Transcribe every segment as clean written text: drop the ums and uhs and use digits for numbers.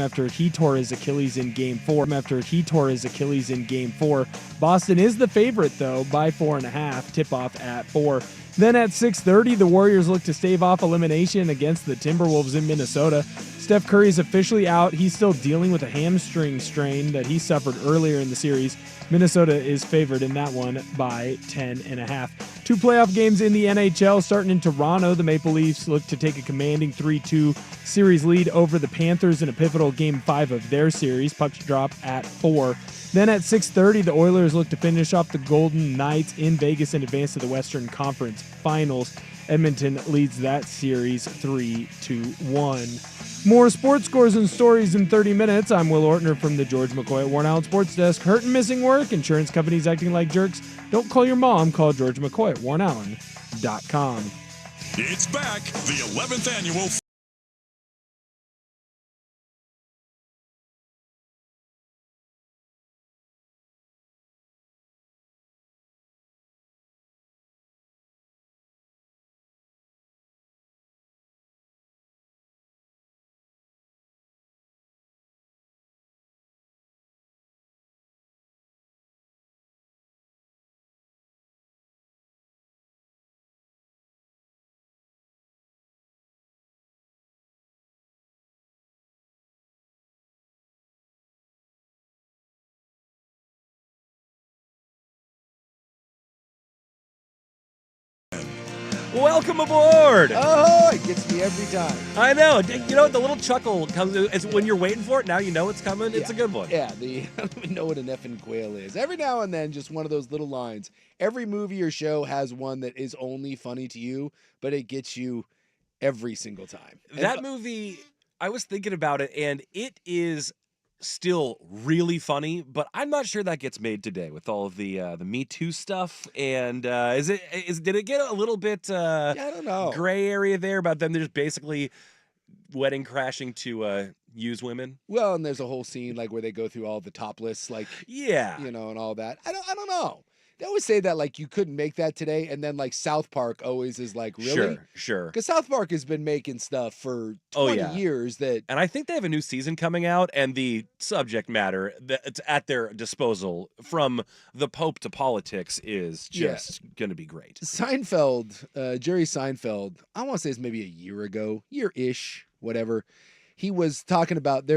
after he tore his Achilles in Game 4. Boston is the favorite, though, by 4.5. Tip-off at 4. Then at 6:30, the Warriors look to stave off elimination against the Timberwolves in Minnesota. Steph Curry is officially out. He's still dealing with a hamstring strain that he suffered earlier in the series. Minnesota is favored in that one by 10.5. 2 playoff games in the NHL starting in Toronto. The Maple Leafs look to take a commanding 3-2 series lead over the Panthers in a pivotal Game 5 of their series. Pucks drop at 4. Then at 6:30, the Oilers look to finish off the Golden Knights in Vegas and advance to the Western Conference Finals. Edmonton leads that series 3-1. More sports scores and stories in 30 minutes. I'm Will Ortner from the George McCoy at Worn Island Sports Desk. Hurt and missing work? Insurance companies acting like jerks? Don't call your mom. Call George McCoy at WarnIsland.com. It's back, the 11th annual... Welcome aboard! Oh, it gets me every time. I know. You know, the little chuckle comes is when you're waiting for it. Now you know it's coming. It's a good one. Yeah, I don't even know what an effing quail is. Every now and then, just one of those little lines. Every movie or show has one that is only funny to you, but it gets you every single time. That movie, I was thinking about it, and it is still really funny, but I'm not sure that gets made today with all of the Me Too stuff. And did it get a little bit I don't know, gray area there about them just basically wedding crashing to use women? Well, and there's a whole scene like where they go through all the topless, like, yeah, you know, and all that. I don't know. They always say that like you couldn't make that today, and then like South Park always is like, really? Sure. Because South Park has been making stuff for 20 years that, and I think they have a new season coming out, and the subject matter that's at their disposal, from the Pope to politics, is just going to be great. Seinfeld, Jerry Seinfeld, I want to say it's maybe a year-ish, whatever. He was talking about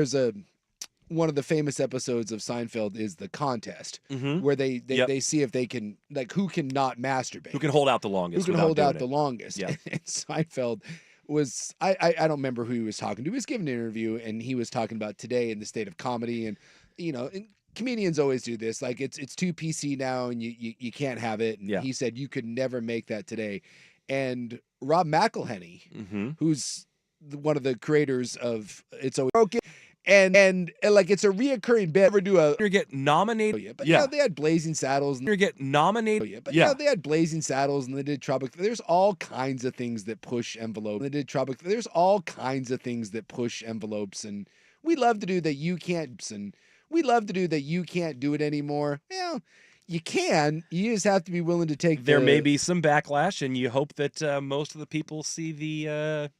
one of the famous episodes of Seinfeld is the contest, where they see if they can, like, who can not masturbate. Who can hold out the longest. Who can hold out the longest. Yeah. And Seinfeld was, I don't remember who he was talking to. He was giving an interview, and he was talking about today in the state of comedy. And, you know, and comedians always do this. Like, it's too PC now, and you can't have it. And he said you could never make that today. And Rob McElhenney, who's one of the creators of It's Always Broken, and like it's a reoccurring bit. Ever do you get nominated? But yeah, they had Blazing Saddles. And you get nominated? But yeah, they had Blazing Saddles, and they did Tropic. There's all kinds of things that push envelopes. They did Tropic. There's all kinds of things that push envelopes, and we love to do that. You can't, and we love to do that. You can't do it anymore. Well, you can. You just have to be willing to take. There may be some backlash, and you hope that most of the people see the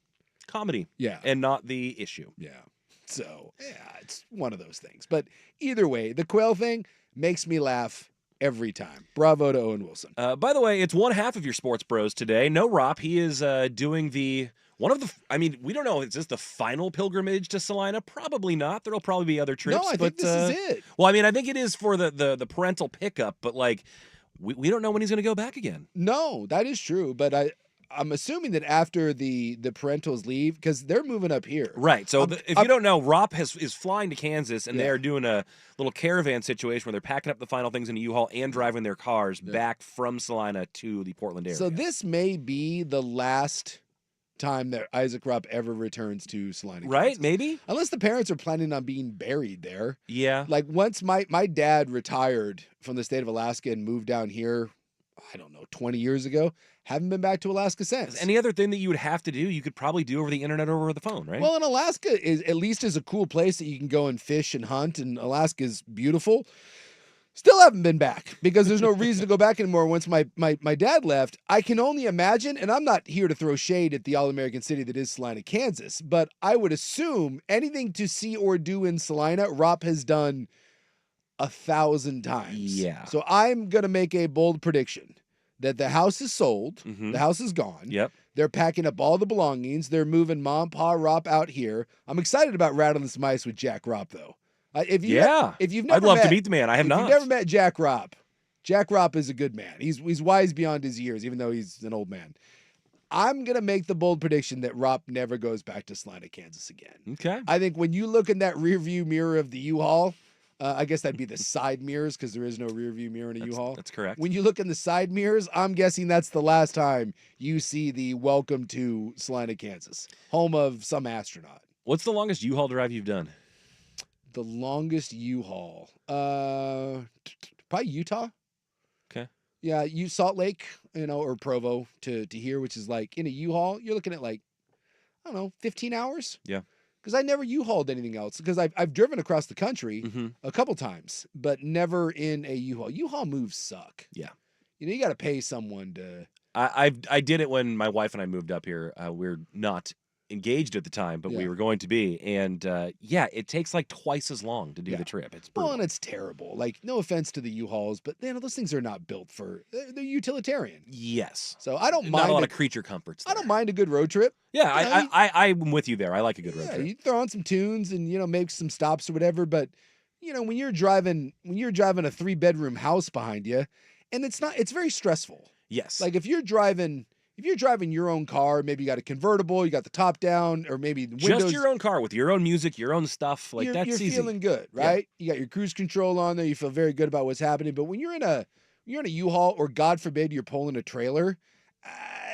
comedy, and not the issue. Yeah. So, yeah, it's one of those things. But either way, the quail thing makes me laugh every time. Bravo to Owen Wilson. By the way, it's one half of your sports bros today. No Rop. He is doing we don't know, is this the final pilgrimage to Salina? Probably not. There'll probably be other trips. No, I think this is it. Well, I mean, I think it is for the parental pickup, but like, we don't know when he's going to go back again. No, that is true. But I'm assuming that after the parentals leave, because they're moving up here. Right. So if you don't know, Rop is flying to Kansas, and they are doing a little caravan situation where they're packing up the final things in a U-Haul and driving their cars back from Salina to the Portland area. So this may be the last time that Isaac Rupp ever returns to Salina, right? Kansas. Maybe, unless the parents are planning on being buried there. Yeah. Like once my dad retired from the state of Alaska and moved down here, I don't know, 20 years ago. Haven't been back to Alaska since. Any other thing that you would have to do, you could probably do over the internet or over the phone, right? Well, and Alaska is a cool place that you can go and fish and hunt, and Alaska is beautiful. Still haven't been back because there's no reason to go back anymore once my dad left. I can only imagine, and I'm not here to throw shade at the all-American city that is Salina, Kansas, but I would assume anything to see or do in Salina, Rop has done 1,000 times. Yeah. So I'm going to make a bold prediction that the house is sold, Mhm. the house is gone. Yep. They're packing up all the belongings. They're moving Mom, Pa, Rop out here. I'm excited about Rattling Mice with Jack Rop, though. If you've never I'd love met, to meet the man. I have if not. you've never met Jack Rop, Jack Rop is a good man. He's wise beyond his years, even though he's an old man. I'm going to make the bold prediction that Rop never goes back to Salina, Kansas again. Okay. I think when you look in that rear view mirror of the U-Haul, I guess that'd be the side mirrors because there is no rear view mirror in a U-Haul. That's correct. When you look in the side mirrors, I'm guessing that's the last time you see the welcome to Salina, Kansas, home of some astronaut. What's the longest U-Haul drive you've done? The longest U-Haul, probably Utah. Okay. Yeah, Salt Lake, or Provo to here, which is like in a U-Haul, you're looking at like, I don't know, 15 hours. Yeah. Because I never U-Hauled anything else. Because I've driven across the country a couple times, but never in a U-Haul. U-Haul moves suck. Yeah. You got to pay someone to. I did it when my wife and I moved up here. We're not engaged at the time, but we Yeah. were going to be. And it takes like twice as long to do Yeah. the trip. It's brutal. Well, and it's terrible. Like, no offense to the U-Hauls, but those things are not built for. They're utilitarian. Yes. So I don't Not mind a lot of creature comforts. I don't mind a good road trip. Yeah, I'm with you there. I like a good road Yeah, trip. you throw on some tunes and make some stops or whatever. But when you're driving a 3-bedroom house behind you, and it's very stressful. Yes. Like if you're driving your own car, maybe you got a convertible, you got the top down, or maybe the windows. Just your own car with your own music, your own stuff. Like you're easy. feeling good, right? You got your cruise control on there. You feel very good about what's happening. But when you're in a U-Haul, or God forbid you're pulling a trailer,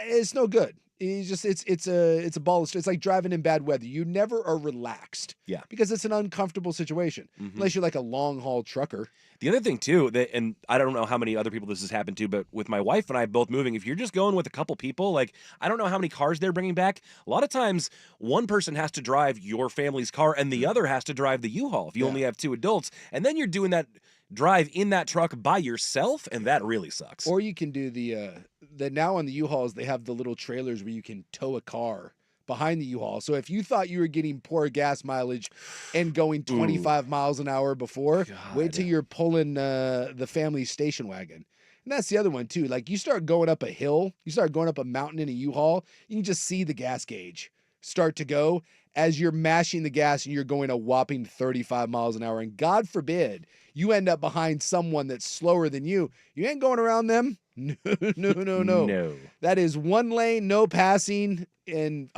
it's no good. It's a ball of stress. It's like driving in bad weather. You never are relaxed. Yeah. Because it's an uncomfortable situation. Unless you're like a long haul trucker. The other thing too, and I don't know how many other people this has happened to, but with my wife and I both moving, if you're just going with a couple people, like I don't know how many cars they're bringing back. A lot of times, one person has to drive your family's car, and the other has to drive the U-Haul. If you only have 2 adults, and then you're doing that drive in that truck by yourself, and that really sucks. Or you can do the now on the U-Hauls they have the little trailers where you can tow a car behind the U-Haul. So if you thought you were getting poor gas mileage and going 25 miles an hour before, wait till you're pulling the family station wagon. And that's the other one too. Like you start going up a hill, you start going up a mountain in a U-Haul, you can just see the gas gauge start to go as you're mashing the gas and you're going a whopping 35 miles an hour. And God forbid you end up behind someone that's slower than you. You ain't going around them. No. No. That is one lane, no passing. And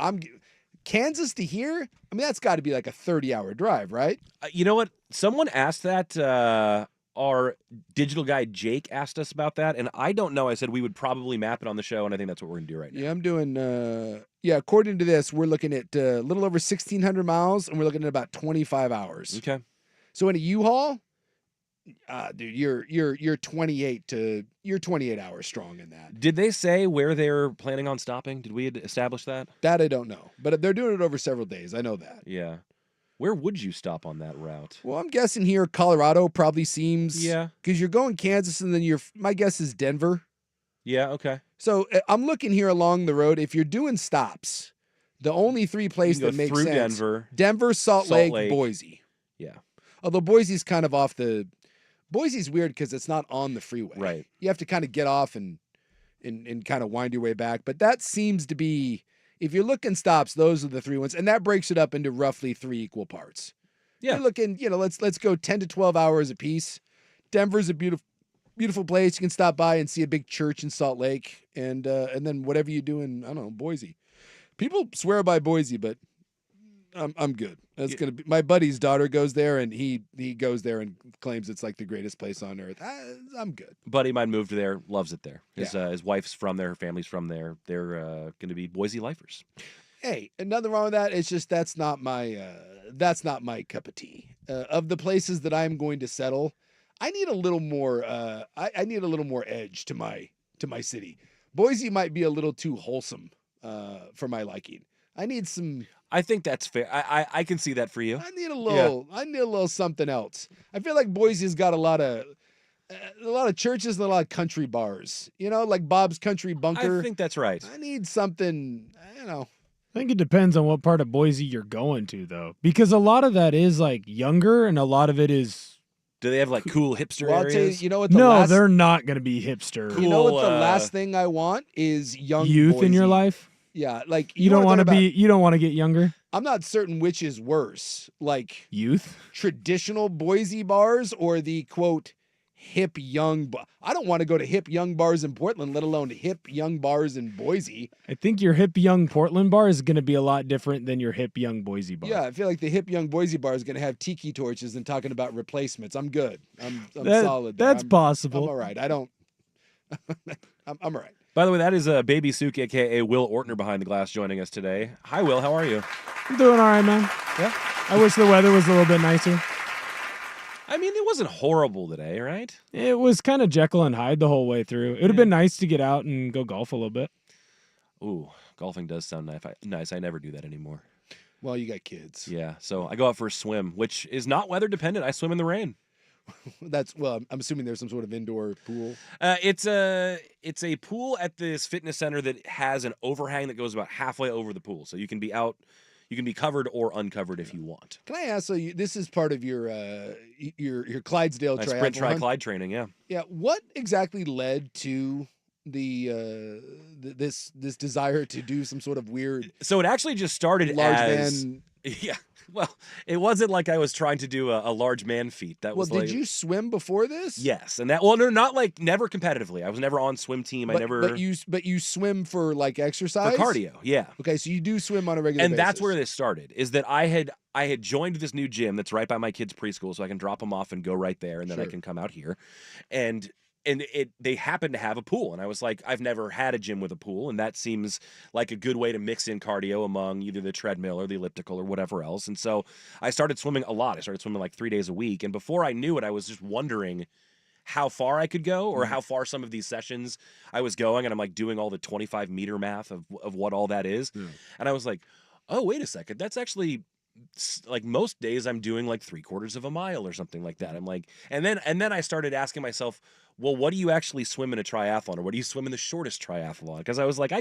Kansas to here, I mean, that's got to be like a 30-hour drive, right? You know what? Someone asked that. Our digital guy Jake asked us about that, and I don't know. I said we would probably map it on the show, and I think that's what we're gonna do right now. Yeah, I'm doing. According to this, we're looking at a little over 1,600 miles, and we're looking at about 25 hours. Okay. So in a U-Haul, dude, you're 28 hours strong in that. Did they say where they're planning on stopping? Did we establish that? That I don't know, but they're doing it over several days. I know that. Yeah. Where would you stop on that route? Well, I'm guessing here Colorado probably seems. Yeah. Because you're going Kansas, and then my guess is Denver. Yeah, okay. So I'm looking here along the road. If you're doing stops, the only 3 places that make through sense: Denver, Salt Lake, Boise. Yeah. Although Boise's kind of off the. Boise's weird because it's not on the freeway. Right. You have to kind of get off and kind of wind your way back. But that seems to be, if you're looking stops, those are the 3 ones, and that breaks it up into roughly 3 equal parts. Yeah. You're looking, let's go 10 to 12 hours a piece. Denver's a beautiful place. You can stop by and see a big church in Salt Lake, and then whatever you do in, I don't know, Boise. People swear by Boise, but I'm good. That's gonna be my buddy's daughter goes there, and he goes there and claims it's like the greatest place on earth. I'm good. Buddy of mine moved there, loves it there. His wife's from there, her family's from there. They're going to be Boise lifers. Hey, nothing wrong with that. It's just that's not my cup of tea. Of the places that I'm going to settle, I need a little more. I need a little more edge to my city. Boise might be a little too wholesome for my liking. I need some. I think that's fair. I can see that for you. I need a little something else. I feel like Boise's got a lot of a lot of churches and a lot of country bars. You know, like Bob's Country Bunker. I think that's right. I need something, I don't know. I think it depends on what part of Boise you're going to, though, because a lot of that is like younger, and a lot of it is. Do they have like cool hipster Well, I'll tell you, areas? you know what? No, they're not going to be hipster. Cool. You know what the uh, last thing I want is young Youth in your Boise. life. Yeah, like You don't want to be. You don't want to get younger. I'm not certain which is worse, like Youth. traditional Boise bars or the quote hip young. I don't want to go to hip young bars in Portland, let alone hip young bars in Boise. I think your hip young Portland bar is going to be a lot different than your hip young Boise bar. Yeah, I feel like the hip young Boise bar is going to have tiki torches and talking about replacements. I'm good. I'm That- solid. there. That's I'm possible. all right. I don't. I'm all right. By the way, that is Baby Sook, a.k.a. Will Ortner, behind the glass joining us today. Hi, Will. How are you? I'm doing all right, man. Yeah. I wish the weather was a little bit nicer. I mean, it wasn't horrible today, right? It was kind of Jekyll and Hyde the whole way through. It would have been nice to get out and go golf a little bit. Ooh, golfing does sound nice. I never do that anymore. Well, you got kids. Yeah, so I go out for a swim, which is not weather dependent. I swim in the rain. I'm assuming there's some sort of indoor pool. It's a pool at this fitness center that has an overhang that goes about halfway over the pool, so you can be out, you can be covered or uncovered if you want. Can I ask? So this is part of your Clydesdale My triathlon. sprint tri-Clyde training, yeah. Yeah. What exactly led to this desire to do some sort of weird So it actually just started large as man? yeah. Well, it wasn't like I was trying to do a large man feat. That Well, was like did you swim before this? yes, and that well, no, not like never competitively. I was never on swim team. I never But you swim for like exercise for cardio. Yeah. Okay, so you do swim on a regular And basis. that's where this started. Is that I had joined this new gym that's right by my kids' preschool, so I can drop them off and go right there, and then I Sure. can come out here, and they happen to have a pool, and I was like, I've never had a gym with a pool, and that seems like a good way to mix in cardio among either the treadmill or the elliptical or whatever else. And so I started swimming a lot. I started swimming like 3 days a week, and before I knew it, I was just wondering how far I could go or how far some of these sessions I was going, and I'm like doing all the 25-meter math of what all that is, and I was like, oh, wait a second, that's actually like most days I'm doing like 3/4 of a mile or something like that. I'm like, and then I started asking myself, well, what do you actually swim in a triathlon, or what do you swim in the shortest triathlon? Because I was like,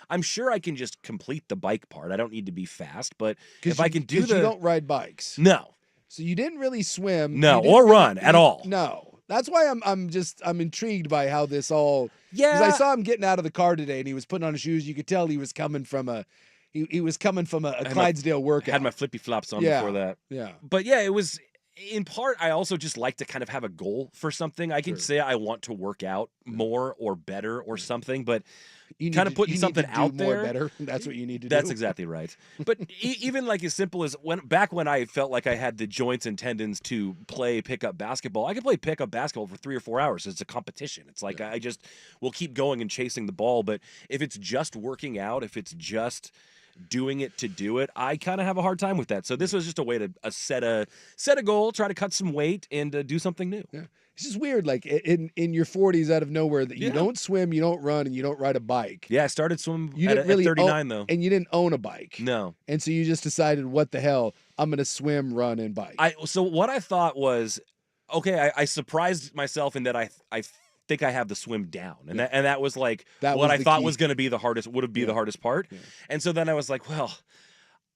I'm sure I can just complete the bike part. I don't need to be fast, but if I can do you don't ride bikes. no, So you didn't really swim. No, You didn't or really- run at all. No. That's why I'm intrigued by how this all yeah, because I saw him getting out of the car today and he was putting on his shoes. You could tell he was coming from a Clydesdale workout. had my flippy flops on Yeah. before that. yeah. But yeah, it was in part. I also just like to kind of have a goal for something. I can Sure. say I want to work out more or better or something, but You need Kinda to- putting you need something to do out more there. better. That's what you need to do. that's exactly right. But even like as simple as back when I felt like I had the joints and tendons to play pickup basketball, I could play pickup basketball for 3 or 4 hours. It's a competition. It's like I just will keep going and chasing the ball. But if it's just working out, if it's just doing it to do it, I kind of have a hard time with that. So this was just a way to set a goal, try to cut some weight, and do something new. Yeah. It's just weird, like in your 40s, out of nowhere, that you Yeah. don't swim, you don't run, and you don't ride a bike. Yeah, I started swimming You at, didn't really 39 though. and you didn't own a bike. No. And so you just decided, what the hell, I'm gonna swim, run, and bike. So what I thought was, okay, I surprised myself in that I think I have the swim down, and that was like That what was I the thought key. was going to be the hardest, would be the hardest part. Yeah. And so then I was like, well,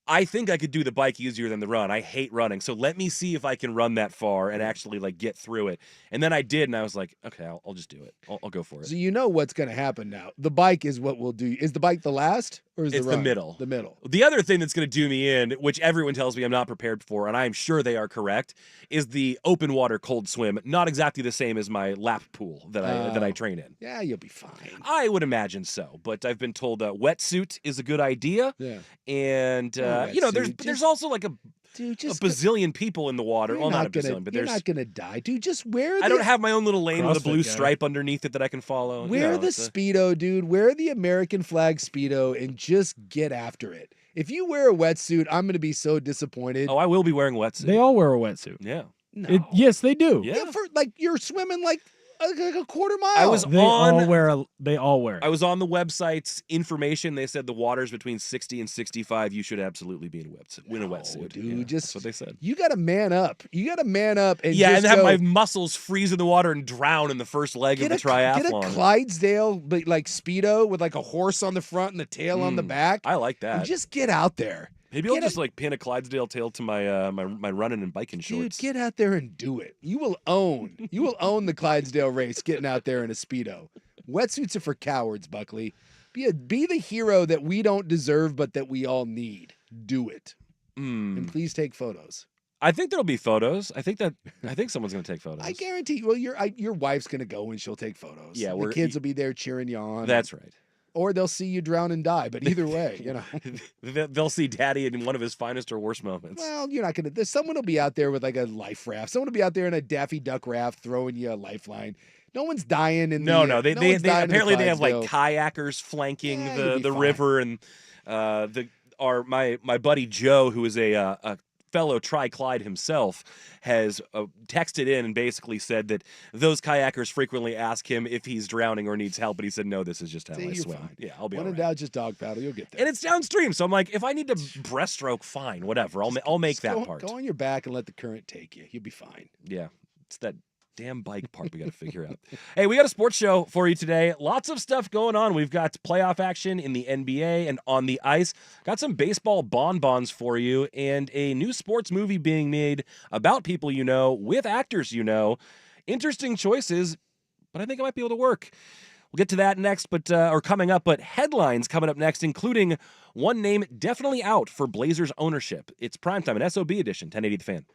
I think I could do the bike easier than the run. I hate running, so let me see if I can run that far and actually like get through it. And then I did, and I was like, okay, I'll just do it. I'll go for it. So you know what's gonna happen now. The bike is what we'll do. Is the bike the last, or is It's the the run? middle. The middle. The other thing that's going to do me in, which everyone tells me I'm not prepared for, and I'm sure they are correct, is the open water cold swim. Not exactly the same as my lap pool that I train in. Yeah, you'll be fine. I would imagine so, but I've been told a wetsuit is a good idea, Yeah. and Oh, there's wetsuit. also like a Dude, just bazillion people in the water. You're Well, not a gonna, bazillion, but you're there's. not gonna die, dude. Just wear. I don't have my own little lane with a CrossFit blue guy. stripe underneath it that I can follow. Wear the it's a- Speedo, dude. Wear the American flag Speedo and just get after it. If you wear a wetsuit, I'm gonna be so disappointed. Oh, I will be wearing a wetsuit. They all wear a wetsuit. Yeah. No. Yes, they do. Yeah. For like you're swimming like Like a quarter mile. I was They on all wear it. I was on the website's information. They said the water's between 60 and 65. You should absolutely be in a wetsuit. Dude, Yeah, just that's what they said. You got to man up. You got to man up and Yeah, just and have go, my muscles freeze in the water and drown in the first leg of the triathlon. Get a Clydesdale, but like Speedo with like a horse on the front and the tail on the back. I like that. And just get out there. Maybe I'll just like pin a Clydesdale tail to my my running and biking shorts. Dude, get out there and do it. You will own the Clydesdale race getting out there in a Speedo. Wetsuits are for cowards, Buckley. Be the hero that we don't deserve, but that we all need. Do it. And please take photos. I think there'll be photos. I think someone's gonna take photos. I guarantee you. Well, your wife's gonna go and she'll take photos. Yeah, the kids will be there cheering you on. That's right. Or they'll see you drown and die. But either way, you know. They'll see Daddy in one of his finest or worst moments. Well, you're not gonna. Someone will be out there with like a life raft. Someone will be out there in a Daffy Duck raft throwing you a lifeline. No one's dying in no, the. they apparently they have like kayakers flanking the fine. river, and my buddy Joe, who is a fellow Tri-Clyde himself, has texted in and basically said that those kayakers frequently ask him if he's drowning or needs help, but he said, no, this is just how I swim. Fine. Yeah, I'll be all all right. right. Doubt, just dog paddle. You'll get there. And it's downstream, so I'm like, if I need to breaststroke, fine, whatever. I'll make that part. Go on your back and let the current take you. You'll be fine. Yeah, it's that damn bike part we got to figure out. Hey, we got a sports show for you today. Lots of stuff going on. We've got playoff action in the NBA and on the ice. Got some baseball bonbons for you and a new sports movie being made about people you know with actors you know. Interesting choices, but I think it might be able to work. We'll get to that next, or coming up, but headlines coming up next, including one name definitely out for Blazers ownership. It's Primetime, an SOB edition, 1080 The Fan.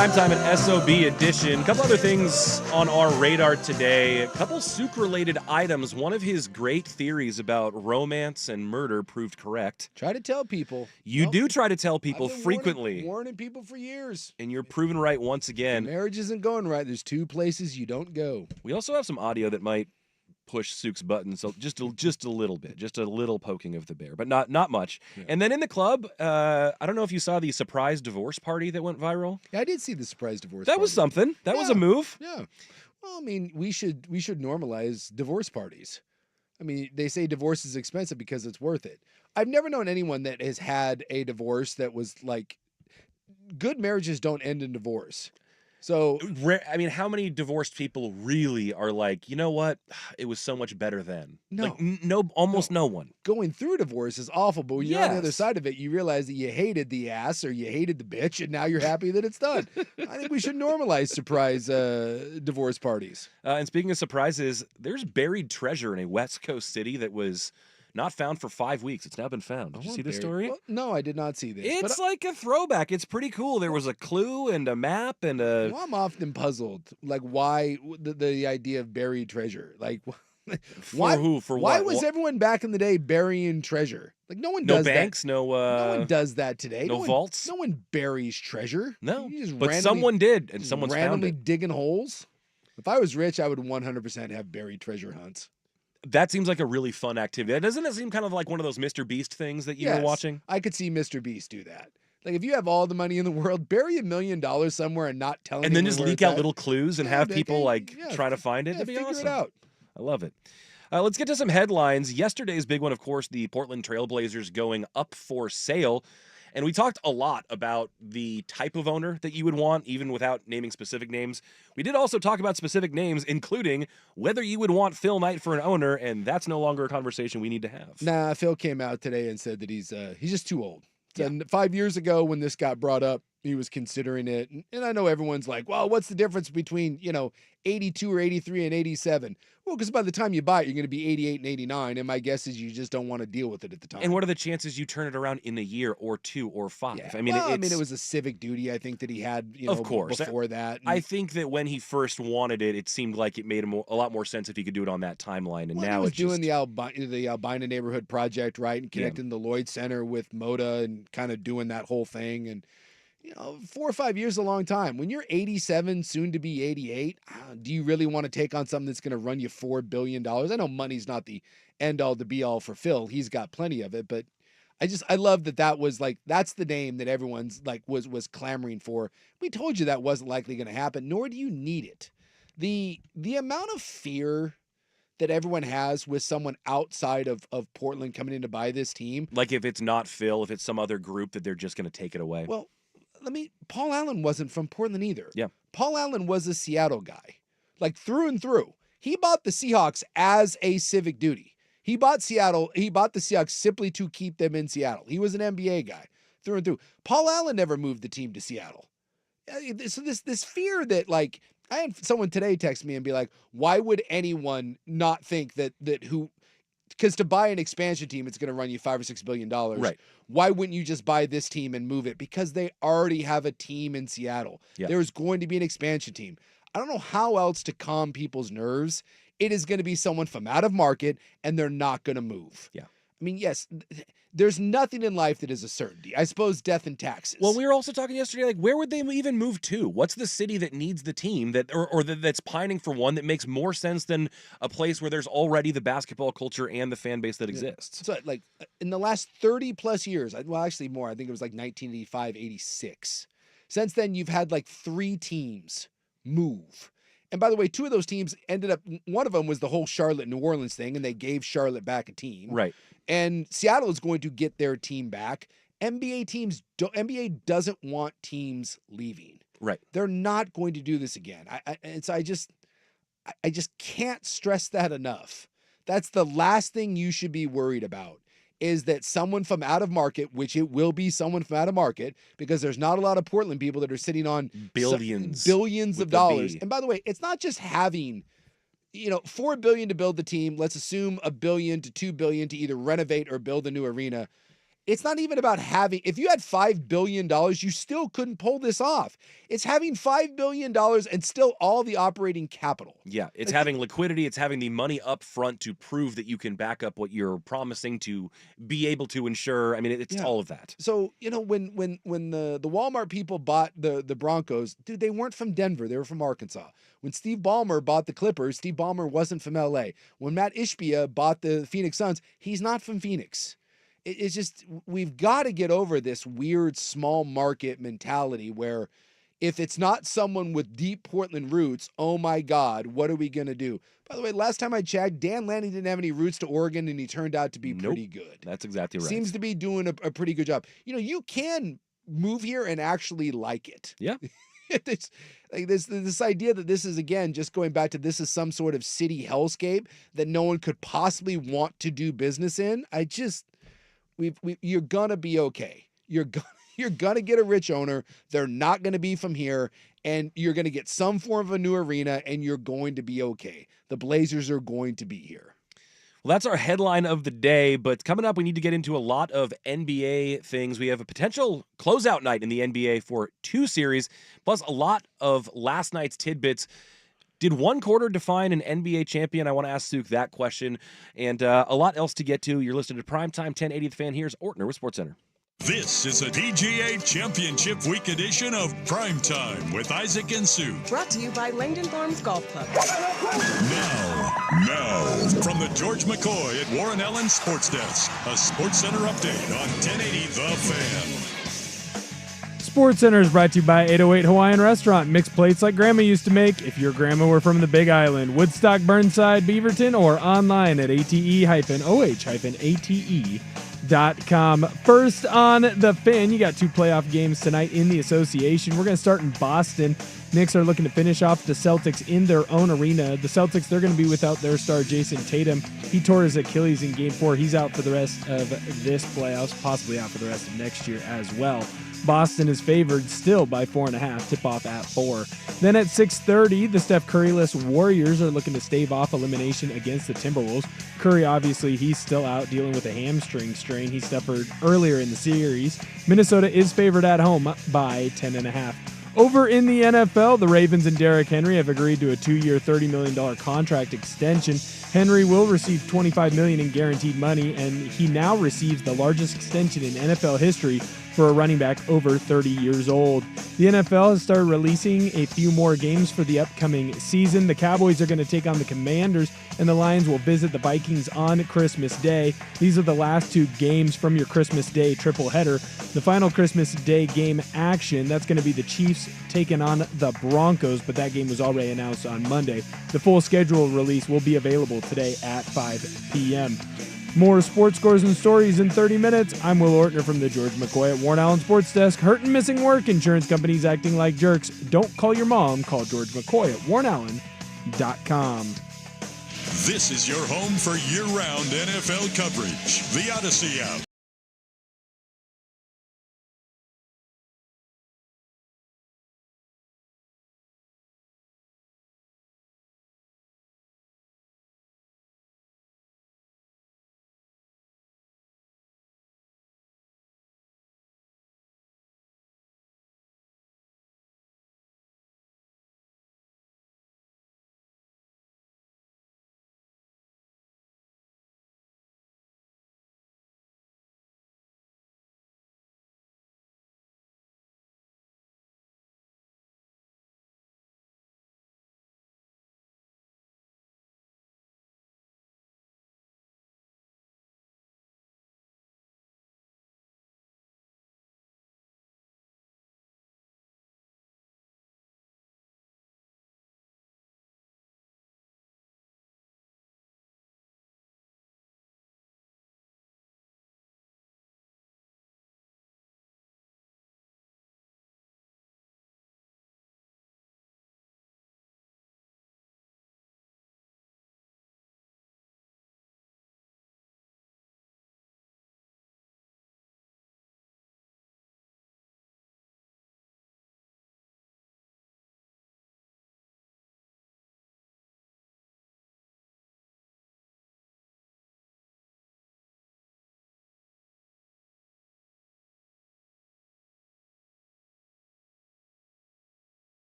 Primetime and SOB edition. A couple other things on our radar today. A couple Suk-related items. One of his great theories about romance and murder proved correct. Try to tell people. You do try to tell I've people been frequently. warning people for years. And you're proven right once again. Marriage isn't going right. There's two places you don't go. We also have some audio that might push Suk's buttons, so just a little bit, just a little poking of the bear, but not much. Yeah. And then in the club, I don't know if you saw the surprise divorce party that went viral. Yeah, I did see the surprise divorce. That was something. That was a move. Yeah. Well, I mean, we should normalize divorce parties. I mean, they say divorce is expensive because it's worth it. I've never known anyone that has had a divorce that was like, good marriages don't end in divorce. So, I mean, how many divorced people really are like, you know what? It was so much better then. No. Like, almost no one. Going through divorce is awful, but when you're on the other side of it, you realize that you hated the ass or you hated the bitch, and now you're happy that it's done. I think we should normalize surprise divorce parties. And speaking of surprises, there's buried treasure in a West Coast city that was not found for 5 weeks. It's now been found. Did you see this story? Well, no, I did not see this. It's like a throwback. It's pretty cool. There was a clue and a map and a... Well, I'm often puzzled, like why the idea of buried treasure. Like, why? For who? For why what? was everyone back in the day burying treasure? Like, no one does that. No banks, no one does that today. No vaults? No one buries treasure. No, but someone did, and someone's randomly found it. Digging holes. If I was rich, I would 100% have buried treasure hunts. That seems like a really fun activity. Doesn't it seem kind of like one of those Mr. Beast things that you were watching? I could see Mr. Beast do that. Like, if you have all the money in the world, bury $1 million somewhere and not tell anyone. And then just leak out little clues and have people trying to find it. Yeah, That'd be figure awesome. it out. I love it. Let's get to some headlines. Yesterday's big one, of course, the Portland Trailblazers going up for sale. And we talked a lot about the type of owner that you would want, even without naming specific names. We did also talk about specific names, including whether you would want Phil Knight for an owner, and that's no longer a conversation we need to have. Nah, Phil came out today and said that he's just too old. Yeah. 5 years ago when this got brought up, he was considering it. And I know everyone's like, well, what's the difference between, 82 or 83 and 87? Well, because by the time you buy it, you're going to be 88 and 89. And my guess is you just don't want to deal with it at the time. And what are the chances you turn it around in a year or 2 or 5? Yeah. I mean, it was a civic duty, I think, that he had, of course. before that. I think that when he first wanted it, it seemed like it made a lot more sense if he could do it on that timeline. And now he was it's doing the Albina Neighborhood Project, right? And connecting the Lloyd Center with MODA and kind of doing that whole thing. And 4 or 5 years is a long time. When you're 87, soon to be 88, do you really want to take on something that's going to run you $4 billion? I know money's not the end all to be all for Phil. He's got plenty of it, but I love that was like, that's the name that everyone's like was clamoring for. We told you that wasn't likely going to happen, nor do you need it. The amount of fear that everyone has with someone outside of Portland coming in to buy this team. Like if it's not Phil, if it's some other group that they're just going to take it away. Well, Paul Allen wasn't from Portland either. Yeah. Paul Allen was a Seattle guy, like through and through. He bought the Seahawks as a civic duty. He bought the Seahawks simply to keep them in Seattle. He was an NBA guy through and through. Paul Allen never moved the team to Seattle. So this fear that, like, I had someone today text me and be like, why would anyone not think that because to buy an expansion team, it's going to run you $5 or $6 billion. Right. Why wouldn't you just buy this team and move it? Because they already have a team in Seattle. Yeah. There's going to be an expansion team. I don't know how else to calm people's nerves. It is going to be someone from out of market, and they're not going to move. Yeah. I mean, yes, there's nothing in life that is a certainty. I suppose death and taxes. Well, we were also talking yesterday, like, where would they even move to? What's the city that needs the team that's pining for one that makes more sense than a place where there's already the basketball culture and the fan base that exists? So, like, in the last 30 plus years, well, actually more, I think it was like 1985, 86. Since then, you've had like 3 teams move. And by the way, 2 of those teams ended up, one of them was the whole Charlotte-New Orleans thing, and they gave Charlotte back a team. Right. And Seattle is going to get their team back. NBA doesn't want teams leaving. Right. They're not going to do this again. I just can't stress that enough. That's the last thing you should be worried about, is that someone from out of market, which it will be someone from out of market, because there's not a lot of Portland people that are sitting on billions of dollars. And by the way, it's not just having, $4 billion to build the team. Let's assume $1 billion to $2 billion to either renovate or build a new arena. it's not even about having, if you had $5 billion, you still couldn't pull this off. It's having $5 billion and still all the operating capital. Yeah, it's Like, having liquidity. It's having the money up front to prove that you can back up what you're promising to be able to ensure. I mean, it's Yeah. all of that. So, when the Walmart people bought the Broncos, dude, they weren't from Denver. They were from Arkansas. When Steve Ballmer bought the Clippers, Steve Ballmer wasn't from LA. When Matt Ishbia bought the Phoenix Suns, he's not from Phoenix. It's just, we've got to get over this weird small market mentality where if it's not someone with deep Portland roots, oh my God, what are we going to do? By the way, last time I checked, Dan Lanning didn't have any roots to Oregon, and he turned out to be Nope. pretty good. That's exactly right. Seems to be doing a pretty good job. You can move here and actually like it. Yeah. This idea that this is, again, just going back to, this is some sort of city hellscape that no one could possibly want to do business in. You're gonna be okay. You're gonna get a rich owner. They're not gonna be from here, and you're gonna get some form of a new arena, and you're going to be okay. The Blazers are going to be here. Well, that's our headline of the day, but coming up, we need to get into a lot of NBA things. We have a potential closeout night in the NBA for 2 series, plus a lot of last night's tidbits. Did one quarter define an NBA champion? I want to ask Suk that question, and a lot else to get to. You're listening to Primetime 1080 The Fan. Here's Ortner with SportsCenter. This is a PGA Championship Week edition of Primetime with Isaac and Sue. Brought to you by Langdon Farms Golf Club. Now, from the George McCoy at Warren Allen Sports Desk, a SportsCenter update on 1080 The Fan. SportsCenter is brought to you by 808 Hawaiian Restaurant. Mixed plates like Grandma used to make. If your grandma were from the Big Island, Woodstock, Burnside, Beaverton, or online at ate-oh-ate.com. First on the Fan, you got 2 playoff games tonight in the association. We're going to start in Boston. Knicks are looking to finish off the Celtics in their own arena. The Celtics, they're going to be without their star Jason Tatum. He tore his Achilles in Game 4. He's out for the rest of this playoffs, possibly out for the rest of next year as well. Boston is favored still by 4.5, tip-off at 4. Then at 6:30, the Steph Curry-less Warriors are looking to stave off elimination against the Timberwolves. Curry, obviously, he's still out dealing with a hamstring strain he suffered earlier in the series. Minnesota is favored at home by 10.5. Over in the NFL, the Ravens and Derrick Henry have agreed to a 2-year, $30 million contract extension. Henry will receive $25 million in guaranteed money, and he now receives the largest extension in NFL history for a running back over 30 years old. The NFL has started releasing a few more games for the upcoming season. The Cowboys are going to take on the Commanders, and the Lions will visit the Vikings on Christmas Day. These are the last 2 games from your Christmas Day triple header. The final Christmas Day game action, that's going to be the Chiefs taking on the Broncos, but that game was already announced on Monday. The full schedule release will be available today at 5 p.m. More sports scores and stories in 30 minutes. I'm Will Ortner from the George McCoy at Warren Allen Sports Desk. Hurt and missing work. Insurance companies acting like jerks. Don't call your mom. Call George McCoy at warrenallen.com. This is your home for year-round NFL coverage. The Odyssey app.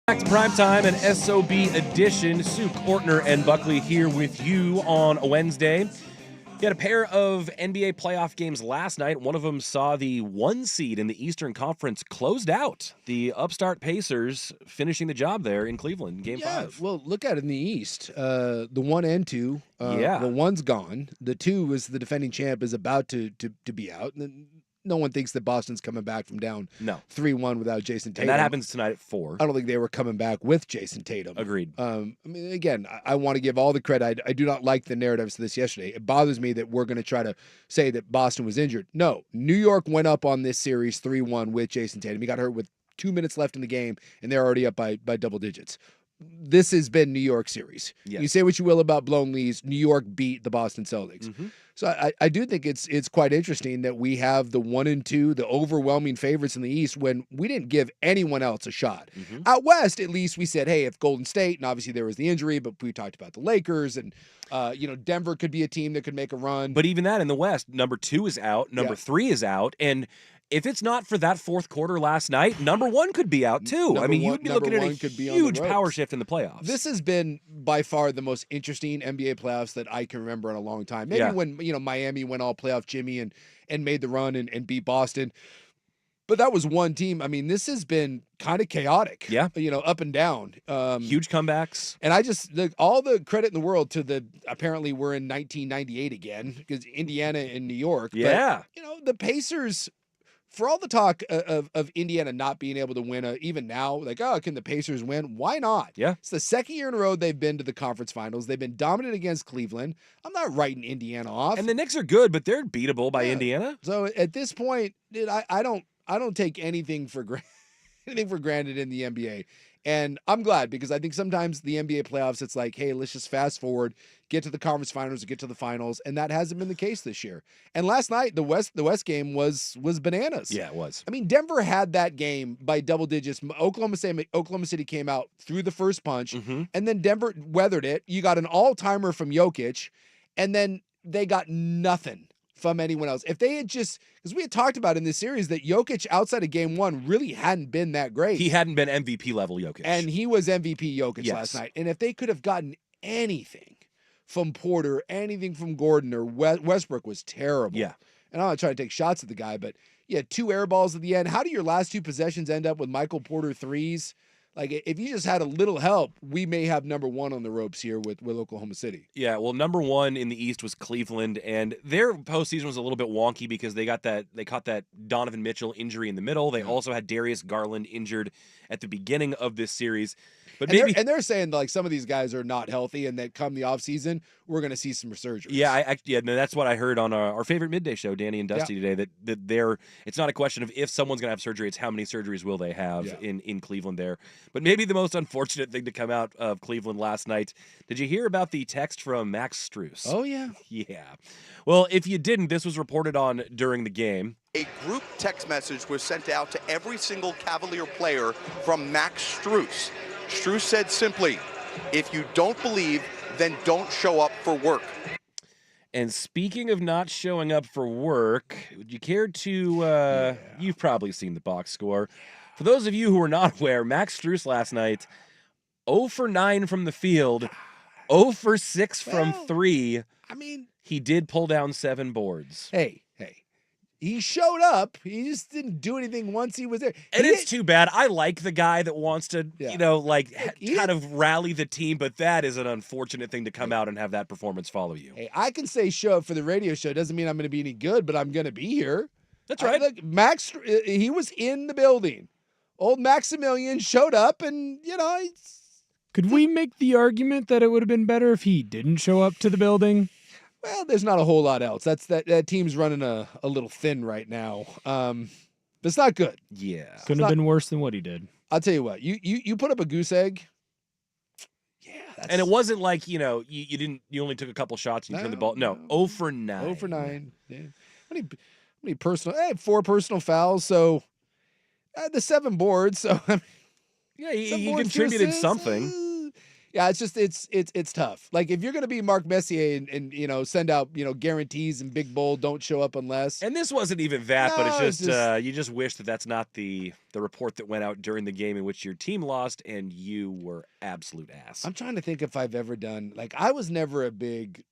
Back to Primetime and SOB edition. Sue Kortner and Buckley here with you on a Wednesday. You had a pair of NBA playoff games last night. One of them saw the 1 seed in the Eastern Conference closed out. The upstart Pacers finishing the job there in Cleveland, Game 5. Well, look at it in the East. The 1 and 2. Yeah. The 1's gone. The 2 is the defending champ is about to be out. And no one thinks that Boston's coming back from down 3-1 without Jason Tatum. And that happens tonight at 4. I don't think they were coming back with Jason Tatum. Agreed. I mean, again, I want to give all the credit. I do not like the narratives of this yesterday. It bothers me that we're going to try to say that Boston was injured. No, New York went up on this series 3-1 with Jason Tatum. He got hurt with 2 minutes left in the game, and they're already up by double digits. This has been New York series. Yes. You say what you will about blown leads. New York beat the Boston Celtics. Mm-hmm. So I do think it's quite interesting that we have the 1 and 2, the overwhelming favorites in the East, when we didn't give anyone else a shot. Mm-hmm. Out West, at least we said, hey, if Golden State, and obviously there was the injury, but we talked about the Lakers, and Denver could be a team that could make a run. But even that in the West, number 2 is out, number 3 is out, and if it's not for that fourth quarter last night, number 1 could be out too. You'd be looking at a huge power shift in the playoffs. This has been by far the most interesting NBA playoffs that I can remember in a long time. Maybe when Miami went all playoff Jimmy and made the run and beat Boston. But that was one team. I mean, this has been kind of chaotic. Yeah. Up and down. Huge comebacks. And I just look, all the credit in the world to apparently we're in 1998 again, because Indiana and New York. Yeah. But, the Pacers, for all the talk of Indiana not being able to win, even now, can the Pacers win? Why not? Yeah. It's the second year in a row they've been to the conference finals. They've been dominant against Cleveland. I'm not writing Indiana off. And the Knicks are good, but they're beatable by Indiana. So at this point, dude, I don't take anything for granted in the NBA. And I'm glad, because I think sometimes the NBA playoffs, it's like, hey, let's just fast forward, get to the conference finals, get to the finals, and that hasn't been the case this year. And last night, the West game was bananas. Yeah, it was. I mean, Denver had that game by double digits. Oklahoma City came out through the first punch, and then Denver weathered it. You got an all-timer from Jokic, and then they got nothing from anyone else. If they had just, because we had talked about in this series that Jokic outside of game 1 really hadn't been that great. He hadn't been MVP level Jokic. And he was MVP Jokic last night. And if they could have gotten anything from Porter, anything from Gordon, or Westbrook was terrible. Yeah. And I'm not trying to take shots at the guy, but you had 2 air balls at the end. How do your last 2 possessions end up with Michael Porter threes? Like, if you just had a little help, we may have number 1 on the ropes here with Oklahoma City. Yeah, well, number 1 in the East was Cleveland, and their postseason was a little bit wonky because they caught that Donovan Mitchell injury in the middle. They also had Darius Garland injured at the beginning of this series. But they're saying like some of these guys are not healthy, and that come the offseason, we're going to see some resurgence. Yeah, that's what I heard on our favorite midday show, Danny and Dusty, today. That it's not a question of if someone's going to have surgery; it's how many surgeries will they have in Cleveland there. But maybe the most unfortunate thing to come out of Cleveland last night. Did you hear about the text from Max Strus? Oh yeah, yeah. Well, if you didn't, this was reported on during the game. A group text message was sent out to every single Cavalier player from Max Strus. Strus said simply, if you don't believe, then don't show up for work. And speaking of not showing up for work, would you care to, you've probably seen the box score. For those of you who are not aware, Max Strus last night, 0 for 9 from the field, 0 for 6 from 3. I mean, he did pull down 7 boards. Hey. He showed up. He just didn't do anything once he was there. And it's too bad. I like the guy that wants to, kind of rally the team, but that is an unfortunate thing to come out and have that performance follow you. Hey, I can say show up for the radio show. Doesn't mean I'm going to be any good, but I'm going to be here. That's right. Look, Max, he was in the building. Old Maximilian showed up, and, Could we make the argument that it would have been better if he didn't show up to the building? Well, there's not a whole lot else. That team's running a little thin right now. It's not good. Yeah. Couldn't have been worse than what he did. I'll tell you what. You put up a goose egg. Yeah. And it wasn't like, you only took a couple shots and you turned the ball. No, 0 for 9. 0 for 9. Yeah. How many personal? 4 personal fouls. So the 7 boards. So yeah, he contributed something. Yeah, it's just it's tough. Like if you're gonna be Mark Messier and send out guarantees and big bold, don't show up unless. And this wasn't even that, but No, it's just you just wish that that's not the report that went out during the game in which your team lost and you were absolute ass. I'm trying to think if I've ever done I was never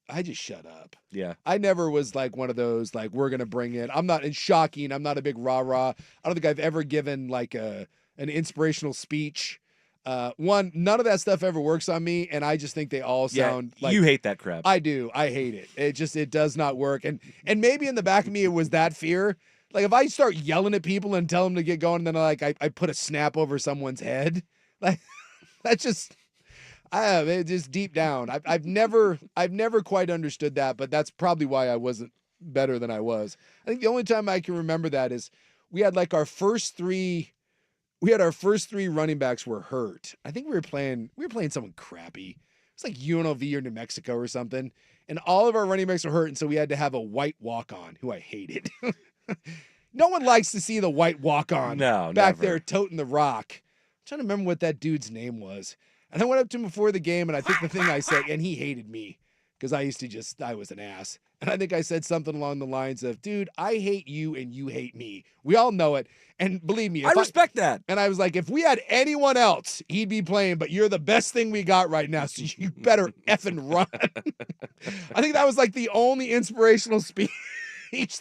I just shut up. Yeah. I never was like one of those like we're gonna bring it. I'm not shocking. I'm not a big rah rah. I don't think I've ever given like an inspirational speech. None of that stuff ever works on me, and I just think they all sound like you hate that crap. I do. I hate it. It does not work. And maybe in the back of me it was that fear. Like if I start yelling at people and tell them to get going, and then I put a snap over someone's head, like that's just it just deep down. I've never quite understood that, but that's probably why I wasn't better than I was. I think the only time I can remember that is we had like our first three running backs were hurt. I think we were playing someone crappy. It's like UNLV or New Mexico or something. And all of our running backs were hurt, and so we had to have a white walk-on, who I hated. No one likes to see the white walk-on No, back never. there toting the rock. I'm trying to remember what that dude's name was. And I went up to him before the game, and I think the thing I said, and he hated me because I was an ass. And I think I said something along the lines of, dude, I hate you and you hate me. We all know it. And believe me, I respect that. And I was like, if we had anyone else, he'd be playing, but you're the best thing we got right now, so you better effing run. I think that was like the only inspirational speech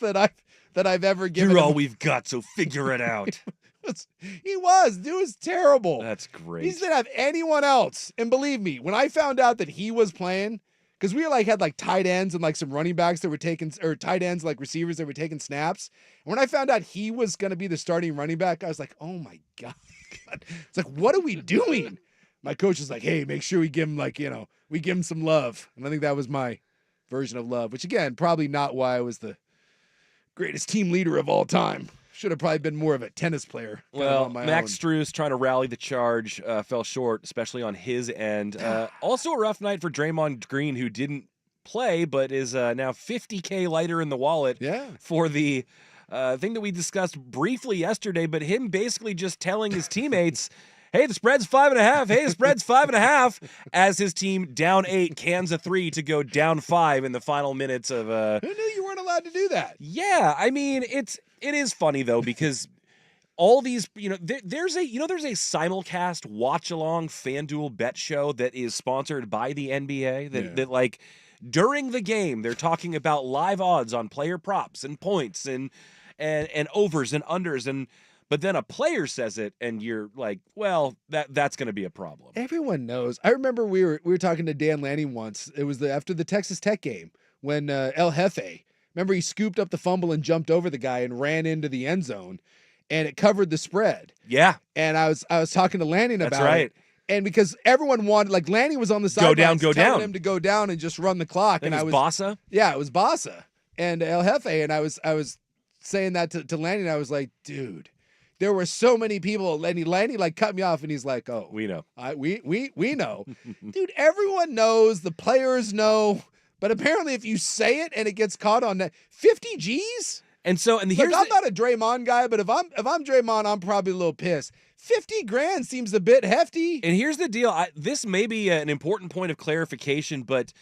that I've ever given. You're him. all we've got, so figure it out. Dude was terrible. That's great. He didn't have anyone else. And believe me, when I found out that he was playing, because we had tight ends and like some running backs that were taking, or tight ends, like receivers that were taking snaps. And when I found out he was going to be the starting running back, I was like, oh my God. It's like, what are we doing? My coach was like, hey, make sure we give him we give him some love. And I think that was my version of love, which again, probably not why I was the greatest team leader of all time. Should have probably been more of a tennis player. Well, on my Max own. Strus trying to rally the charge fell short, especially on his end. Also a rough night for Draymond Green, who didn't play, but is now $50K lighter in the wallet for the thing that we discussed briefly yesterday, but him basically just telling his teammates, hey, the spread's 5.5. Hey, the spread's 5.5. As his team down 8, cans a 3 to go down 5 in the final minutes of. Who knew you weren't allowed to do that? Yeah, I mean it is funny though because all these there's a simulcast watch along FanDuel bet show that is sponsored by the NBA that like during the game they're talking about live odds on player props and points and overs and unders but then a player says it, and you're like, well, that's going to be a problem. Everyone knows. I remember we were talking to Dan Lanning once. It was after the Texas Tech game when El Jefe, remember he scooped up the fumble and jumped over the guy and ran into the end zone, and it covered the spread. Yeah. And I was talking to Lanning about right. it. And because everyone wanted, like Lanning was on the sidelines telling him to go down and just run the clock. And I was Bassa? Yeah, it was Bassa and El Jefe. And I was saying that to Lanning. I was like, dude. There were so many people. Lanny like cut me off, and he's like, "Oh, we know. We know, dude. Everyone knows. The players know. But apparently, if you say it and it gets caught on that, 50 G's. And here's I'm not a Draymond guy, but if I'm Draymond, I'm probably a little pissed. 50 grand seems a bit hefty. And here's the deal. This may be an important point of clarification, but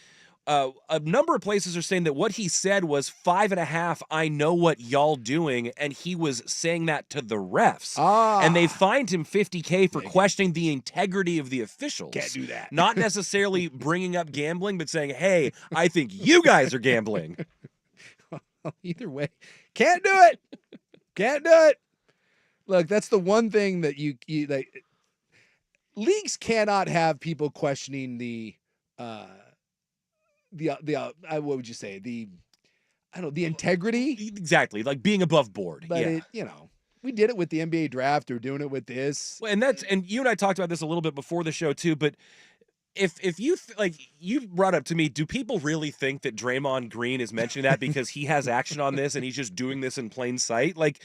a number of places are saying that what he said was 5.5. I know what y'all doing, and he was saying that to the refs. And they fined him $50K for questioning the integrity of the officials. Can't do that. Not necessarily bringing up gambling, but saying, "Hey, I think you guys are gambling." Either way, can't do it. Can't do it. Look, that's the one thing that you like. Leagues cannot have people questioning the what would you say? The integrity? Exactly, like being above board. But yeah. we did it with the NBA draft. We're doing it with this. Well, and you and I talked about this a little bit before the show too, but if you you brought up to me, do people really think that Draymond Green is mentioning that because he has action on this and he's just doing this in plain sight? Like,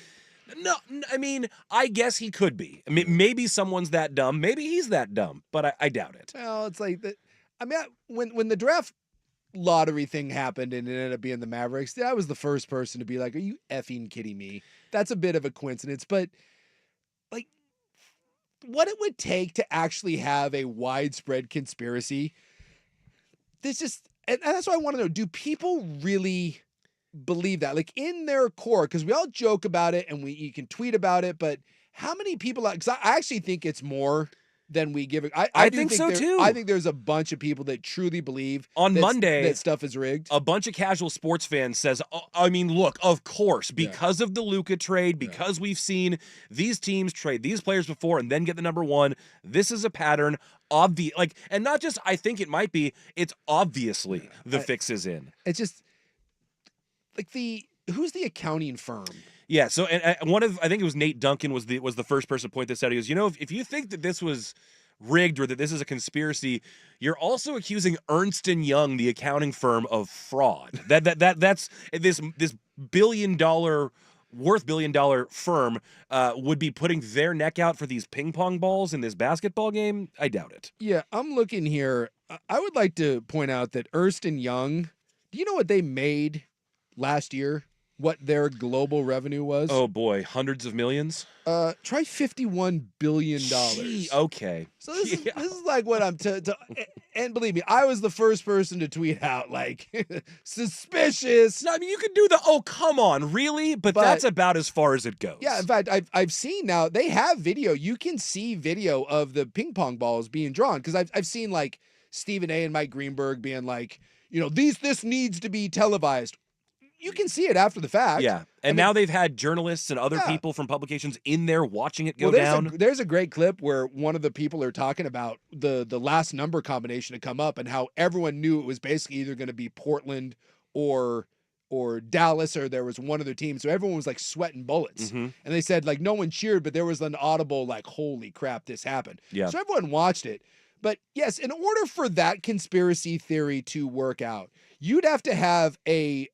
no, I mean, I guess he could be. I mean, maybe someone's that dumb. Maybe he's that dumb, but I doubt it. Well, it's like that. I mean, when the draft lottery thing happened and it ended up being the Mavericks, I was the first person to be like, are you effing kidding me? That's a bit of a coincidence, but like what it would take to actually have a widespread conspiracy. This just, and that's what I want to know. Do people really believe that, like in their core? Because we all joke about it and you can tweet about it, but how many people? Because I actually think it's more than we give it. I think so too. I think there's a bunch of people that truly believe On Monday that stuff is rigged. A bunch of casual sports fans says, I mean, look, of course, because of the Luka trade, because we've seen these teams trade these players before and then get the number one, this is a pattern. And not just I think it might be, it's obviously the fix is in. It's just like who's the accounting firm? Yeah, so and I think it was Nate Duncan was the first person to point this out. He goes, if you think that this was rigged or that this is a conspiracy, you're also accusing Ernst & Young, the accounting firm, of fraud. That's this worth billion dollar firm would be putting their neck out for these ping pong balls in this basketball game. I doubt it. Yeah, I'm looking here. I would like to point out that Ernst & Young, do you know what they made last year? What their global revenue was? Oh boy, hundreds of millions. Try $51 billion. Gee, okay. So this is like what I'm and believe me, I was the first person to tweet out like suspicious. No, I mean you could do oh come on, really? But that's about as far as it goes. Yeah, in fact, I've seen now they have video. You can see video of the ping pong balls being drawn because I've seen like Stephen A. and Mike Greenberg being like, this needs to be televised. You can see it after the fact. Yeah. And now they've had journalists and other people from publications in there watching it go down. There's a great clip where one of the people are talking about the last number combination to come up and how everyone knew it was basically either going to be Portland or Dallas, or there was one other team. So everyone was like sweating bullets. Mm-hmm. And they said like no one cheered, but there was an audible like, holy crap, this happened. Yeah. So everyone watched it. But yes, in order for that conspiracy theory to work out, you'd have to have a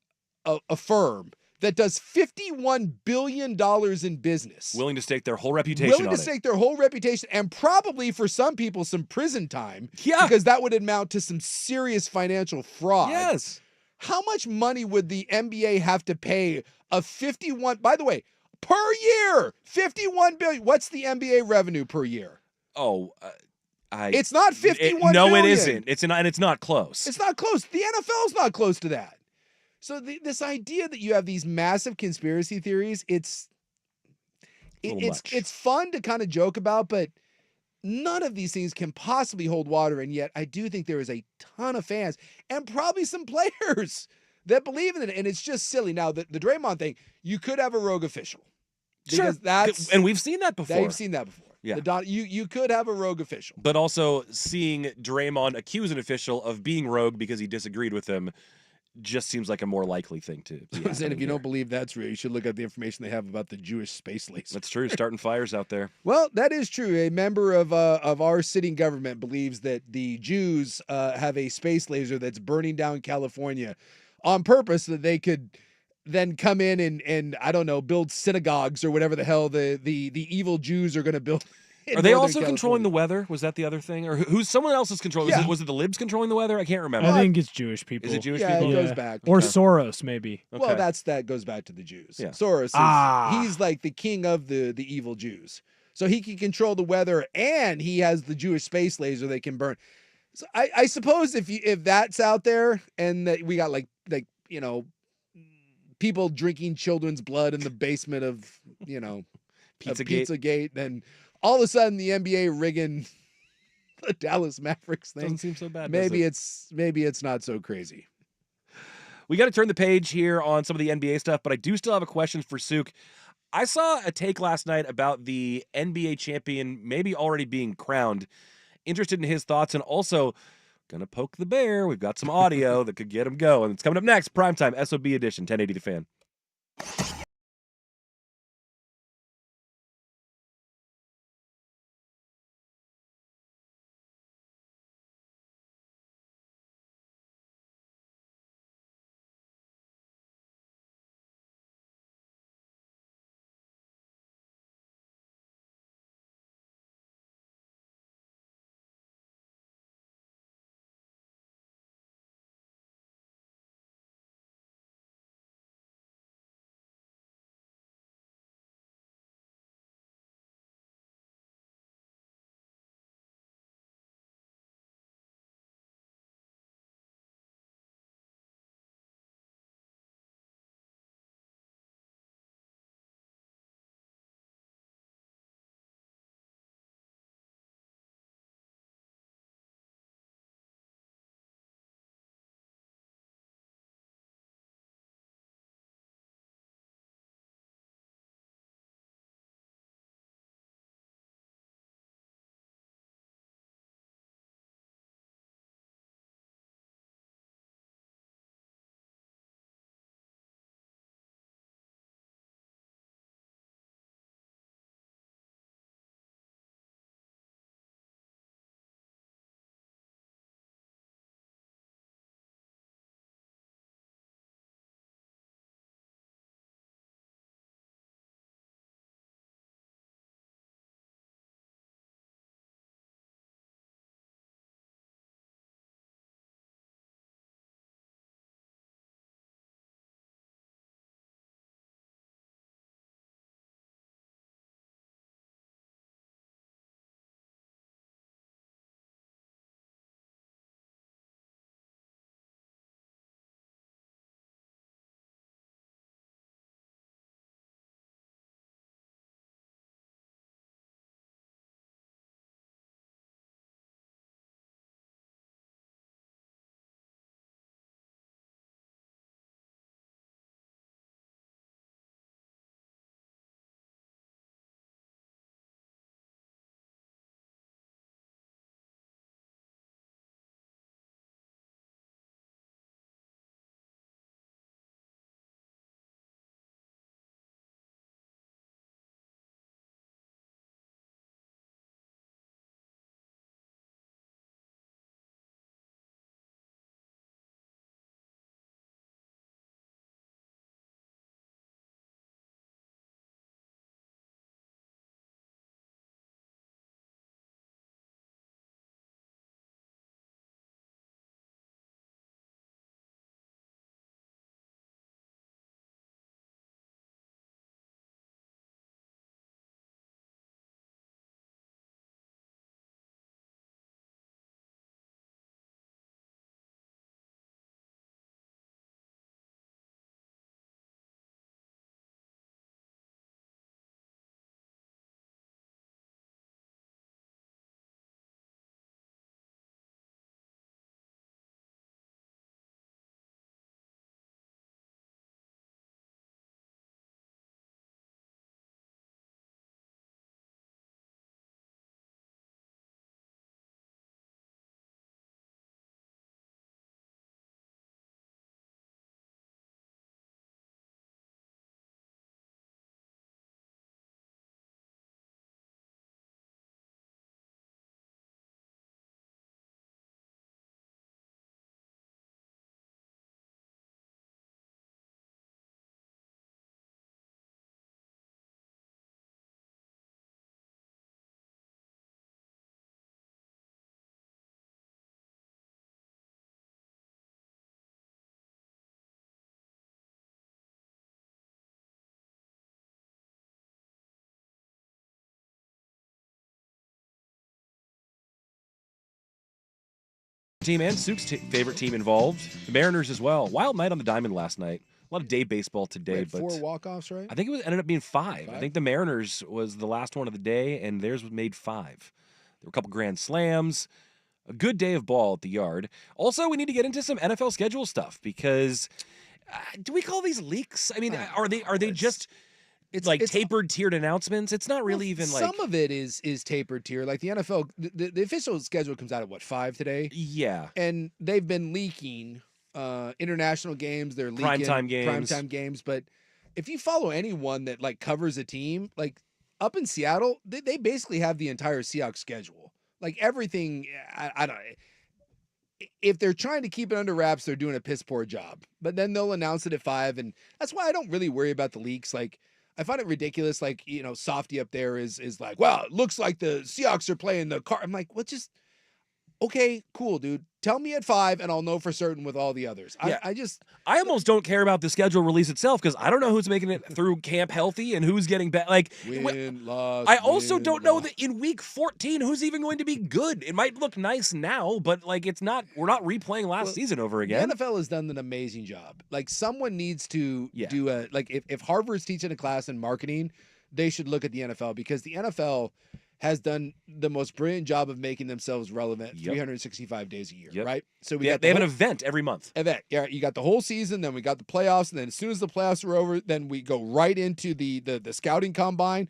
firm that does $51 billion in business. Willing to stake their whole reputation And probably for some people some prison time. Yeah. Because that would amount to some serious financial fraud. Yes. How much money would the NBA have to pay by the way, per year, $51 billion. What's the NBA revenue per year? Oh, it's not $51 billion. No, it isn't. It's not close. It's not close. The NFL's not close to that. So this idea that you have these massive conspiracy theories, it's fun to kind of joke about, but none of these things can possibly hold water. And yet I do think there is a ton of fans and probably some players that believe in it. And it's just silly. Now, the Draymond thing, you could have a rogue official. Sure. And we've seen that before. They've seen that before. Yeah. You could have a rogue official. But also seeing Draymond accuse an official of being rogue because he disagreed with him just seems like a more likely thing to be. And if you don't believe that's real, you should look at the information they have about the Jewish space laser. That's true. Starting fires out there. Well, that is true. A member of our sitting government believes that the Jews have a space laser that's burning down California on purpose so that they could then come in and I don't know, build synagogues or whatever the hell the evil Jews are going to build. Are they also controlling the weather? Was that the other thing? Or who's someone else is controlling? Yeah. Was it the libs controlling the weather? I can't remember. I think it's Jewish people. Is it Jewish Yeah, people? it goes back. Or Soros, maybe. Okay. Well, that goes back to the Jews. Yeah. Soros he's like the king of the evil Jews. So he can control the weather and he has the Jewish space laser that can burn. So I suppose if that's out there and that we got like people drinking children's blood in the basement of Pizzagate, then all of a sudden the NBA rigging the Dallas Mavericks thing Doesn't seem so bad. maybe it's not so crazy. We got to turn the page here on some of the NBA stuff, but I do still have a question for Souk. I saw a take last night about the NBA champion maybe already being crowned. Interested in his thoughts, and also gonna poke the bear. We've got some audio that could get him going. It's coming up next. Primetime SOB edition, 1080 The Fan. team and Sook's favorite team involved. The Mariners as well. Wild night on the diamond last night. A lot of day baseball today, but 4 walk-offs, right? I think it ended up being 5. I think the Mariners was the last one of the day, and theirs was made 5. There were a couple grand slams. A good day of ball at the Yard. Also, we need to get into some NFL schedule stuff because do we call these leaks? I mean, are they just it's tapered tiered announcements? It's not really even like some of it is tapered tier. Like the NFL, the official schedule comes out at 5 today? Yeah, and they've been leaking international games. They're leaking primetime games. But if you follow anyone that like covers a team, like up in Seattle, they basically have the entire Seahawks schedule. Like everything, I don't. If they're trying to keep it under wraps, they're doing a piss poor job. But then they'll announce it at 5, and that's why I don't really worry about the leaks. Like I find it ridiculous. Like Softy up there is like, well, it looks like the Seahawks are playing the car. I'm like, what? Just okay, cool, dude. Tell me at 5, and I'll know for certain with all the others. Yeah. I almost don't care about the schedule release itself because I don't know who's making it through camp healthy and who's getting back. Like, I also don't know that in week 14 who's even going to be good. It might look nice now, but like it's not. We're not replaying last season over again. The NFL has done an amazing job. Like someone needs to do a like if Harvard's teaching a class in marketing, they should look at the NFL because the NFL has done the most brilliant job of making themselves relevant 365 days a year, right? So they have an event every month. Yeah, you got the whole season, then we got the playoffs, and then as soon as the playoffs are over, then we go right into the scouting combine,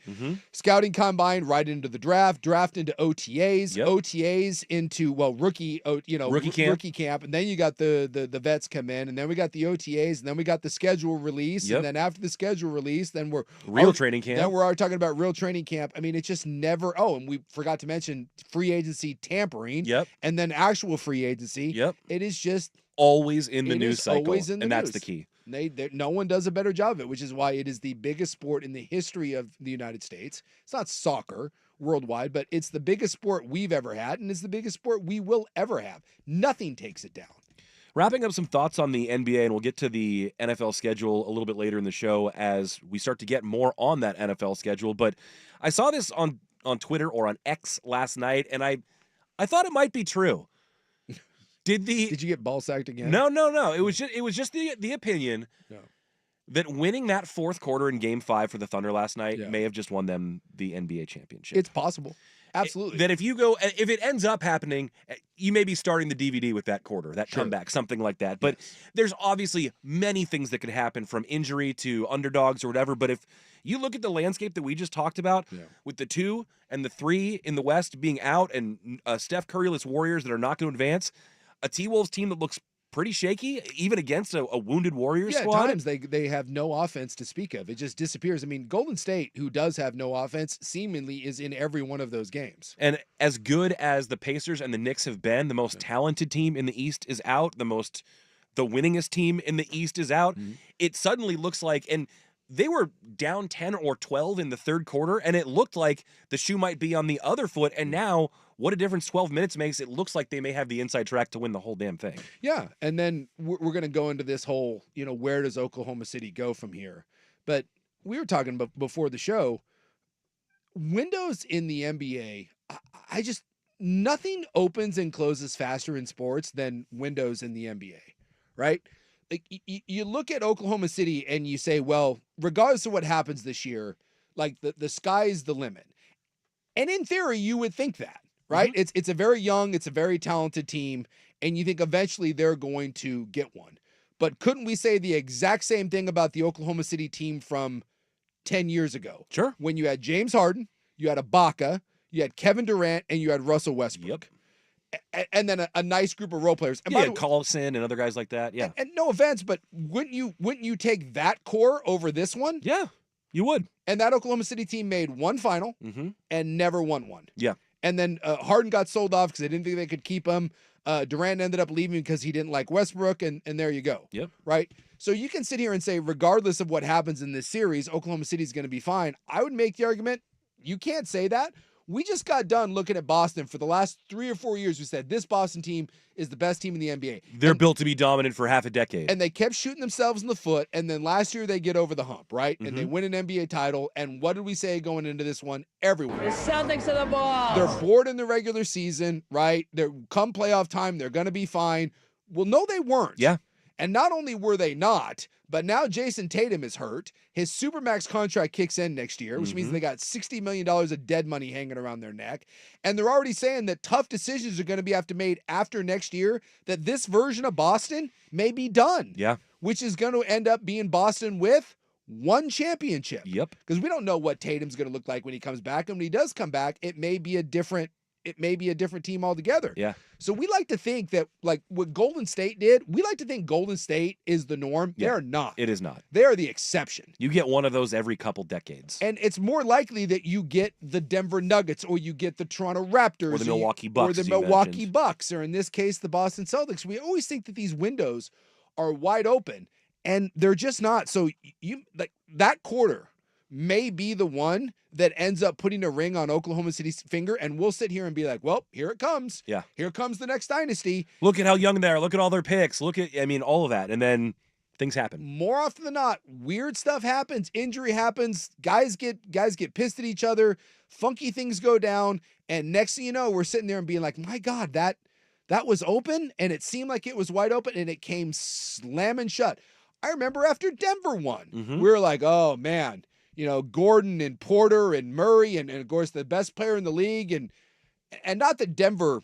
scouting combine right into the draft into OTAs, OTAs into rookie camp, and then you got the vets come in, and then we got the OTAs, and then we got the schedule release, and then after the schedule release, then we're training camp. Then we're already talking about real training camp. I mean, it's just never. Oh, and we forgot to mention free agency tampering. And then actual free agency. It is just always in the news cycle. That's the key. No one does a better job of it, which is why it is the biggest sport in the history of the United States. It's not soccer worldwide, but it's the biggest sport we've ever had, and it's the biggest sport we will ever have. Nothing takes it down. Wrapping up some thoughts on the NBA, and we'll get to the NFL schedule a little bit later in the show as we start to get more on that NFL schedule. But I saw this on Twitter or on X last night, and I thought it might be true. Did you get ball sacked again? No. It was just the opinion that winning that fourth quarter in Game 5 for the Thunder last night may have just won them the NBA championship. It's possible. Absolutely. That if it ends up happening, you may be starting the DVD with that quarter, that comeback, something like that. But there's obviously many things that could happen from injury to underdogs or whatever. But if you look at the landscape that we just talked about with the 2 and the 3 in the West being out and Steph Curry-less Warriors that are not going to advance, a T-Wolves team that looks pretty shaky, even against a wounded Warriors squad. At times they have no offense to speak of. It just disappears. I mean, Golden State, who does have no offense, seemingly is in every one of those games. And as good as the Pacers and the Knicks have been, the most talented team in the East is out. The winningest team in the East is out. It suddenly looks like, and they were down 10 or 12 in the third quarter, and it looked like the shoe might be on the other foot. And now, what a difference 12 minutes makes. It looks like they may have the inside track to win the whole damn thing. Yeah, and then we're going to go into this whole, where does Oklahoma City go from here? But we were talking about before the show, windows in the NBA, nothing opens and closes faster in sports than windows in the NBA, right? Like you look at Oklahoma City and you say, well, regardless of what happens this year, like the sky's the limit. And in theory, you would think that, right? It's a very young, it's a very talented team, and you think eventually they're going to get one. But couldn't we say the exact same thing about the Oklahoma City team from 10 years ago? Sure. When you had James Harden, you had Ibaka, you had Kevin Durant, and you had Russell Westbrook. And then a nice group of role players. And Collison and other guys like that. Yeah. And no offense, but wouldn't you take that core over this one? Yeah, you would. And that Oklahoma City team made one final and never won one. Yeah. And then Harden got sold off because they didn't think they could keep him. Durant ended up leaving because he didn't like Westbrook, and there you go. Yep. Right? So you can sit here and say, regardless of what happens in this series, Oklahoma City is going to be fine. I would make the argument, you can't say that We just got done looking at Boston for the last 3 or 4 years. We said this Boston team is the best team in the NBA. They're built to be dominant for half a decade. And they kept shooting themselves in the foot. And then last year they get over the hump, right? And they Mhm. win an NBA title. And what did we say going into this one? Everyone. The Celtics are the ball. They're bored in the regular season, right? They're come playoff time, they're going to be fine. Well, no, they weren't. Yeah. And not only were they not, but now Jason Tatum is hurt. His Supermax contract kicks in next year, which means they got $60 million of dead money hanging around their neck. And they're already saying that tough decisions are going to have to be made after next year, that this version of Boston may be done. Yeah. Which is going to end up being Boston with one championship. Yep. Because we don't know what Tatum's going to look like when he comes back. And when he does come back, it may be a different team altogether. Yeah. So we like to think that, like what Golden State did, we like to think Golden State is the norm. Yeah. They're not. It is not. They are the exception. You get one of those every couple decades. And it's more likely that you get the Denver Nuggets or you get the Toronto Raptors Or the Milwaukee Bucks, or the as you Milwaukee mentioned. Bucks, or in this case, the Boston Celtics. We always think that these windows are wide open, and they're just not. So you like that quarter may be the one that ends up putting a ring on Oklahoma City's finger, and we'll sit here and be like, well, here it comes. Yeah. Here comes the next dynasty. Look at how young they are. Look at all their picks. Look at, all of that. And then things happen. More often than not, weird stuff happens, injury happens, guys get pissed at each other, funky things go down, and next thing you know, we're sitting there and being like, my God, that was open, and it seemed like it was wide open, and it came slamming shut. I remember after Denver won, we were like, oh man, Gordon and Porter and Murray and of course the best player in the league, and not that Denver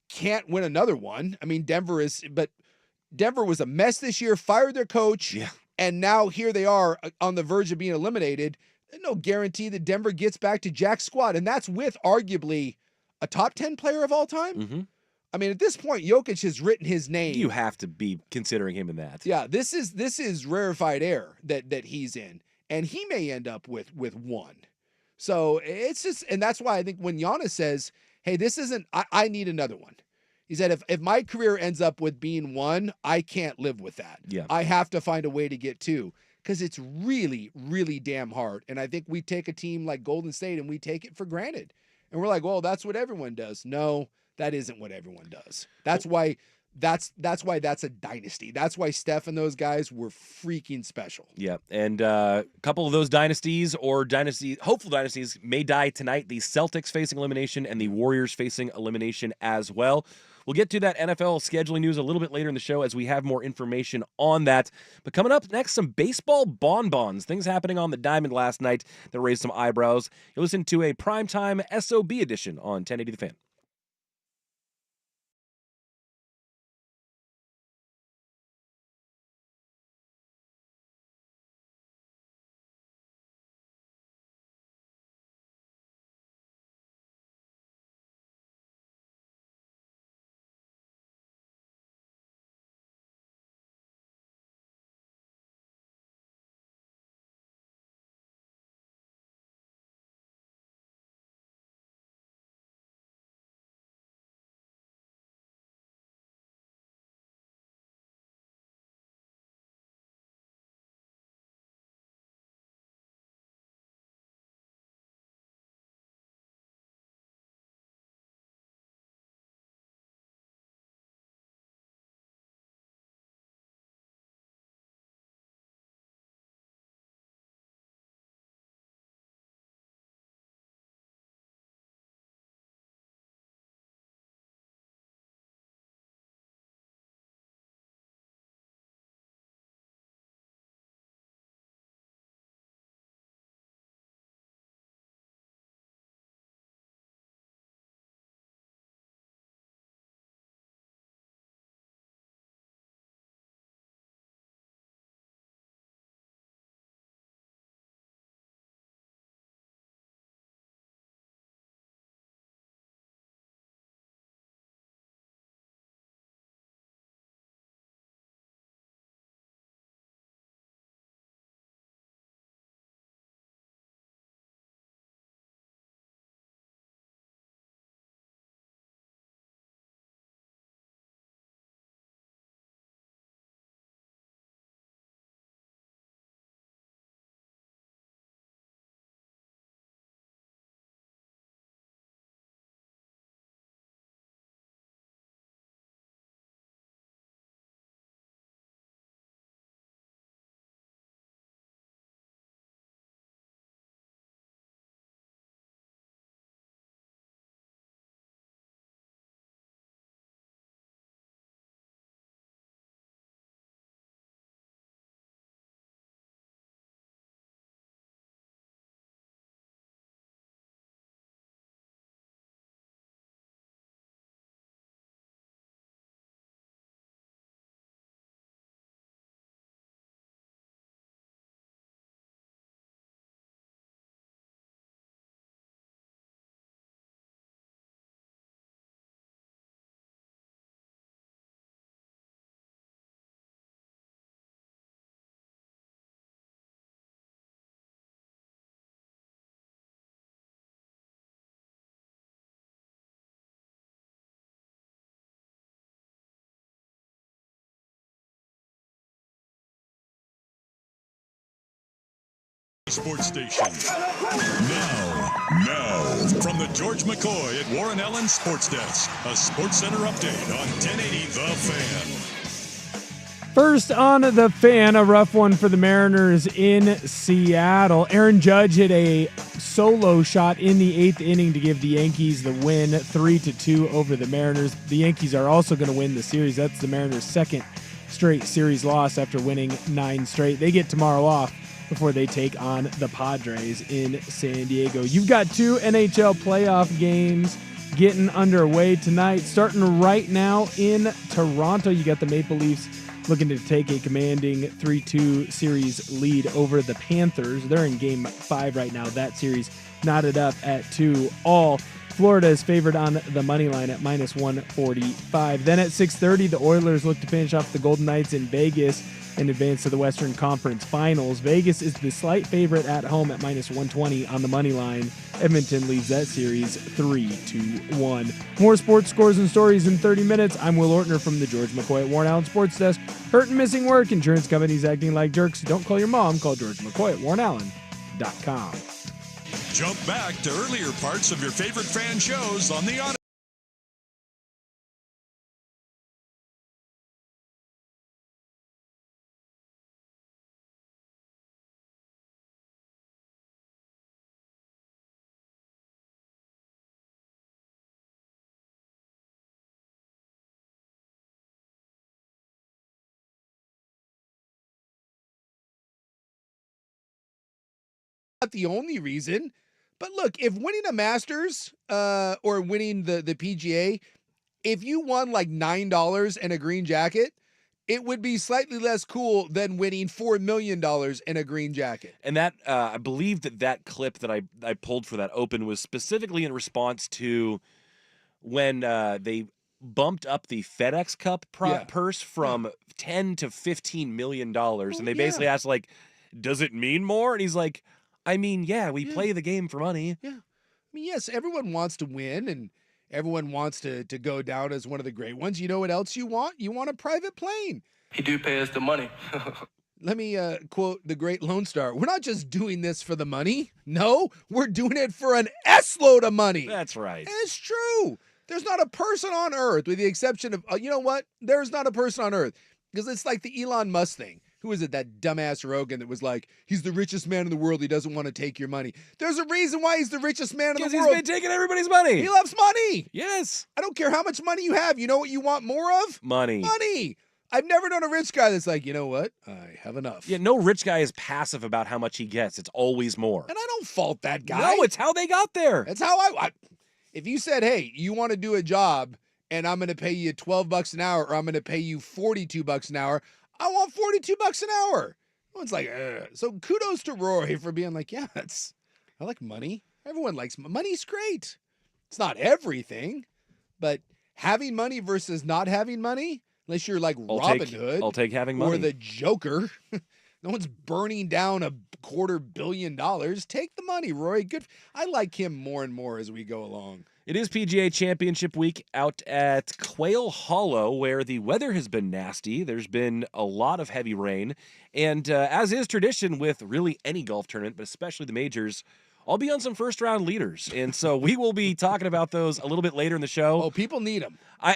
can't win another one. I mean, Denver was a mess this year, fired their coach, and now here they are on the verge of being eliminated. There's no guarantee that Denver gets back to Jack's squad, and that's with arguably a top 10 player of all time. I mean, at this point, Jokic has written his name. You have to be considering him in that. Yeah, this is rarefied air that he's in, and he may end up with one. So it's just, and that's why I think when Giannis says, "Hey, this isn't. I need another one." He said, if my career ends up with being one, I can't live with that. Yeah. I have to find a way to get two, because it's really, really damn hard. And I think we take a team like Golden State and we take it for granted, and we're like, well, that's what everyone does. No, that isn't what everyone does. That's why that's a dynasty. That's why Steph and those guys were freaking special. Yeah, and a couple of those hopeful dynasties may die tonight. The Celtics facing elimination and the Warriors facing elimination as well. We'll get to that NFL scheduling news a little bit later in the show as we have more information on that. But coming up next, some baseball bonbons. Things happening on the diamond last night that raised some eyebrows. You'll listen to a Primetime SOB edition on 1080 The Fan. sports station. Now, from the George McCoy at Warren Allen Sports Desk, a Sports Center update on 1080 The Fan. First on The Fan, a rough one for the Mariners in Seattle. Aaron Judge hit a solo shot in the 8th inning to give the Yankees the win, 3-2 over the Mariners. The Yankees are also going to win the series. That's the Mariners' second straight series loss after winning 9 straight. They get tomorrow off before they take on the Padres in San Diego. You've got 2 NHL playoff games getting underway tonight. Starting right now in Toronto, you got the Maple Leafs looking to take a commanding 3-2 series lead over the Panthers. They're in Game 5 right now. That series knotted up at 2-all. Florida is favored on the money line at -145. Then at 6:30, the Oilers look to finish off the Golden Knights in Vegas and advance to the Western Conference Finals. Vegas is the slight favorite at home at -120 on the money line. Edmonton leads that series 3-1. More sports scores and stories in 30 minutes. I'm Will Ortner from the George McCoy at Warren Allen Sports Desk. Hurt and missing work, insurance companies acting like jerks. Don't call your mom, call George McCoy at warrenallen.com. Jump back to earlier parts of your favorite fan shows on the Auto. Not the only reason, but look, if winning a Masters or winning the PGA, if you won like $9 and a green jacket, it would be slightly less cool than winning $4 million and a green jacket. And that I believe that clip that I pulled for that Open was specifically in response to when they bumped up the FedEx Cup purse from $10 to $15 million, and they basically asked, like, does it mean more? And he's like, I mean, yeah, we play the game for money. Yeah. I mean, yes, everyone wants to win, and everyone wants to go down as one of the great ones. You know what else you want? You want a private plane. He do pay us the money. Let me quote the great Lone Star. We're not just doing this for the money. No, we're doing it for an S-load of money. That's right. And it's true. There's not a person on earth, with the exception of, you know what? There's not a person on earth. Because it's like the Elon Musk thing. Who is it, that dumbass Rogan that was like, he's the richest man in the world, he doesn't want to take your money. There's a reason why he's the richest man in the world. Because he's been taking everybody's money. He loves money. Yes. I don't care how much money you have. You know what you want more of? Money. Money. I've never known a rich guy that's like, you know what? I have enough. Yeah, no rich guy is passive about how much he gets. It's always more. And I don't fault that guy. No, it's how they got there. That's how I if you said, hey, you want to do a job and I'm going to pay you $12 an hour or I'm going to pay you $42 an hour, I want $42 an hour. It's like, so kudos to Roy for being like, yeah, I like money. Everyone likes money's great. It's not everything, but having money versus not having money, unless you're like Robin Hood. I'll take having money. Or the Joker. No one's burning down $250 million. Take the money, Roy. Good. I like him more and more as we go along. It is PGA Championship week out at Quail Hollow, where the weather has been nasty. There's been a lot of heavy rain. And as is tradition with really any golf tournament, but especially the majors, I'll be on some first-round leaders. And so we will be talking about those a little bit later in the show. Oh, people need them. A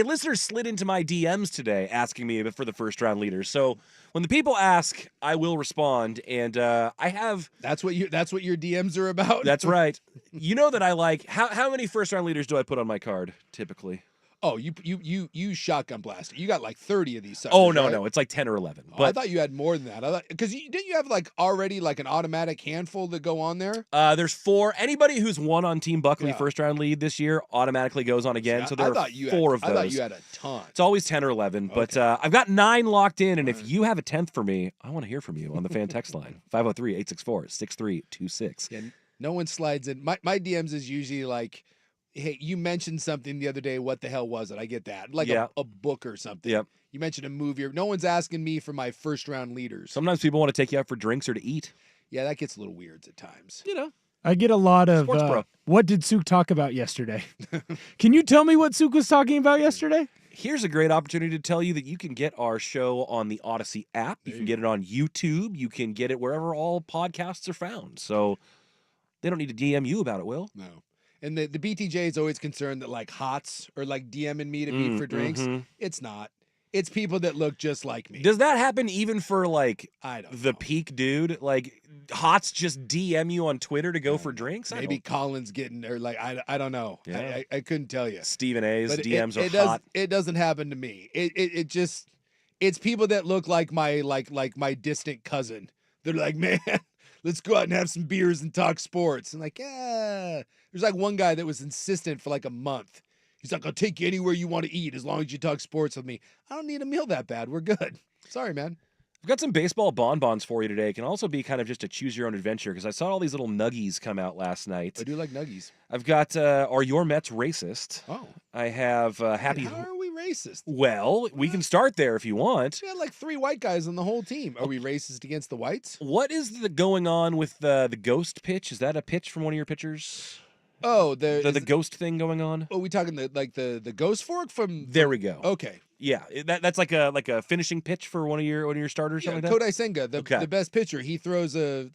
listener slid into my DMs today asking me for the first-round leaders. So when the people ask, I will respond. And I have... That's what your DMs are about? That's right. You know that I like... How many first-round leaders do I put on my card, typically? Oh, you shotgun blast it. You got like 30 of these suckers. Oh, no, right? no. It's like 10 or 11. But I thought you had more than that. Because didn't you have like already like an automatic handful that go on there? There's 4. Anybody who's won on Team Buckley first-round lead this year automatically goes on again. So there are 4 of those. I thought you had a ton. It's always 10 or 11. Okay. But I've got 9 locked in, and if you have a 10th for me, I want to hear from you on the fan text line. 503-864-6326. Yeah, no one slides in. My DMs is usually like, hey, you mentioned something the other day. What the hell was it? I get that. Like a book or something. Yep. You mentioned a movie. No one's asking me for my first-round leaders. Sometimes people want to take you out for drinks or to eat. Yeah, that gets a little weird at times. You know. I get a lot of, what did Suk talk about yesterday? Can you tell me what Suk was talking about yesterday? Here's a great opportunity to tell you that you can get our show on the Odyssey app. You can get it on YouTube. You can get it wherever all podcasts are found. So they don't need to DM you about it, Will. No. And the BTJ is always concerned that like HOTS or like DMing me to meet for drinks. It's not. It's people that look just like me. Does that happen even for like I don't the know. peak dude? Like Hots just DM you on Twitter to go for drinks? Maybe Colin's getting or like I don't know. Yeah. I couldn't tell you. Stephen A's But DMs it are hot. It doesn't happen to me. It just it's people that look like my distant cousin. They're like, man, let's go out and have some beers and talk sports. And like, yeah. There's like one guy that was insistent for like a month. He's like, I'll take you anywhere you want to eat as long as you talk sports with me. I don't need a meal that bad. We're good. Sorry, man. I've got some baseball bonbons for you today. It can also be kind of just a choose your own adventure because I saw all these little nuggies come out last night. I do like nuggies. I've got Are Your Mets Racist? Oh. I have Happy. How are we racist? Well, we can start there if you want. We had like 3 white guys on the whole team. Are we racist against the whites? What is going on with the ghost pitch? Is that a pitch from one of your pitchers? Oh, The ghost thing going on? Oh, we talking the ghost fork from? There we go. Okay. Yeah, that's like a finishing pitch for one of your starters, Yeah, something like that. Kodai Senga, Okay. the best pitcher, he throws a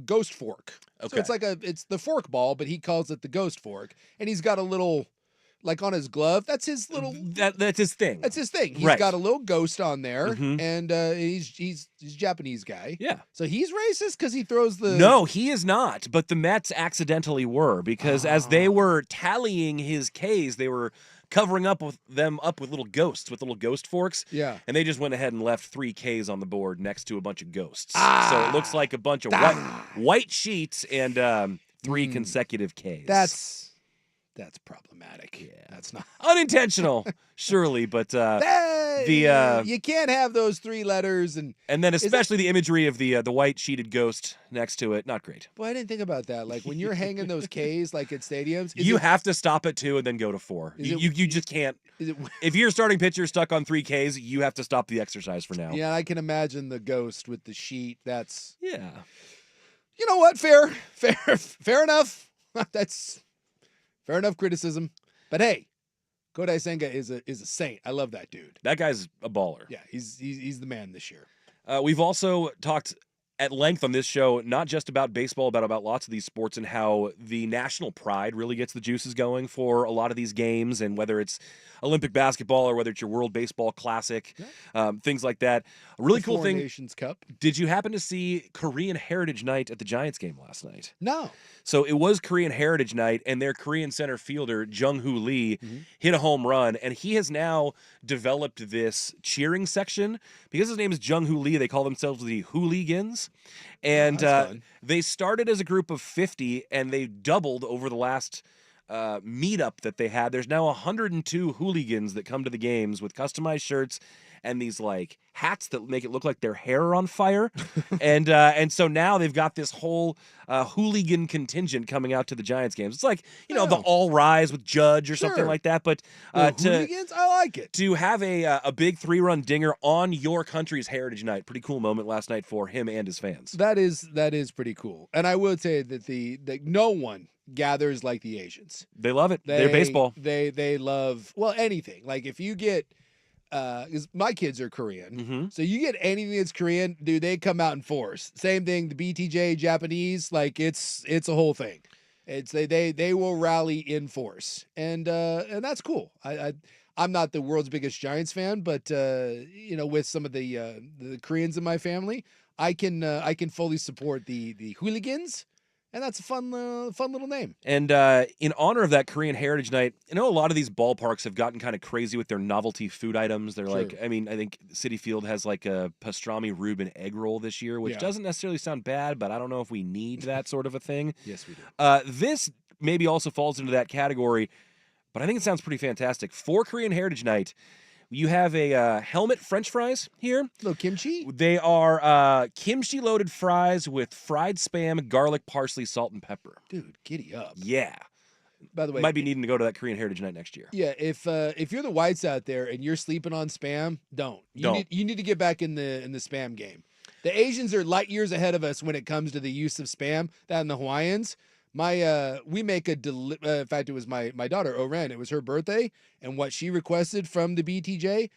ghost fork. So Okay. it's the fork ball, but he calls it the ghost fork, and he's got a little, like on his glove. That's his little. That's his thing. That's his thing. He's Right. got a little ghost on there, Mhm. and he's a Japanese guy. Yeah. So he's racist because he throws the. No, he is not. But the Mets accidentally were because as they were tallying his Ks, they were covering up with little ghosts, with little ghost forks. Yeah. And they just went ahead and left 3 Ks on the board next to a bunch of ghosts. So Ah. it looks like a bunch of white sheets and 3 consecutive Ks. That's problematic. Yeah. That's not. unintentional, surely, but You can't have those 3 letters and then especially the imagery of the white sheeted ghost next to it, not great. boy, I didn't think about that. Like when you're hanging those Ks like at stadiums, You have to stop at 2 and then go to 4. Is You just can't. is it If you're a starting pitcher stuck on 3 Ks, you have to stop the exercise for now. Yeah, I can imagine the ghost with the sheet. That's Yeah. you know what? Fair enough. That's fair enough criticism. But hey, Kodai Senga is a saint. I love that dude. That guy's a baller. Yeah, he's the man this year. We've also talked at length on this show, not just about baseball, but about lots of these sports and how the national pride really gets the juices going for a lot of these games, and whether it's Olympic basketball or whether it's your World Baseball Classic, things like that. A really cool Four thing. Nations Cup. Did you happen to see Korean Heritage Night at the Giants game last night? No. So it was Korean Heritage Night, and their Korean center fielder, Jung-Hoo Lee, hit a home run, and he has now developed this cheering section. Because his name is Jung-Hoo Lee, they call themselves the Hooligans. And that's fun. they started as a group of 50, and they doubled over the last meetup that they had. There's now 102 hooligans that come to the games with customized shirts and these like hats that make it look like their hair are on fire. and so now they've got this whole hooligan contingent coming out to the Giants games. It's like, the All Rise with Judge or something Sure. like that. But The hooligans? I like it. to have a big 3-run dinger on your country's Heritage Night, pretty cool moment last night for him and his fans. That is pretty cool. And I will say that no one gathers like the Asians. They love it. They're baseball. They love anything. Like if you get 'cause my kids are Korean, so you get anything that's Korean, dude, they come out in force. Same thing, the BTJ Japanese, like it's a whole thing. It's they will rally in force, and that's cool. I'm not the world's biggest Giants fan, but with some of the Koreans in my family, I can fully support the hooligans. And that's a fun little name. And in honor of that Korean Heritage Night, a lot of these ballparks have gotten kind of crazy with their novelty food items. They're like, I think Citi Field has like a pastrami Reuben egg roll this year, which doesn't necessarily sound bad, but I don't know if we need that sort of a thing. Yes, we do. This maybe also falls into that category, but I think it sounds pretty fantastic. For Korean Heritage Night, you have a helmet French fries here. Little kimchi? They are kimchi-loaded fries with fried Spam, garlic, parsley, salt, and pepper. Dude, giddy up. Yeah. By the way, Might be needing to go to that Korean Heritage Night next year. yeah, if you're the whites out there and you're sleeping on Spam, don't. You need to get back in the Spam game. The Asians are light years ahead of us when it comes to the use of Spam. That and the Hawaiians. We make in fact, it was my daughter Oren. It was her birthday, and what she requested from the BTJ,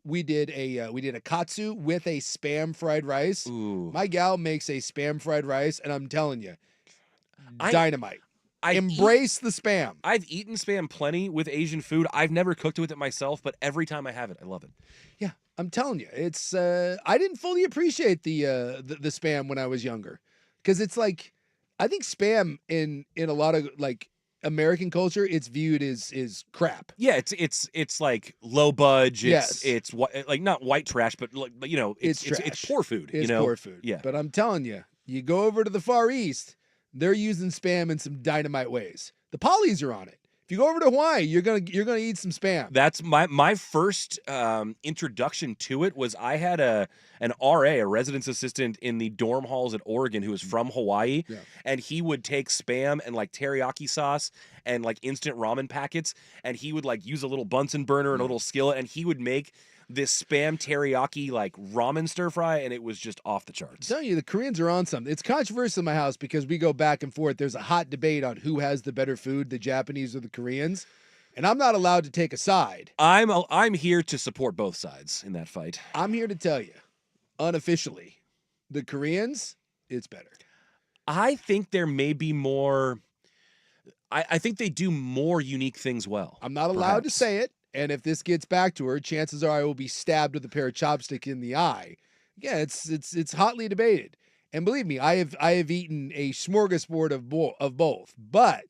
we did a katsu with a spam fried rice. Ooh. My gal makes a spam fried rice, and I'm telling you, I- dynamite. I've Embrace the spam. I've eaten spam plenty with Asian food. I've never cooked with it myself, but every time I have it, I love it. Yeah, I'm telling you, it's. I didn't fully appreciate the spam when I was younger, because it's like, I think spam in a lot of like American culture, it's viewed as crap. Yeah, it's like low budge. Yes. It's like not white trash, but like it's Trash. poor food. It's poor food. Yeah. But I'm telling you, you go over to the Far East, they're using spam in some dynamite ways. The polys are on it. If you go over to Hawaii, you're gonna eat some spam. That's my first introduction to it. Was I had an RA, a residence assistant in the dorm halls at Oregon, who was from Hawaii, Yeah. and he would take spam and like teriyaki sauce and like instant ramen packets, and he would like use a little Bunsen burner and a little skillet, and he would make this spam teriyaki like ramen stir fry, and it was just off the charts. I'm telling you, the Koreans are on something. It's controversial in my house because we go back and forth. There's a hot debate on who has the better food, the Japanese or the Koreans, and I'm not allowed to take a side. I'm here to support both sides in that fight. I'm here to tell you, unofficially, the Koreans, it's better. I think there may be more. I think they do more unique things well. I'm not allowed to perhaps. say it, and if this gets back to her, chances are I will be stabbed with a pair of chopsticks in the eye. Yeah, it's hotly debated, and believe me, I have eaten a smorgasbord of both, but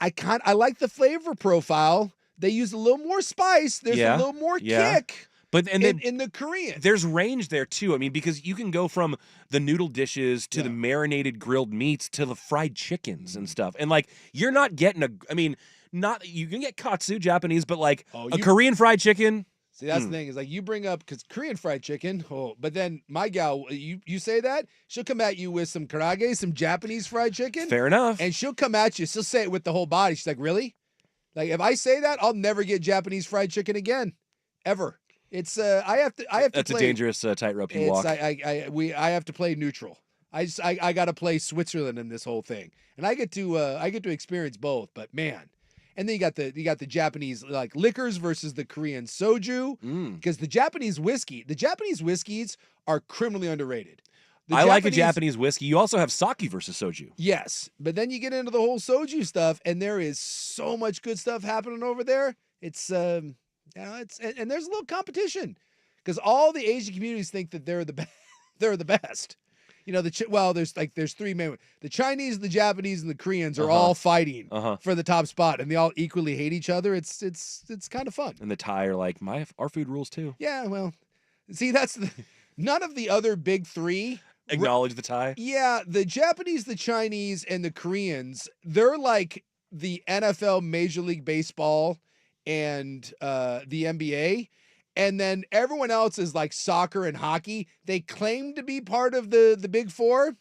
I like the flavor profile. They use a little more spice. There's a little more kick. But in the Korean, there's range there too. I mean, because you can go from the noodle dishes to the marinated grilled meats to the fried chickens and stuff, and like you're not getting not you can get katsu Japanese, but like a Korean fried chicken. See, that's the thing is like you bring up because Korean fried chicken. Oh, but then my gal, you say that she'll come at you with some karage, some Japanese fried chicken. Fair enough. And she'll come at you. She'll say it with the whole body. She's like, really? Like if I say that, I'll never get Japanese fried chicken again, ever. It's I have to. That's play, a dangerous tightrope you walk. I have to play neutral. I got to play Switzerland in this whole thing, and I get to experience both. But man, and then you got the Japanese like liquors versus the Korean soju, because the Japanese whiskeys are criminally underrated. I like a Japanese whiskey. You also have sake versus soju. Yes, but then you get into the whole soju stuff, and there is so much good stuff happening over there. It's and there's a little competition because all the Asian communities think that they're the they're the best. You know, there's three main. The Chinese, the Japanese, and the Koreans are all fighting for the top spot, and they all equally hate each other. It's kind of fun. And the Thai are like, our food rules too. Yeah, well, see, none of the other big three acknowledge the Thai. Yeah, the Japanese, the Chinese, and the Koreans, they're like the NFL, Major League Baseball, and the NBA. And then everyone else is like soccer and hockey. They claim to be part of the big four,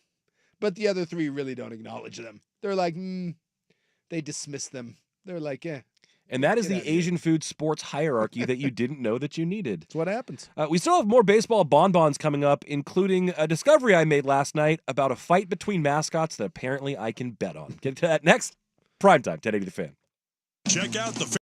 but the other three really don't acknowledge them. They're like, they dismiss them. They're like, yeah. And that is the Asian food sports hierarchy that you didn't know that you needed. That's what happens. We still have more baseball bonbons coming up, including a discovery I made last night about a fight between mascots that apparently I can bet on. Get to that next. Primetime, 1080 The Fan. Check out the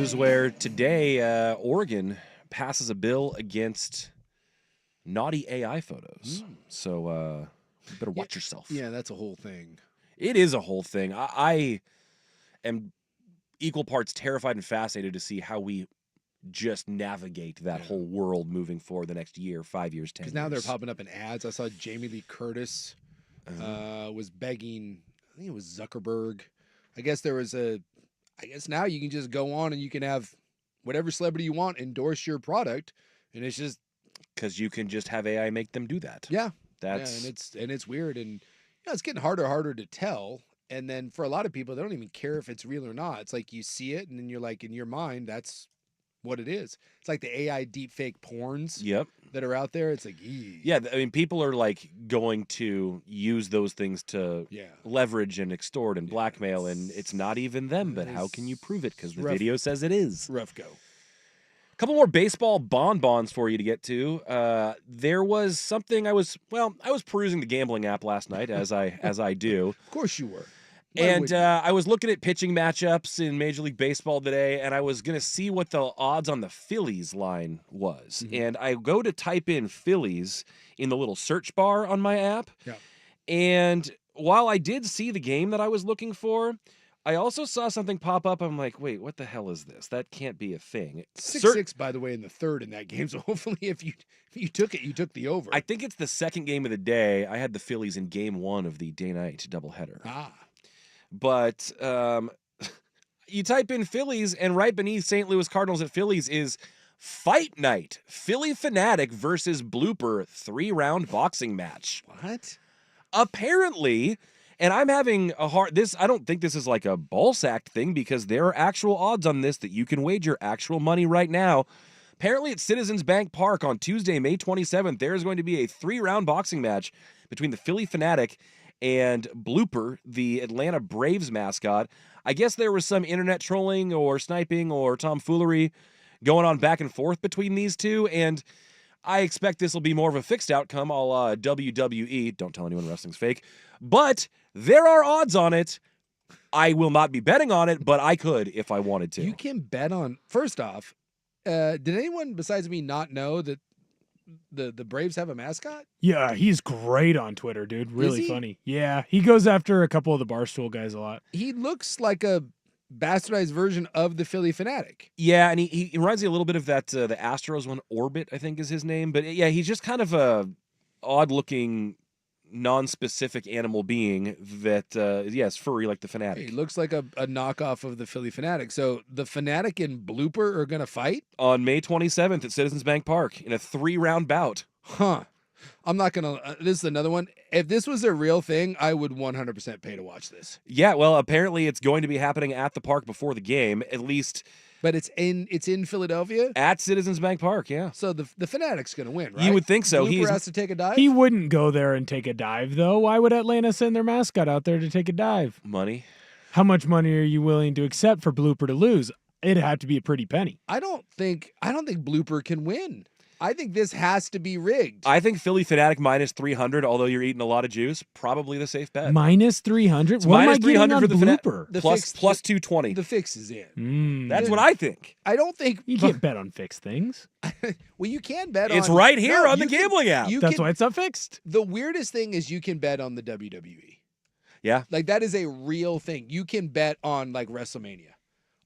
News where today Oregon passes a bill against naughty AI photos. So you better watch yourself. Yeah, that's a whole thing. It is a whole thing. I am equal parts terrified and fascinated to see how we just navigate that whole world moving forward the next year, 5 years, 10 years. Because now they're popping up in ads. I saw Jamie Lee Curtis was begging, I think it was Zuckerberg. I guess now you can just go on and you can have whatever celebrity you want endorse your product. And it's just. Because you can just have AI make them do that. Yeah. That's. Yeah, and it's weird. And it's getting harder to tell. And then for a lot of people, they don't even care if it's real or not. It's like you see it and then you're like, in your mind, that's what it is. It's like the AI deepfake porns that are out there. It's like, yeah, I mean, people are like going to use those things to leverage and extort and blackmail, and it's not even them, but how can you prove it? Because the video says it is. Rough go. A couple more baseball bonbons for you to get to. There was something I was perusing the gambling app last night, as I do. Of course you were. And I was looking at pitching matchups in Major League Baseball today, and I was going to see what the odds on the Phillies line was. And I go to type in Phillies in the little search bar on my app. Yeah. And while I did see the game that I was looking for, I also saw something pop up. I'm like, wait, what the hell is this? That can't be a thing. 6-6, by the way, in the third in that game. So hopefully if you took it, you took the over. I think it's the second game of the day. I had the Phillies in game 1 of the day-night doubleheader. But you type in Phillies, and right beneath St. Louis Cardinals at Phillies is Fight Night, Philly Fanatic versus Blooper 3-round boxing match. What? Apparently, and I'm having a hard... I don't think this is like a ball sack thing, because there are actual odds on this that you can wager actual money right now. Apparently, at Citizens Bank Park on Tuesday, May 27th, there is going to be a 3-round boxing match between the Philly Fanatic and Blooper, the Atlanta Braves mascot. I guess there was some internet trolling or sniping or tomfoolery going on back and forth between these two, and I expect this will be more of a fixed outcome a la WWE. Don't tell anyone wrestling's fake. But there are odds on it. I will not be betting on it, but I could if I wanted to. You can bet on... First off, did anyone besides me not know that the Braves have a mascot? Yeah, he's great on Twitter, dude. Really funny. Yeah, he goes after a couple of the Barstool guys a lot. He looks like a bastardized version of the Philly Fanatic. Yeah, and he reminds me a little bit of that the Astros one, Orbit, I think is his name. But yeah, he's just kind of a odd-looking, non-specific animal being that, is furry like the Fanatic. He looks like a knockoff of the Philly Fanatic. So the Fanatic and Blooper are going to fight? On May 27th at Citizens Bank Park in a 3-round bout. Huh. I'm not going to... this is another one. If this was a real thing, I would 100% pay to watch this. Yeah, well, apparently it's going to be happening at the park before the game, at least... But it's in Philadelphia? At Citizens Bank Park, yeah. So the Fanatic's going to win, right? You would think so. Blooper has to take a dive? He wouldn't go there and take a dive, though. Why would Atlanta send their mascot out there to take a dive? Money. How much money are you willing to accept for Blooper to lose? It'd have to be a pretty penny. I don't think Blooper can win. I think this has to be rigged. I think Philly Fanatic minus 300, although you're eating a lot of juice, probably the safe bet. Minus 300? It's What minus am I getting on for the Blooper? Plus 220. The fix is in. That's what I think. I don't think... You can't bet on fixed things. Well, you can bet on... It's right here on the gambling app. That's why it's not fixed. The weirdest thing is you can bet on the WWE. Yeah. Like, that is a real thing. You can bet on, like, WrestleMania.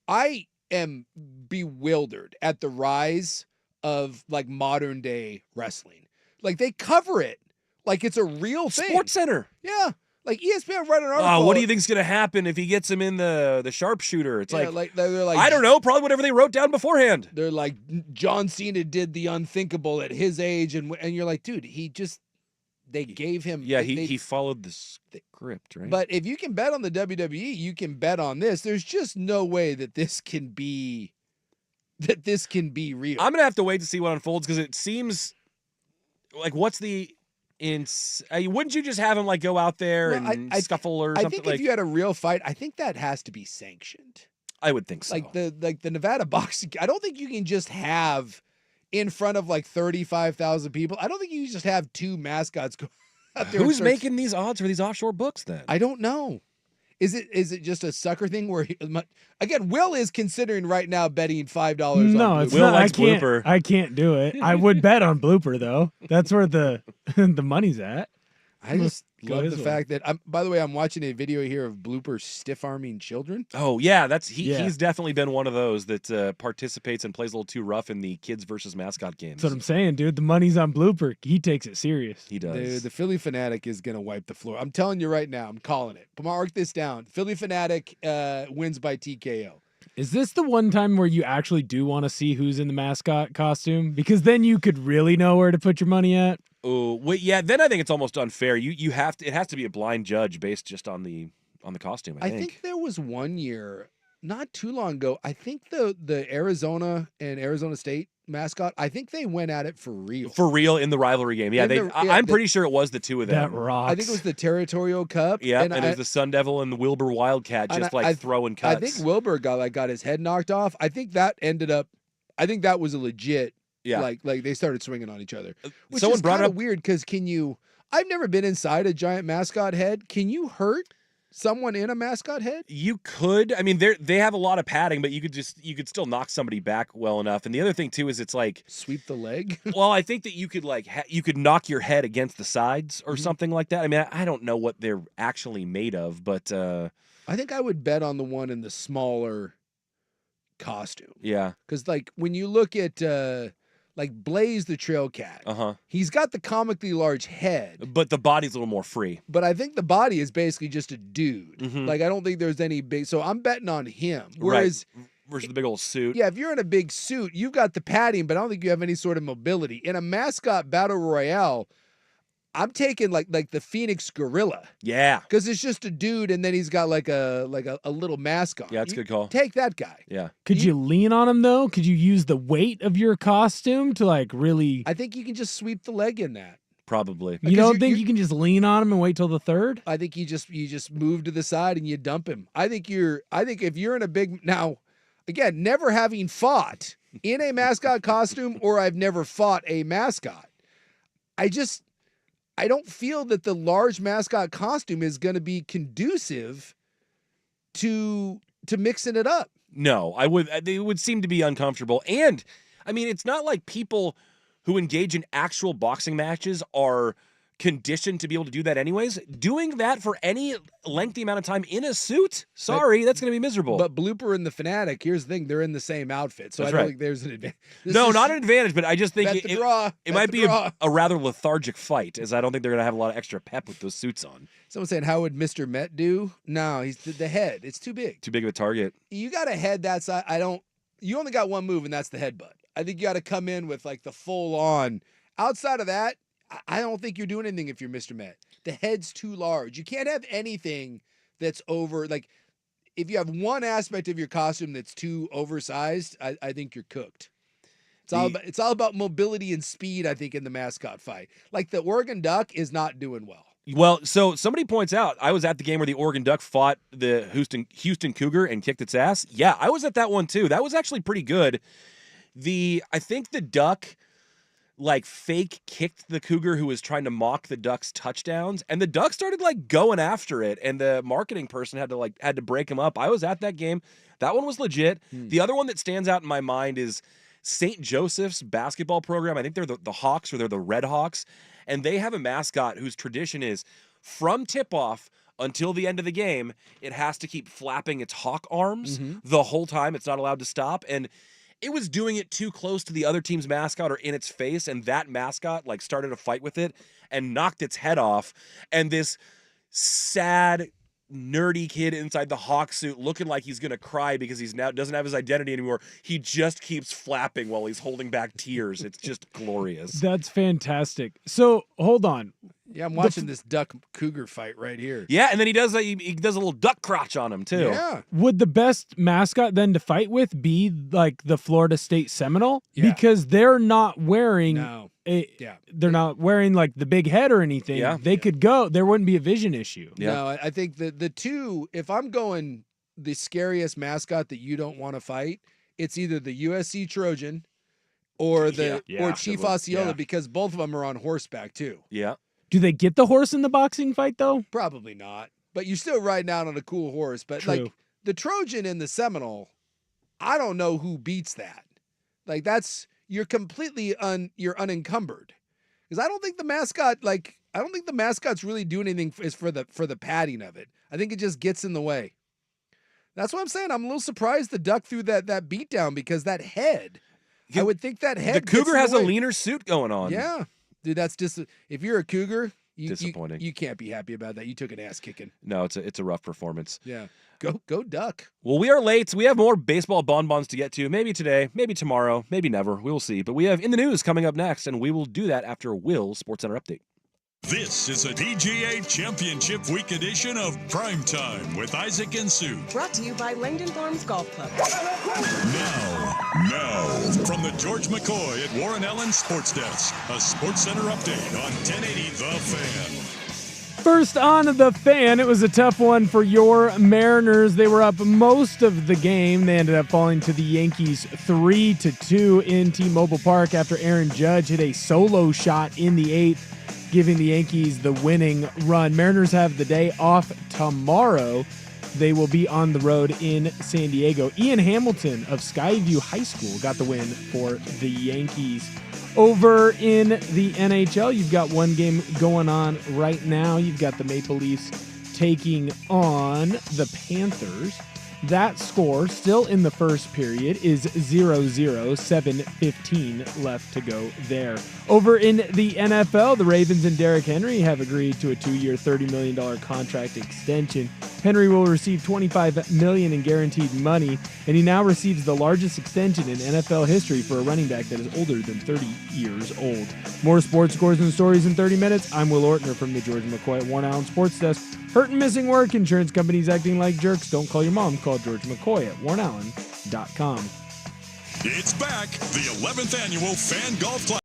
I am bewildered at the rise of, like, modern day wrestling. Like, they cover it like it's a real thing. Sports Center. Yeah. Like, ESPN wrote an article. Oh, what do you think's going to happen if he gets him in the sharpshooter? It's they're like, I don't know, probably whatever they wrote down beforehand. They're like, John Cena did the unthinkable at his age, and you're like, dude, they gave him... Yeah, he followed the script, right? But if you can bet on the WWE, you can bet on this. There's just no way that this can be real. I'm going to have to wait to see what unfolds, because it seems like, what's the... wouldn't you just have him like go out there and scuffle or something? I think if you had a real fight, I think that has to be sanctioned. I would think so. Like the Nevada boxing, I don't think you can just have in front of like 35,000 people. I don't think you can just have two mascots go out there. Who's making these odds for these offshore books then? I don't know. Is it just a sucker thing where again, Will is considering right now betting $5 No, on it's Blooper. Will not. likes I can't. Blooper. I can't do it. I would bet on Blooper though. That's where the the money's at. I just Go love his the way. fact that by the way, I'm watching a video here of Blooper stiff-arming children. Oh yeah, Yeah. he's definitely been one of those that participates and plays a little too rough in the kids versus mascot games. That's what I'm saying, dude. The money's on Blooper. He takes it serious. He does. The Philly Fanatic is going to wipe the floor. I'm telling you right now. I'm calling it. Mark this down. Philly Fanatic wins by TKO. Is this the one time where you actually do want to see who's in the mascot costume? Because then you could really know where to put your money at. Oh, wait, yeah. Then I think it's almost unfair. You have to. It has to be a blind judge based just on the costume. I I think there was one year, not too long ago. I think the Arizona and Arizona State mascot. I think they went at it for real. For real in the rivalry game. Yeah, I'm pretty sure it was the two of That them. rocks. I think it was the Territorial Cup. Yeah, and, I, it was the Sun Devil and the Wilbur Wildcat and just I- like throwing cuts. I think Wilbur got his head knocked off. I think that ended up. I think that was a legit. Yeah. Like they started swinging on each other, which someone is brought kind up of weird because can you? I've never been inside a giant mascot head. Can you hurt someone in a mascot head? You could. I mean, they have a lot of padding, but you could still knock somebody back well enough. And the other thing too is it's like Sweep the leg. well, I think that you could like you could knock your head against the sides or something like that. I mean, I don't know what they're actually made of, but I think I would bet on the one in the smaller costume yeah, because like when you look at like Blaze the Trail Cat, he's got the comically large head. but the body's a little more free. But I think the body is basically just a dude. Mhm. Like I don't think there's any big. So I'm betting on him. Whereas, right. Versus the big old suit. yeah, if you're in a big suit, you've got the padding, but I don't think you have any sort of mobility. In a mascot battle royale, I'm taking like the Phoenix Gorilla Yeah. because it's just a dude, and then he's got like a little mask on. Yeah, that's a You good call. Take that guy. Yeah. Could you lean on him though? Could you use the weight of your costume to like really? I think you can just sweep the leg in that. Probably. You because don't you- think you- you can just lean on him and wait till the third? I think you just move to the side and you dump him. I think if you're in a big now, again, never having fought in a mascot costume or I've never fought a mascot, I don't feel that the large mascot costume is going to be conducive to mixing it up. No, it would seem to be uncomfortable. And I mean, it's not like people who engage in actual boxing matches are conditioned to be able to do that anyways. Doing that for any lengthy amount of time in a suit, sorry, that's going to be miserable. But Blooper and the Fanatic, here's the thing, they're in the same outfit. So That's I don't right. think there's an advantage. no, not an advantage, but I just think Bet the draw. it Bet might the be draw. a rather lethargic fight, as I don't think they're going to have a lot of extra pep with those suits on. Someone saying, how would Mr. Met do? No, he's the head. It's too big. Too big of a target. You got a head that size. You only got one move, and that's the headbutt. I think you got to come in with like the full on. Outside of that, I don't think you're doing anything if you're Mr. Met. The head's too large. You can't have anything that's over. Like, if you have one aspect of your costume that's too oversized, I think you're cooked. It's all about mobility and speed, I think, in the mascot fight. Like, the Oregon Duck is not doing well. Well, so somebody points out, I was at the game where the Oregon Duck fought the Houston Cougar and kicked its ass. Yeah, I was at that one too. That was actually pretty good. I think the Duck like fake kicked the Cougar who was trying to mock the Duck's touchdowns, and the Duck started like going after it, and the marketing person had to break him up. I was at that game. That one was legit. The other one that stands out in my mind is St. Joseph's basketball program. I think they're the Hawks, or they're the Red Hawks, and they have a mascot whose tradition is from tip-off until the end of the game, it has to keep flapping its hawk arms the whole time. It's not allowed to stop, and it was doing it too close to the other team's mascot or in its face, and that mascot like started a fight with it and knocked its head off. And this sad, nerdy kid inside the hawk suit looking like he's gonna cry because he's now doesn't have his identity anymore. He just keeps flapping while he's holding back tears. It's just glorious. That's fantastic. So hold on. Yeah, I'm watching this Duck Cougar fight right here. Yeah, and then he does he does a little duck crotch on him too. Yeah. Would the best mascot then to fight with be like the Florida State Seminole? Yeah. Because they're not wearing No. Yeah. they're not wearing like the big head or anything. Yeah. They could go. There wouldn't be a vision issue. Yeah. No, I think the two, if I'm going the scariest mascot that you don't want to fight, it's either the USC Trojan or Yeah, Chief good one. Osceola, Yeah. because both of them are on horseback too. Yeah. Do they get the horse in the boxing fight though? Probably not. but you're still riding out on a cool horse. But True. like the Trojan and the Seminole, I don't know who beats that. Like you're completely you're unencumbered. Because I don't think the mascots really do anything for the padding of it. I think it just gets in the way. That's what I'm saying. I'm a little surprised the duck threw that beatdown because that head. I would think that head. The gets Cougar in has the a way. leaner suit going on. Yeah, dude, that's just if you're a Cougar, Disappointing. You can't be happy about that. You took an ass kicking. No, it's a rough performance. Yeah, go duck. Well, we are late. We have more baseball bonbons to get to. Maybe today, maybe tomorrow, maybe never. We will see. But we have In the News coming up next, and we will do that after Will's SportsCenter update. This is a PGA Championship Week edition of Primetime with Isaac and Sue. Brought to you by Langdon Farms Golf Club. Now, from the George McCoy at Warren Allen Sports Desk, a SportsCenter update on 1080 The Fan. First on The Fan, it was a tough one for your Mariners. They were up most of the game. They ended up falling to the Yankees 3-2 in T-Mobile Park after Aaron Judge hit a solo shot in the 8th, giving the Yankees the winning run. Mariners have the day off tomorrow. They will be on the road in San Diego. Ian Hamilton of Skyview High School got the win for the Yankees. Over in the NHL, you've got one game going on right now. You've got the Maple Leafs taking on the Panthers. That score, still in the first period, is 0-0, 7:15 left to go there. Over in the NFL, the Ravens and Derrick Henry have agreed to a 2-year, $30 million contract extension. Henry will receive $25 million in guaranteed money, and he now receives the largest extension in NFL history for a running back that is older than 30 years old. More sports scores and stories in 30 minutes. I'm Will Ortner from the George McCoy at Warren Allen Sports Desk. Hurt and missing work, insurance companies acting like jerks. Don't call your mom. Call George McCoy at warrenallen.com. It's back, the 11th annual Fan Golf Classic.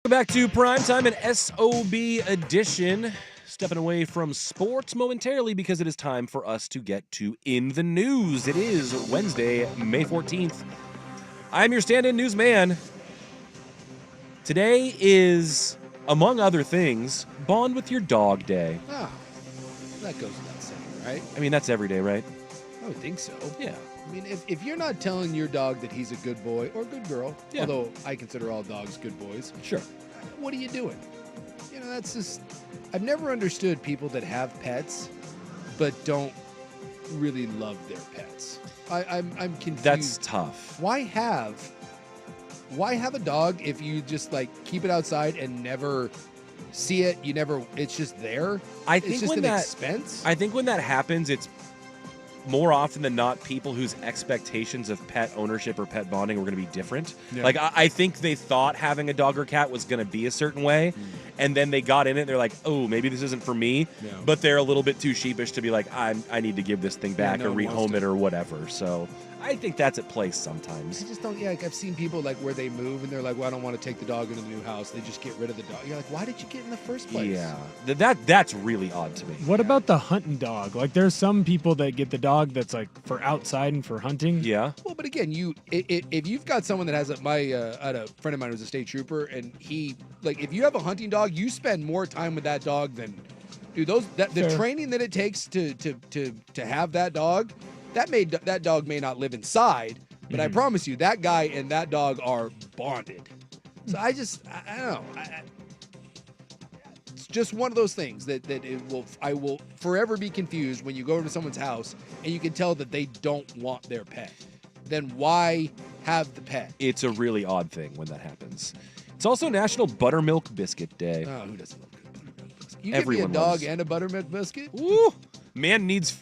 Back to Primetime and SOB edition. Stepping away from sports momentarily because it is time for us to get to In the News. It is Wednesday, May 14th. I'm your stand-in newsman. Today is, among other things, Bond with Your Dog Day. Oh, that goes without saying, right? I mean, that's every day, right? I would think so. Yeah. I mean, if you're not telling your dog that he's a good boy or good girl, Yeah. although I consider all dogs good boys, Sure. what are you doing? You know, that's just... I've never understood people that have pets but don't really love their pets. I'm confused. That's tough. Why have a dog if you just like keep it outside and never see it? It's just there. I It's think just when an that expense. I think when that happens, it's more often than not people whose expectations of pet ownership or pet bonding were going to be different. Yeah. Like I think they thought having a dog or cat was going to be a certain way, and then they got in it. And they're like, oh, maybe this isn't for me. Yeah. But they're a little bit too sheepish to be like, I need to give this thing back no or one wants rehome to. it or whatever. So I think that's at play sometimes. I just don't. Yeah, like I've seen people like where they move and they're like, "Well, I don't want to take the dog into the new house." They just get rid of the dog. You're like, "Why did you get in the first place?" Yeah, that's really odd to me. What about the hunting dog? Like, there's some people that get the dog that's like for outside and for hunting. Yeah. Well, but again, if you've got someone that has I had a friend of mine who's a state trooper, and he like if you have a hunting dog, you spend more time with that dog than dude. The Fair. training that it takes to have that dog, that dog may not live inside, but I promise you, that guy and that dog are bonded. So I don't know. It's just one of those things that I will forever be confused when you go to someone's house and you can tell that they don't want their pet. Then why have the pet? It's a really odd thing when that happens. It's also National Buttermilk Biscuit Day. Oh, who doesn't love good buttermilk biscuit? You Everyone give me a dog loves- and a buttermilk biscuit, Woo! Man needs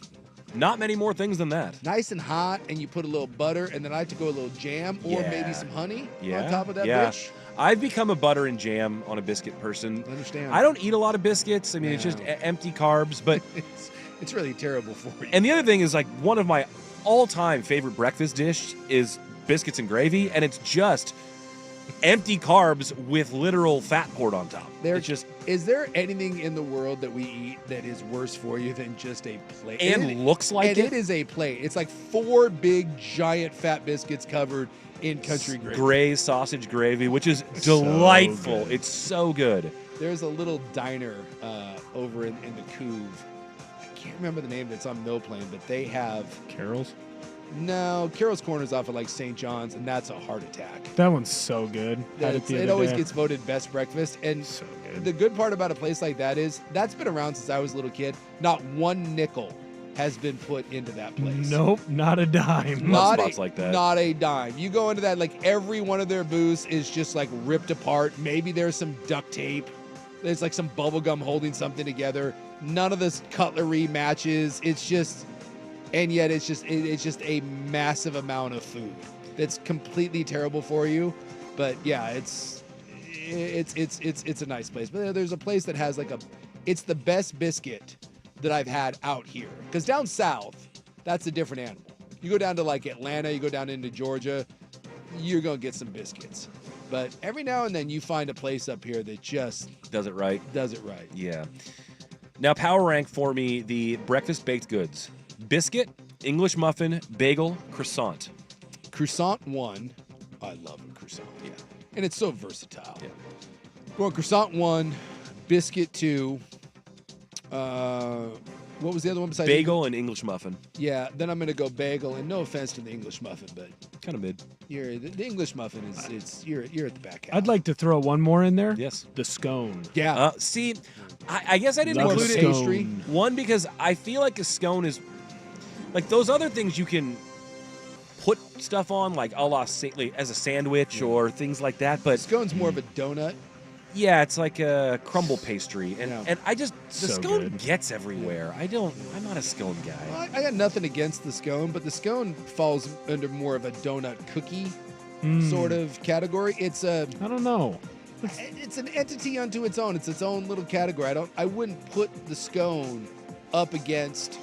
not many more things than that. nice and hot, and you put a little butter, and then I like to go a little jam or Yeah. maybe some honey Yeah. on top of that yeah. bitch. I've become a butter and jam on a biscuit person. I understand. I don't eat a lot of biscuits. I mean, it's just No. empty carbs. But It's really terrible for you. and the other thing is like one of my all-time favorite breakfast dish is biscuits and gravy, and it's just empty carbs with literal fat poured on top. It's just Is there anything in the world that we eat that is worse for you than just a plate? and looks like and it is a plate. It's like 4 big, giant, fat biscuits covered in country gravy. gray sausage gravy, which is delightful. good. It's so good. There's a little diner over in the Couve. I can't remember the name that's on Mill Plain, but they have... Carol's. No, Carol's Corner's off at like St. John's, and that's a heart attack. That one's so good. Had it the It other always day. gets voted best breakfast. And So good. the good part about a place like that is that's been around since I was a little kid. Not one nickel has been put into that place. Nope, not a dime. Love spots like that. Not a dime. You go into that, like every one of their booths is just like ripped apart. Maybe there's some duct tape. There's like some bubble gum holding something together. None of this cutlery matches. It's just, and yet it's just a massive amount of food that's completely terrible for you. But yeah, it's a nice place. But there's a place that has it's the best biscuit that I've had out here. Because down south, that's a different animal. You go down to like Atlanta, you go down into Georgia, you're going to get some biscuits. But every now and then you find a place up here that just Does it right? does it right. Yeah. Now, power rank for me the breakfast baked goods: biscuit, English muffin, bagel, croissant. Croissant 1. I love a croissant. Yeah. And it's so versatile. Yeah. Going croissant 1, biscuit 2. What was the other one besides Bagel and English muffin. Yeah, then I'm gonna go bagel. And no offense to the English muffin, but Kind of mid. the English muffin is you're at the back. I'd like to throw one more in there. Yes. The scone. Yeah. See, I guess I didn't Love include a it. pastry. One, because I feel like a scone is like those other things you can put stuff on, like a la as a sandwich or things like that. But Scone's more of a donut. yeah, it's like a crumble pastry, and Yeah. and I just the So scone good. gets everywhere. I'm not a scone guy. Well, I got nothing against the scone, but the scone falls under more of a donut cookie sort of category. It's I don't know. it's an entity unto its own. It's its own little category. I wouldn't put the scone up against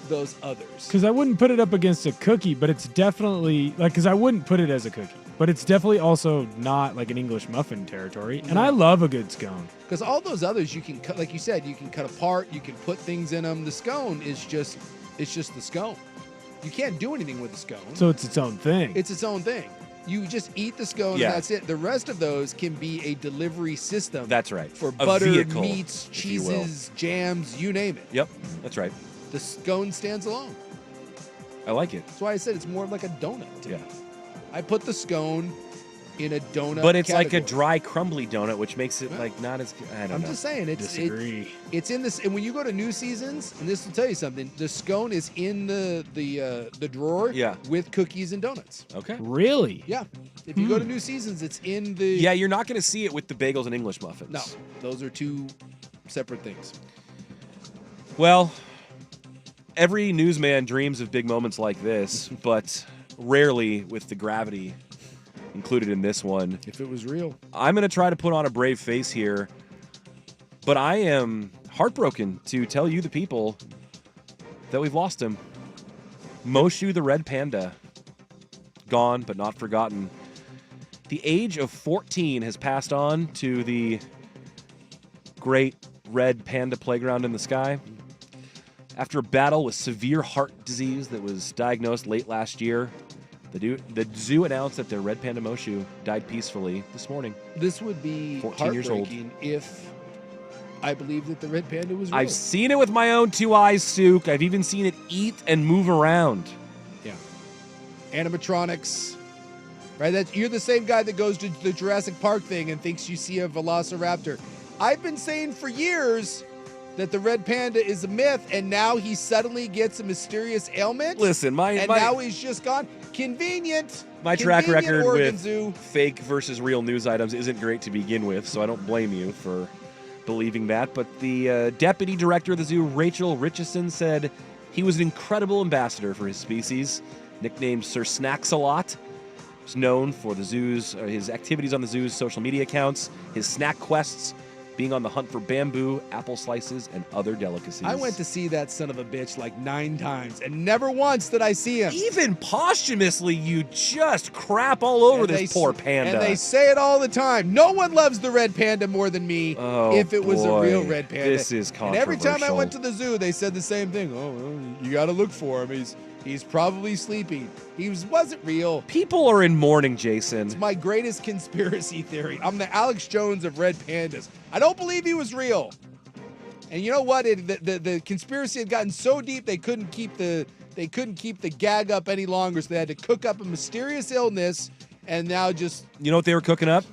those others. Because I wouldn't put it up against a cookie, but it's definitely like, because I wouldn't put it as a cookie. but it's definitely also not like an English muffin territory. And I love a good scone. Because all those others you can cut, like you said, you can cut apart, you can put things in them. The scone is just the scone. You can't do anything with the scone. So it's its own thing. It's its own thing. You just eat the scone Yeah. and that's it. The rest of those can be a delivery system. That's right. For A butter, vehicle, meats, if you will. cheeses, jams, you name it. Yep, that's right. The scone stands alone. I like it. That's why I said it's more like a donut. Yeah. I put the scone in a donut. But it's like a category. dry, crumbly donut, which makes it like not as. I don't I'm know. just saying Disagree. it's in this, and when you go to New Seasons, and this will tell you something, the scone is in the drawer. Yeah. With cookies and donuts. Okay. Really? Yeah. If you go to New Seasons, it's in the. Yeah, you're not going to see it with the bagels and English muffins. No, those are two separate things. Well, every newsman dreams of big moments like this, but rarely with the gravity included in this one. If it was real. I'm going to try to put on a brave face here, but I am heartbroken to tell you, the people, that we've lost him. Moshu the Red Panda. Gone, but not forgotten. The age of 14 has passed on to the great red panda playground in the sky. After a battle with severe heart disease that was diagnosed late last year, the zoo announced that their red panda Moshu died peacefully this morning. This would be 14 years old. heartbreaking if I believe that the red panda was real. I've seen it with my own two eyes, Sook. I've even seen it eat and move around. Yeah. Animatronics. Right? You're the same guy that goes to the Jurassic Park thing and thinks you see a velociraptor. I've been saying for years that the red panda is a myth, and now he suddenly gets a mysterious ailment. Listen, now he's just gone. Convenient. My track Convenient record Oregon with Zoo. fake versus real news items isn't great to begin with, so I don't blame you for believing that. But the deputy director of the zoo, Rachel Richardson, said he was an incredible ambassador for his species, nicknamed Sir Snacks-a-Lot. He's known for the zoo's his activities on the zoo's social media accounts, his snack quests, being on the hunt for bamboo, apple slices, and other delicacies. I went to see that son of a bitch like 9 times, and never once did I see him. Even posthumously, you just crap all over this poor panda. And they say it all the time. No one loves the red panda more than me. Oh, if it was a boy. real red panda. This is And every time I controversial. went to the zoo, they said the same thing. Oh, well, you got to look for him. He's probably sleeping. Wasn't real. People are in mourning, Jason. It's my greatest conspiracy theory. I'm the Alex Jones of red pandas. I don't believe he was real. And you know what? The conspiracy had gotten so deep they couldn't keep the gag up any longer, so they had to cook up a mysterious illness, and now just You know what they were cooking up?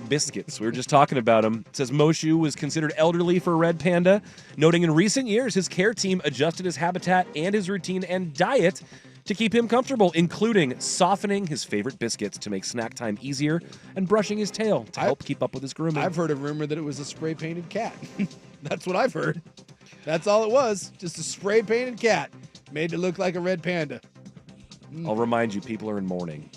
Biscuits. We were just talking about them. It says Moshu was considered elderly for a red panda, noting in recent years his care team adjusted his habitat and his routine and diet to keep him comfortable, including softening his favorite biscuits to make snack time easier and brushing his tail to help keep up with his grooming. I've heard a rumor that it was a spray painted cat. That's what I've heard. That's all it was. Just a spray painted cat made to look like a red panda. I'll remind you, people are in mourning.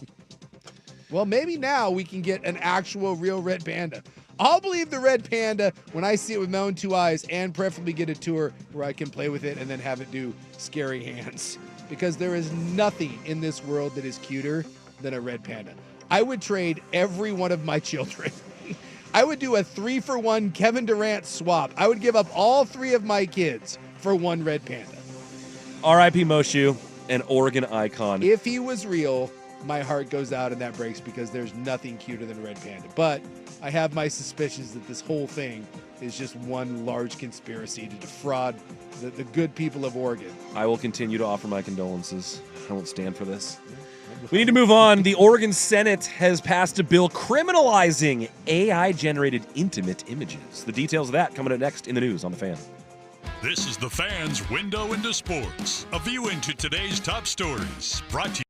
Well, maybe now we can get an actual real red panda. I'll believe the red panda when I see it with my own 2 eyes, and preferably get a tour where I can play with it and then have it do scary hands. Because there is nothing in this world that is cuter than a red panda. I would trade every one of my children. I would do a 3-for-1 Kevin Durant swap. I would give up all 3 of my kids for one red panda. R.I.P. Moshu, an Oregon icon. If he was real, my heart goes out and that breaks, because there's nothing cuter than a red panda. But I have my suspicions that this whole thing is just one large conspiracy to defraud the good people of Oregon. I will continue to offer my condolences. I won't stand for this. We need to move on. The Oregon Senate has passed a bill criminalizing AI-generated intimate images. The details of that coming up next in the news on The Fan. This is The Fan's window into sports. A view into today's top stories. Brought to you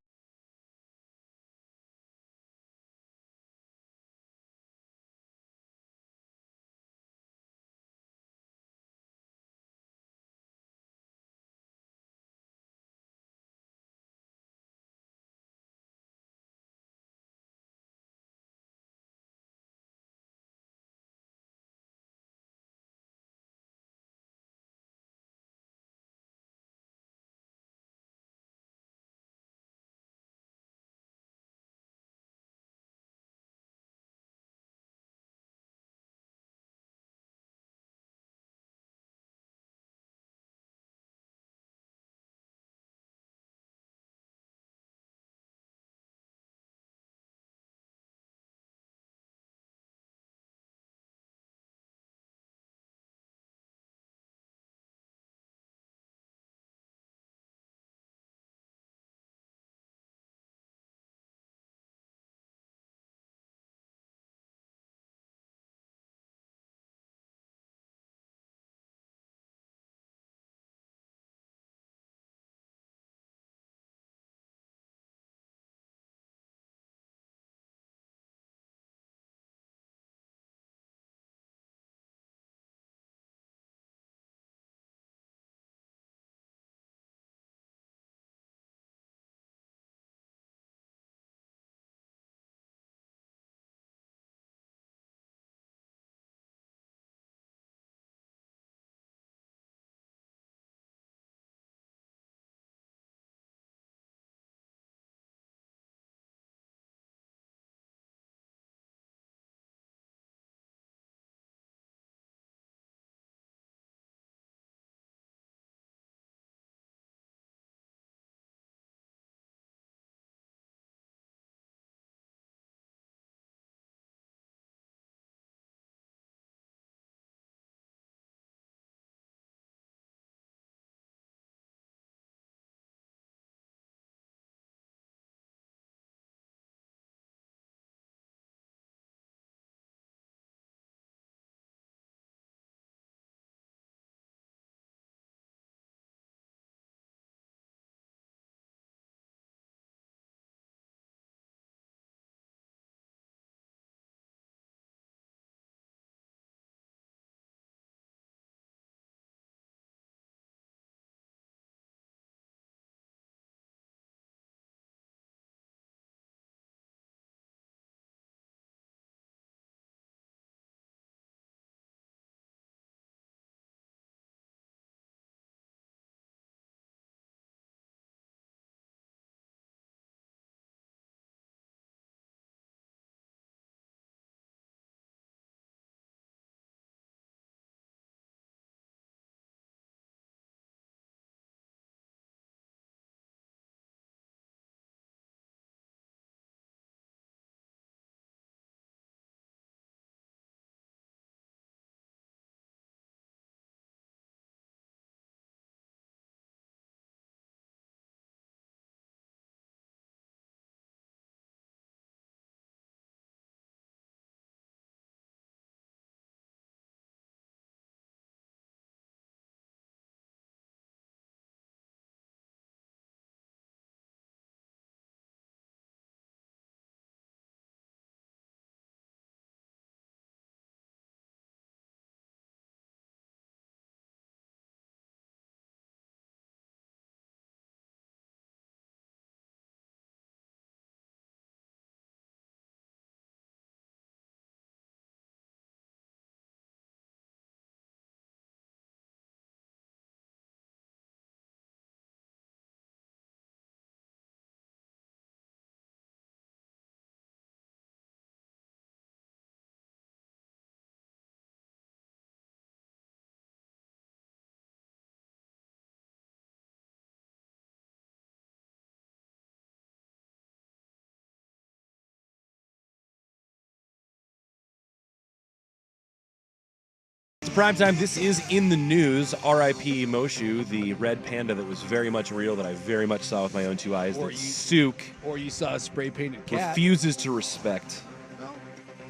It's Primetime. This is in the news. R.I.P. Moshu, the red panda that was very much real, that I very much saw with my own two eyes. Or That you- Sook Or you saw a spray painted cat. refuses to respect. Well,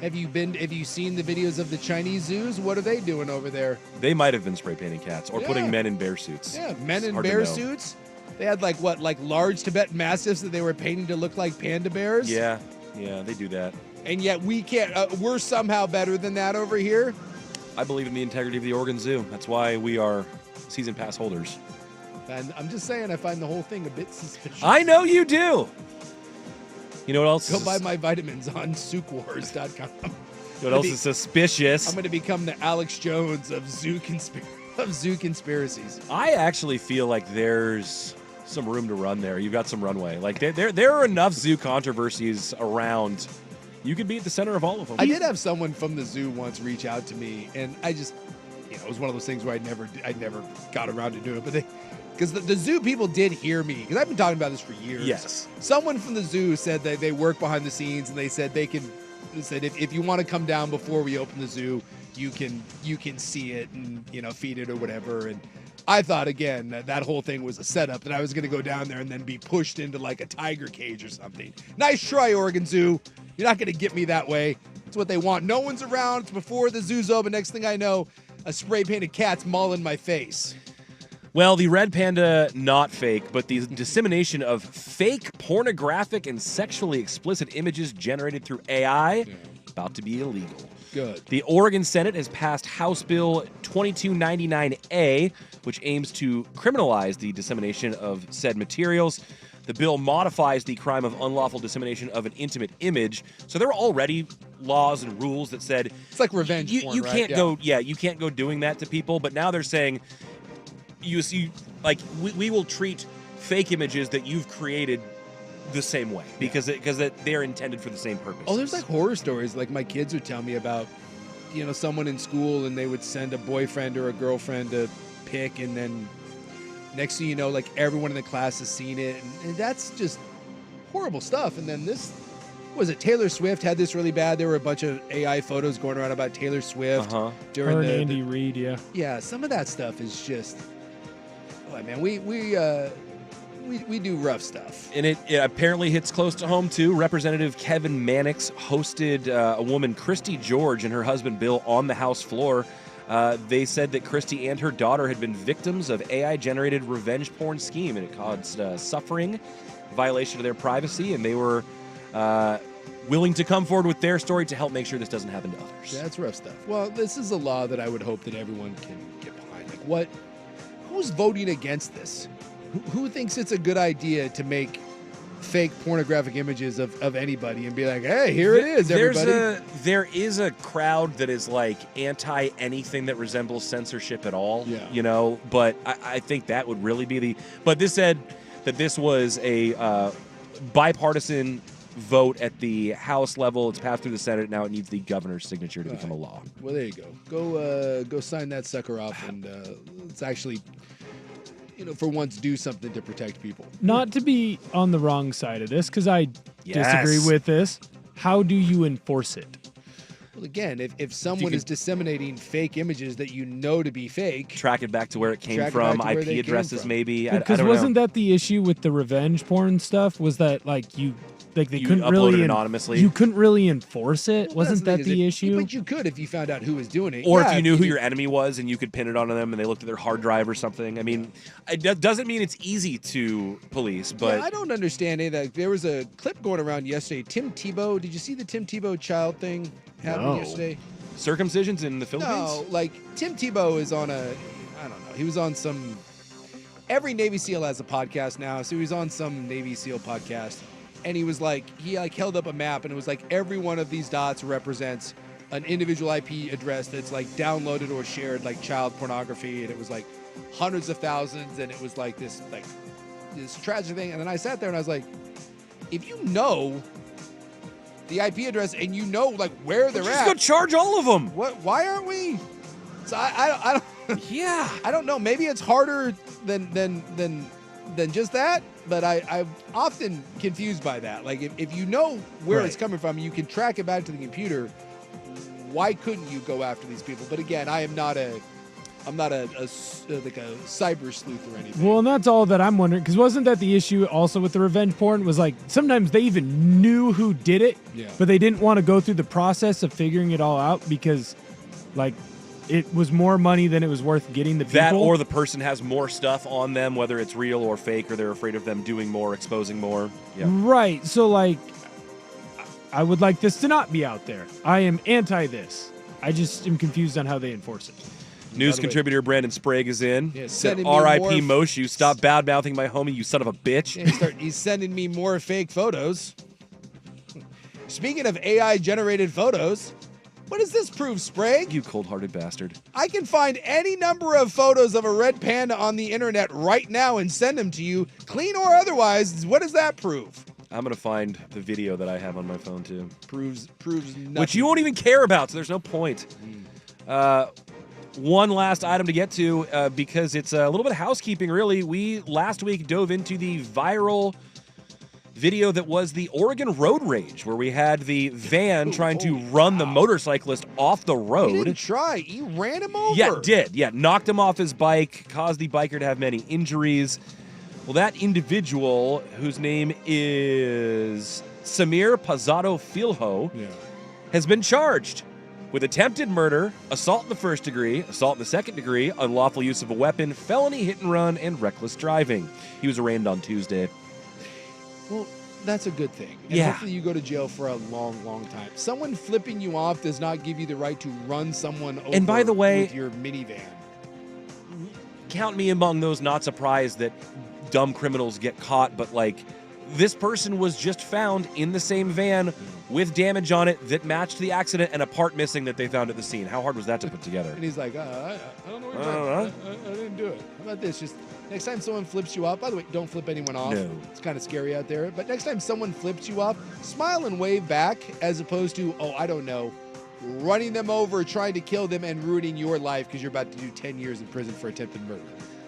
have you seen the videos of the Chinese zoos? What are they doing over there? They might have been spray painting cats or Yeah. putting men in bear suits. Yeah, men It's in hard to bear know. suits. They had like large Tibetan mastiffs that they were painting to look like panda bears. Yeah, they do that. And yet we can't. We're somehow better than that over here. I believe in the integrity of the Oregon Zoo. That's why we are season pass holders. And I'm just saying, I find the whole thing a bit suspicious. I know you do. You know what else? Go buy my vitamins on SoukWars.com. You know what else is suspicious? I'm going to become the Alex Jones of zoo conspiracies. I actually feel like there's some room to run there. You've got some runway. Like there are enough zoo controversies around. You could be at the center of all of them. I did have someone from the zoo once reach out to me, and I just, it was one of those things where I never got around to do it. But because the zoo people did hear me, because I've been talking about this for years. Yes. Someone from the zoo said that they work behind the scenes, and they said if you want to come down before we open the zoo, you can see it and feed it or whatever. And I thought again that whole thing was a setup, that I was going to go down there and then be pushed into like a tiger cage or something. Nice try, Oregon Zoo. You're not going to get me that way. It's what they want. No one's around. It's before the zoo's open. Next thing I know, a spray painted cat's mauling my face. Well, the red panda, not fake, but the dissemination of fake pornographic and sexually explicit images generated through AI, about to be illegal. Good. The Oregon Senate has passed House Bill 2299A, which aims to criminalize the dissemination of said materials. The bill modifies the crime of unlawful dissemination of an intimate image. So there were already laws and rules that said It's like revenge you, porn, you right? can't Yeah. go you can't go doing that to people, but now they're saying we will treat fake images that you've created the same way because they're intended for the same purpose. Oh, there's like horror stories. Like my kids would tell me about, someone in school and they would send a boyfriend or a girlfriend a pic, and then next thing you know, like everyone in the class has seen it, and that's just horrible stuff. And then Taylor Swift had this really bad. There were a bunch of AI photos going around about Taylor Swift during Her and the Andy Reid, yeah. Yeah, some of that stuff is just, man, we do rough stuff. And it apparently hits close to home, too. Representative Kevin Mannix hosted a woman, Christy George, and her husband, Bill, on the House floor. They said that Christy and her daughter had been victims of AI-generated revenge porn scheme, and it caused suffering, violation of their privacy, and they were willing to come forward with their story to help make sure this doesn't happen to others. That's rough stuff. Well, this is a law that I would hope that everyone can get behind. Like, who's voting against this? Who thinks it's a good idea to make fake pornographic images of anybody and be like, hey, here it is, everybody? There is a crowd that is like anti anything that resembles censorship at all, but I think that would really be but this said that this was a bipartisan vote at the House level. It's passed through the Senate. Now it needs the governor's signature to become a law. Well, there you go. Go sign that sucker off, and let's actually, for once, do something to protect people. Not to be on the wrong side of this, because I disagree Yes. with this. How do you enforce it? Well, again, if someone is disseminating fake images that you know to be fake, Track it back to where it came Track it from, back to where they IP came addresses from. maybe. I Because don't wasn't know. that the issue with the revenge porn stuff? Was that they You couldn't upload really it anonymously? You couldn't really enforce it. Well, Wasn't that that's thing the is issue? But you could if you found out who was doing it. Or Yeah, if you knew who did. your enemy was and you could pin it onto them and they looked at their hard drive or something. I mean, it doesn't mean it's easy to police, but Yeah, I don't understand any of that. There was a clip going around yesterday. Tim Tebow, did you see the Tim Tebow child thing happening No. yesterday? circumcisions in the Philippines? No, like Tim Tebow is on I don't know. He was on every Navy SEAL has a podcast now, so he was on some Navy SEAL podcast, and he was like, he held up a map, and it was like every one of these dots represents an individual IP address that's like downloaded or shared like child pornography, and it was like hundreds of thousands, and it was like this tragic thing. And then I sat there and I was like, if you know the IP address and you know like where they're Just at, go charge all of them. why aren't we? So I don't Yeah. I don't know. Maybe it's harder than just that, but I'm often confused by that. Like if you know where it's Right. coming from, you can track it back to the computer. why couldn't you go after these people? But again, I'm not a like a cyber sleuth or anything. Well, and that's all that I'm wondering, because wasn't that the issue also with the revenge porn? Was like sometimes they even knew who did it, but they didn't want to go through the process of figuring it all out because, like, it was more money than it was worth getting the people. That or the person has more stuff on them, whether it's real or fake, or they're afraid of them doing more, exposing more. Yeah. Right. So, like, I would like this to not be out there. I am anti this. I just am confused on how they enforce it. News contributor Brandon Sprague is in. Yeah, Said, sending me R.I.P. more Moshe, stop bad-mouthing my homie, you son of a bitch. Yeah, he's sending me more fake photos. Speaking of AI-generated photos, what does this prove, Sprague? You cold-hearted bastard. I can find any number of photos of a red panda on the internet right now and send them to you, clean or otherwise. What does that prove? I'm going to find the video that I have on my phone, too. Proves nothing. Which you won't even care about, so there's no point. One last item to get to, because it's a little bit of housekeeping, really. We, last week, dove into the viral video that was the Oregon road rage, where we had the van trying to run the motorcyclist off the road. He didn't try. He ran him over. Yeah, did. Yeah, knocked him off his bike, caused the biker to have many injuries. Well, that individual, whose name is Samir Pazado Filho, has been charged with attempted murder, assault in the first degree, assault in the second degree, unlawful use of a weapon, felony hit and run, and reckless driving. He was arraigned on Tuesday. Well, that's a good thing. And Yeah. hopefully you go to jail for a long, long time. Someone flipping you off does not give you the right to run someone over And by the way, with your minivan. Count me among those not surprised that dumb criminals get caught, but like, this person was just found in the same van with damage on it that matched the accident and a part missing that they found at the scene. How hard was that to put together? And he's like, I don't know what I didn't do it. How about this? Just next time someone flips you off, by the way, don't flip anyone off. No. It's kind of scary out there. But next time someone flips you off, smile and wave back as opposed to, I don't know, running them over, trying to kill them, and ruining your life because you're about to do 10 years in prison for attempted murder.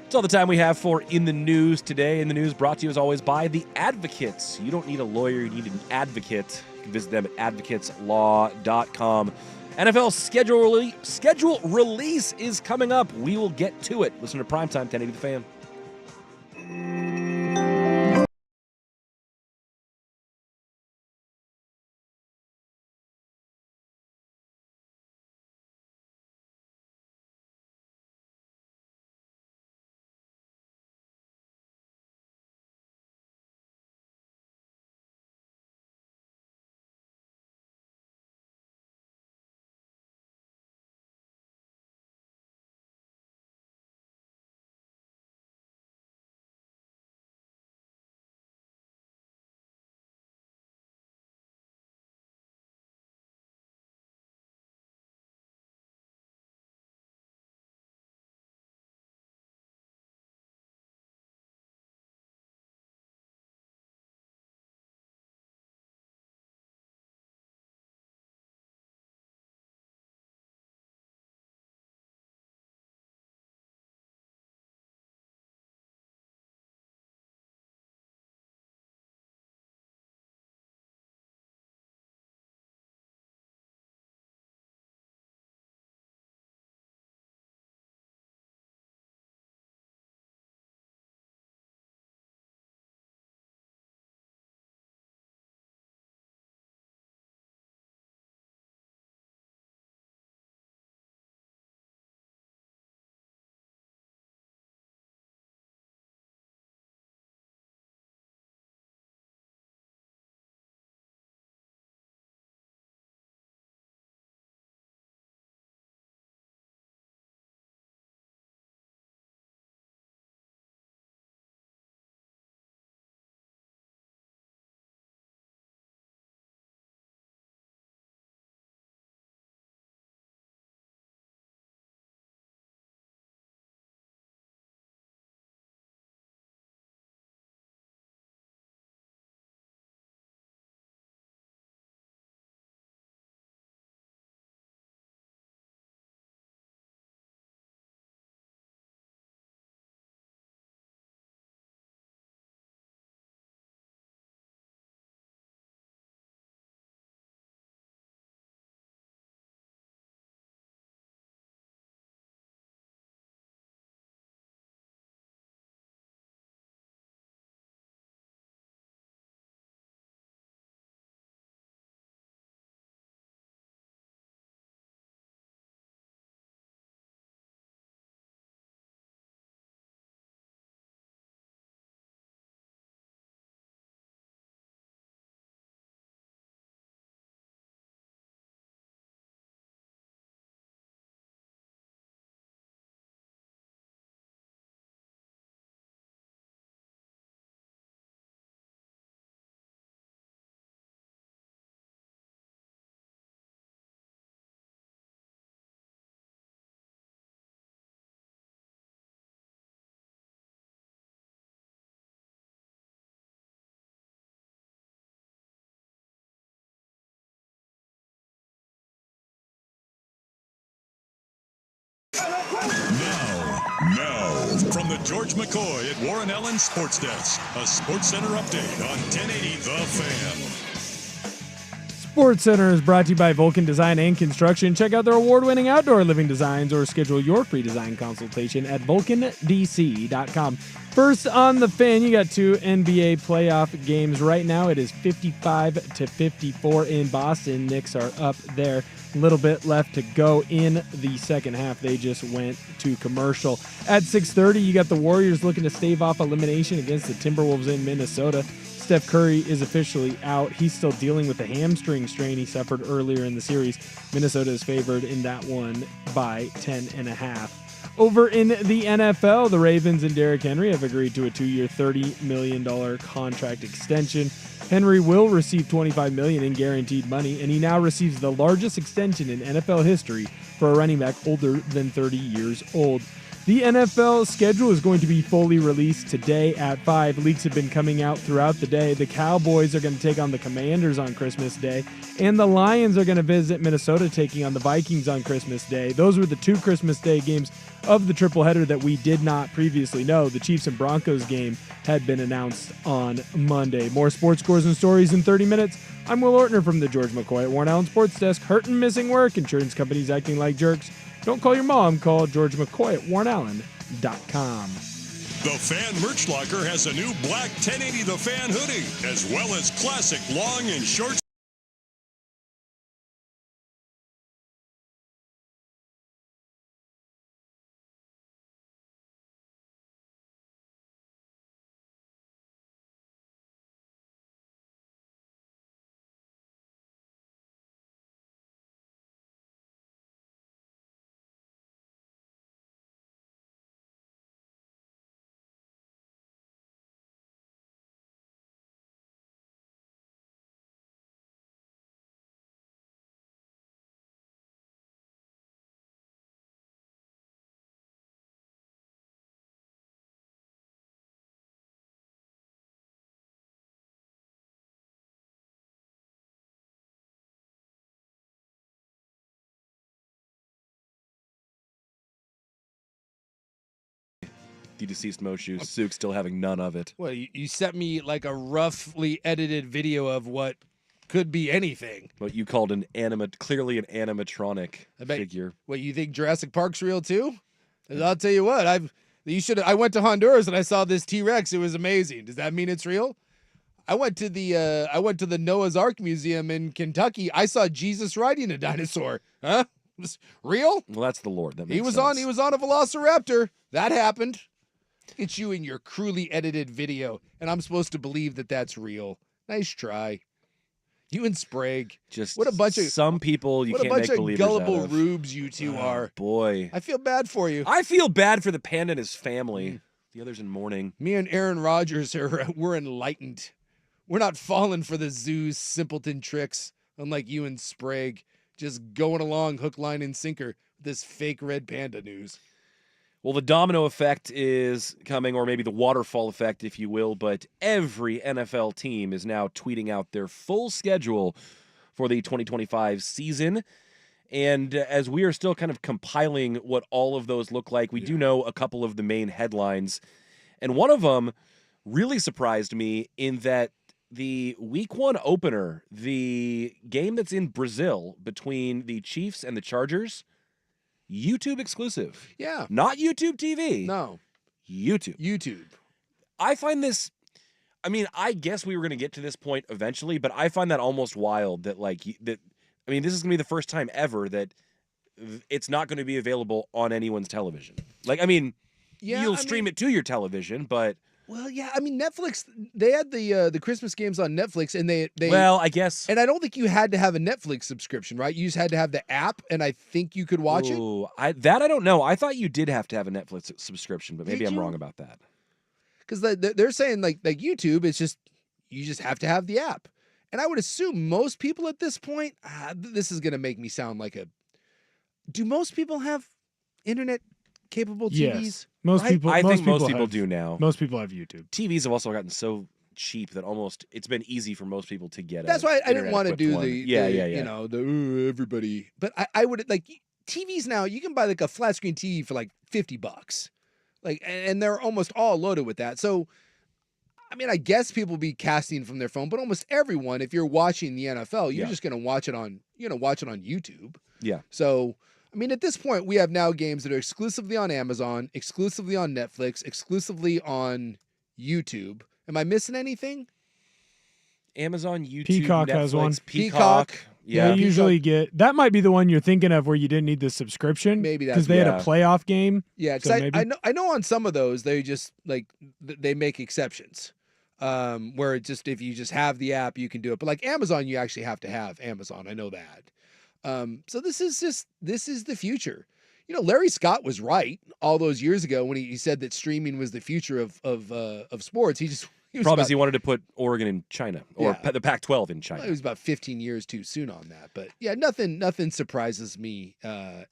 That's all the time we have for In the News today. In the News brought to you, as always, by The Advocates. You don't need a lawyer, you need an advocate. You can visit them at advocateslaw.com. NFL schedule release is coming up. We will get to it. Listen to Primetime, 1080 The Fan. George McCoy at Warren Allen Sports Desk, a Sports Center update on 1080 The Fan. Sports Center is brought to you by Vulcan Design and Construction. Check out their award-winning outdoor living designs or schedule your free design consultation at vulcandc.com. First on the Fan, you got two NBA playoff games right now. It is 55-54 in Boston. Knicks are up there. A little bit left to go in the second half. They just went to commercial. At 6:30, you got the Warriors looking to stave off elimination against the Timberwolves in Minnesota. Steph Curry is officially out. He's still dealing with the hamstring strain he suffered earlier in the series. Minnesota is favored in that one by 10.5. Over in the NFL, the Ravens and Derrick Henry have agreed to a 2-year, $30 million contract extension. Henry will receive $25 million in guaranteed money, and he now receives the largest extension in NFL history for a running back older than 30 years old. The NFL schedule is going to be fully released today at 5. Leaks have been coming out throughout the day. The Cowboys are going to take on the Commanders on Christmas Day, and the Lions are going to visit Minnesota, taking on the Vikings on Christmas Day. Those were the two Christmas Day games of the tripleheader that we did not previously know. The Chiefs and Broncos game had been announced on Monday. More sports scores and stories in 30 minutes. I'm Will Ortner from the George McCoy at Warren Allen Sports Desk. Hurt and missing work. Insurance companies acting like jerks. Don't call your mom. Call George McCoy at warrenallen.com. The Fan Merch Locker has a new black 1080 The Fan hoodie, as well as classic long and short The deceased Moshu, Suk still having none of it. Well, you sent me like a roughly edited video of what could be anything. What you called clearly an animatronic figure. What, you think Jurassic Park's real too? I'll tell you what, I went to Honduras and I saw this T-Rex. It was amazing. Does that mean it's real? I went to the Noah's Ark Museum in Kentucky. I saw Jesus riding a dinosaur. Huh? Was real? Well, that's the Lord. That makes He was sense. on a velociraptor. That happened. It's you in your cruelly edited video, and I'm supposed to believe that that's real. Nice try. You and Sprague. Just what a bunch of some people you what can't a bunch make of believers gullible out of. rubes you two are. Boy, I feel bad for you. I feel bad for the panda and his family. The others in mourning. Me and Aaron Rodgers we're enlightened. We're not falling for the zoo's simpleton tricks, unlike you and Sprague, just going along hook, line, and sinker with this fake red panda news. Well, the domino effect is coming, or maybe the waterfall effect, if you will, but every NFL team is now tweeting out their full schedule for the 2025 season. And as we are still kind of compiling what all of those look like, we do know a couple of the main headlines. And one of them really surprised me in that the week 1 opener, the game that's in Brazil between the Chiefs and the Chargers, YouTube exclusive. Yeah. Not YouTube TV. No. YouTube. I find this, I mean, I guess we were going to get to this point eventually, but I find that almost wild that this is going to be the first time ever that it's not going to be available on anyone's television. You'll stream it to your television, but well, yeah, I mean, Netflix, they had the Christmas games on Netflix, and they well, I guess. And I don't think you had to have a Netflix subscription, right? You just had to have the app, and I think you could watch it. I don't know. I thought you did have to have a Netflix subscription, but maybe I'm wrong about that. Because they're saying like YouTube, it's just you just have to have the app, and I would assume most people at this point, this is going to make me sound like do most people have internet capable TVs? Yes. Most people. I think most have- people do now. Most people have YouTube. TVs have also gotten so cheap that it's been easy for most people to get. That's why I didn't want to do the yeah. everybody. But I would like TVs now. You can buy like a flat screen TV for like $50. Like, and they're almost all loaded with that. So, I mean, I guess people be casting from their phone, but almost everyone, if you're watching the NFL, you're just going to watch it on, watch it on YouTube. Yeah. So, I mean, at this point, we have now games that are exclusively on Amazon, exclusively on Netflix, exclusively on YouTube. Am I missing anything? Amazon, YouTube, Peacock Netflix, has one. Peacock. Yeah, you Yeah. usually get that. Might be the one you're thinking of where you didn't need the subscription. Maybe that's because they had a yeah. playoff game. Yeah, So because maybe. I know on some of those they just like they make exceptions, where it just if you just have the app you can do it. But like Amazon, you actually have to have Amazon. I know that. So this is the future. Larry Scott was right all those years ago when he said that streaming was the future of sports. He was Problem is he wanted to put Oregon in China or Yeah. the Pac-12 in China. Well, he was about 15 years too soon on that. But yeah, nothing surprises me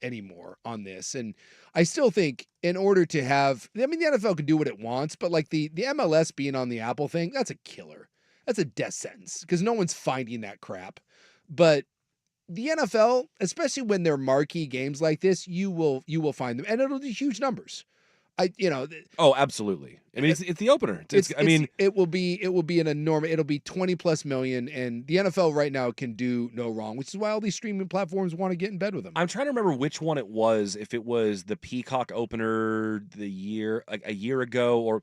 anymore on this. And I still think in order to have, I mean, the NFL can do what it wants, but like the MLS being on the Apple thing, that's a killer. That's a death sentence because no one's finding that crap. But the NFL, especially when they're marquee games like this, you will find them, and it'll do huge numbers. Oh, absolutely. I mean, it's the opener. It will be an enormous. It'll be 20 plus million, and the NFL right now can do no wrong, which is why all these streaming platforms want to get in bed with them. I'm trying to remember which one it was. If it was the Peacock opener a year ago, or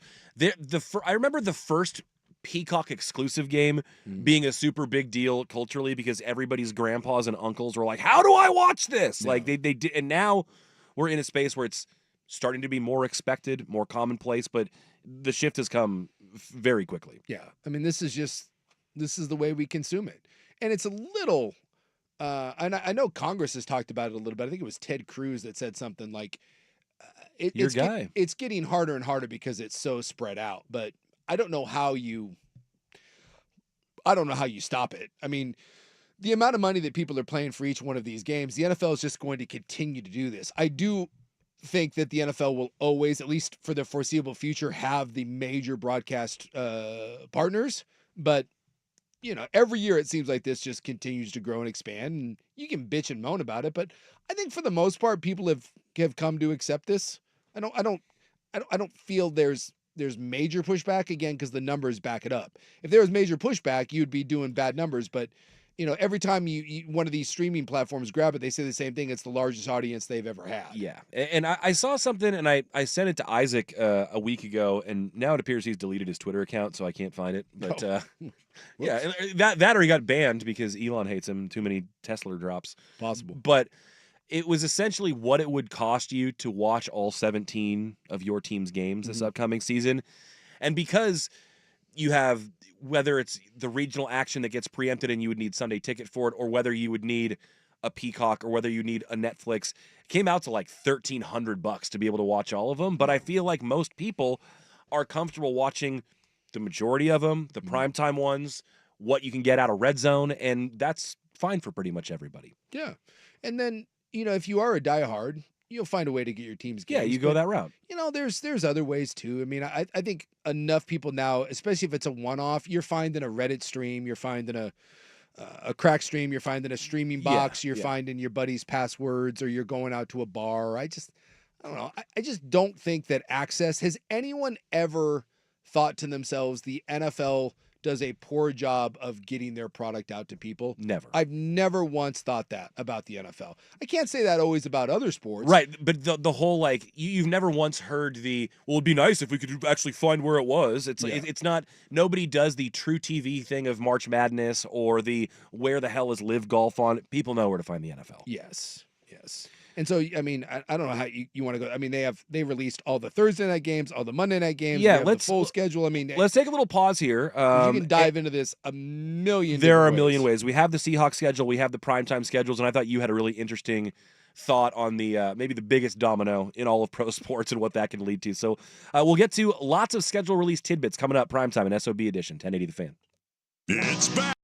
I remember the first Peacock exclusive game being a super big deal culturally because everybody's grandpas and uncles were like, "How do I watch this?" Yeah. Like they did, and now we're in a space where it's starting to be more expected, more commonplace, but the shift has come very quickly. Yeah. I mean, this is the way we consume it. And it's a little, and I know Congress has talked about it a little bit. I think it was Ted Cruz that said something like, it's getting harder and harder because it's so spread out, but I don't know how you stop it. I mean, the amount of money that people are playing for each one of these games, the NFL is just going to continue to do this. I do think that the NFL will always, at least for the foreseeable future, have the major broadcast partners. But, every year it seems like this just continues to grow and expand. And you can bitch and moan about it, but I think for the most part, people have come to accept this. I don't feel there's major pushback again because the numbers back it up. If there was major pushback, you'd be doing bad numbers. But every time you one of these streaming platforms grab it, they say the same thing. It's the largest audience they've ever had. Yeah, and I saw something, and I sent it to Isaac a week ago, and now it appears he's deleted his Twitter account, so I can't find it. But yeah, that or he got banned because Elon hates him. Too many Tesla drops. Possible. But it was essentially what it would cost you to watch all 17 of your team's games this upcoming season, and because you have, whether it's the regional action that gets preempted and you would need Sunday ticket for it, or whether you would need a Peacock, or whether you need a Netflix, it came out to like $1,300 to be able to watch all of them. But I feel like most people are comfortable watching the majority of them, the primetime ones, what you can get out of Red Zone, and that's fine for pretty much everybody. Yeah. And then, if you are a diehard, you'll find a way to get your team's games. Yeah, you go that route. There's other ways too. I mean, I think enough people now, especially if it's a one-off, you're finding a Reddit stream, you're finding a crack stream, you're finding a streaming box, you're finding your buddy's passwords, or you're going out to a bar. I don't know. I just don't think that access, has anyone ever thought to themselves, the NFL does a poor job of getting their product out to people? Never. I've never once thought that about the NFL. I can't say that always about other sports. Right, but the whole, like, you've never once heard well, it'd be nice if we could actually find where it was. It's it's not, nobody does the true TV thing of March Madness or the where the hell is Live Golf on. People know where to find the NFL. Yes. And so, I mean, I don't know how you want to go. I mean, they released all the Thursday night games, all the Monday night games. Yeah, the full schedule. I mean, let's take a little pause here. You can dive into this a million. There are a million ways. We have the Seahawks schedule, we have the primetime schedules, and I thought you had a really interesting thought on the maybe the biggest domino in all of pro sports and what that can lead to. So we'll get to lots of schedule release tidbits coming up. Primetime and SOB edition, 1080 The Fan. It's back.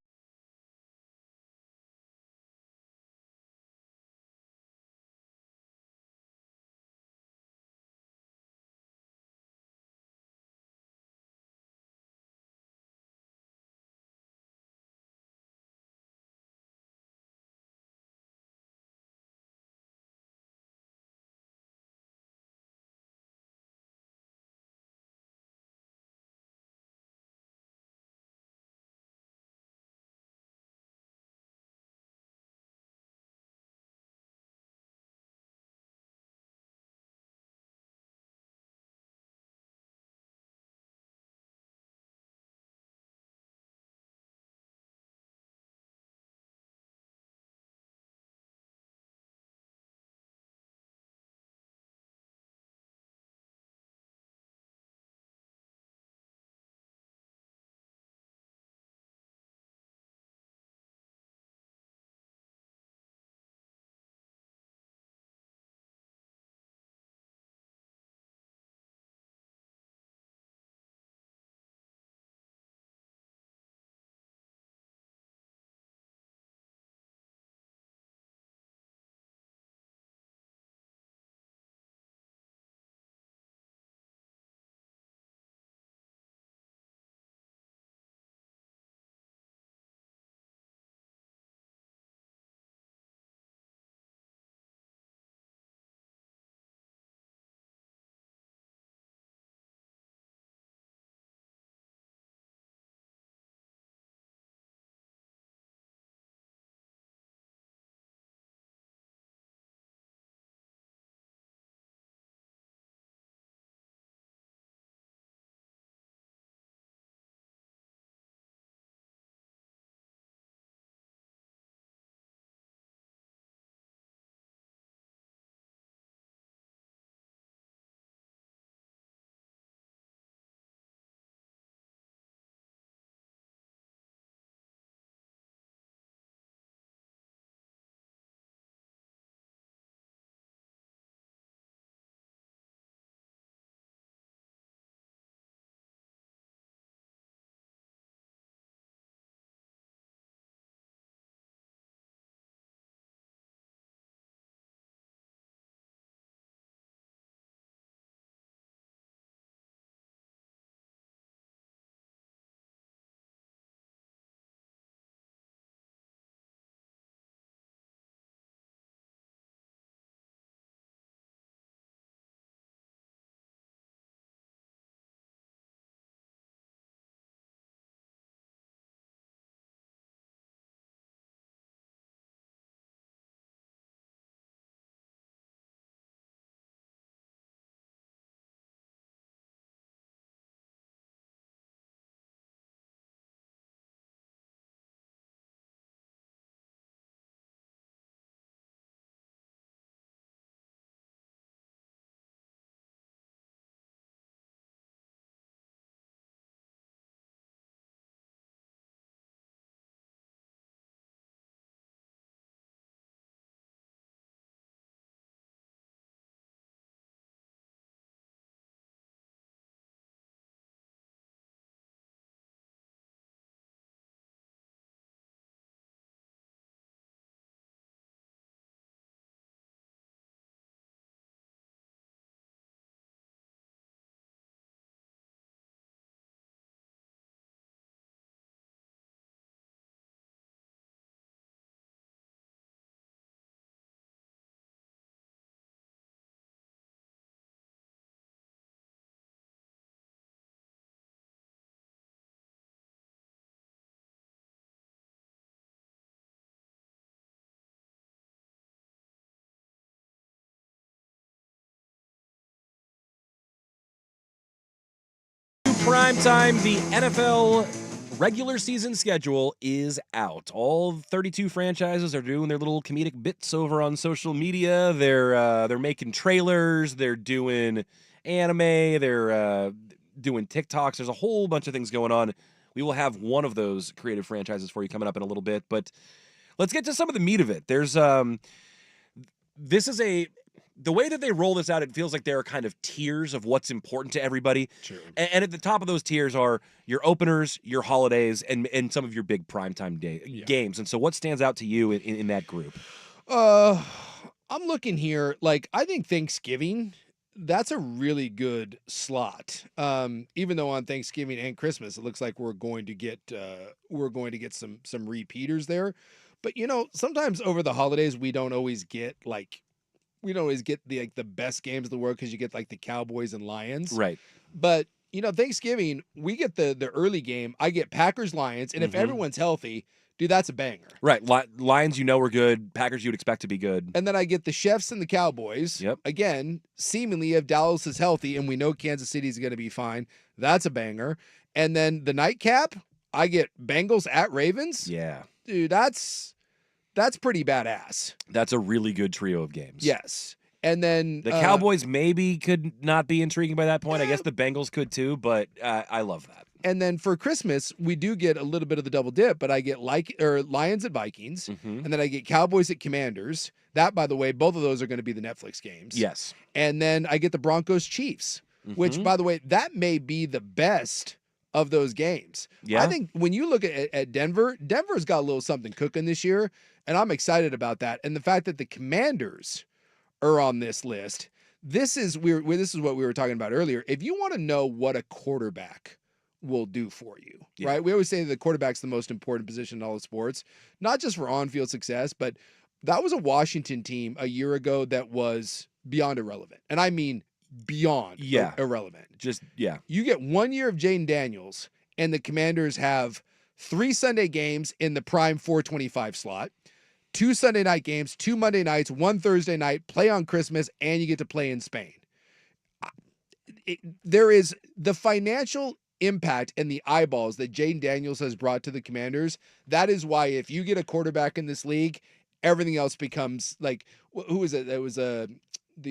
Primetime, the NFL regular season schedule is out. All 32 franchises are doing their little comedic bits over on social media. They're making trailers. They're doing anime. They're doing TikToks. There's a whole bunch of things going on. We will have one of those creative franchises for you coming up in a little bit. But let's get to some of the meat of it. The way that they roll this out, it feels like there are kind of tiers of what's important to everybody. Sure. And at the top of those tiers are your openers, your holidays, and some of your big primetime games. And so what stands out to you in that group? I'm looking here. Like, I think Thanksgiving, that's a really good slot. Even though on Thanksgiving and Christmas, it looks like we're going to get some repeaters there. But sometimes over the holidays, we don't always get the best games of the world because you get like the Cowboys and Lions. Right. But Thanksgiving, we get the early game. I get Packers Lions, and if everyone's healthy, dude, that's a banger. Right. Lions, are good. Packers, you would expect to be good. And then I get the Chiefs and the Cowboys. Yep. Again, seemingly if Dallas is healthy and we know Kansas City is going to be fine, that's a banger. And then the nightcap, I get Bengals at Ravens. Yeah. Dude, that's pretty badass. That's a really good trio of games. Yes. And then the Cowboys maybe could not be intriguing by that point. I guess the Bengals could too, but I love that. And then for Christmas, we do get a little bit of the double dip, but I get Lions at Vikings, and then I get Cowboys at Commanders. That, by the way, both of those are going to be the Netflix games. Yes. And then I get the Broncos Chiefs, which, by the way, that may be the best of those games. Yeah. I think when you look at Denver's got a little something cooking this year, and I'm excited about that. And the fact that the Commanders are on this list, this is what we were talking about earlier. If you want to know what a quarterback will do for you, right? We always say the quarterback's the most important position in all of sports, not just for on-field success, but that was a Washington team a year ago that was beyond irrelevant. And I mean beyond irrelevant. You get 1 year of Jaden Daniels, and the Commanders have 3 Sunday games in the prime 425 slot, 2 Sunday night games, 2 Monday nights, 1 Thursday night, play on Christmas, and you get to play in Spain. There is the financial impact and the eyeballs that Jaden Daniels has brought to the Commanders. That is why if you get a quarterback in this league, everything else becomes like, who was it? It was the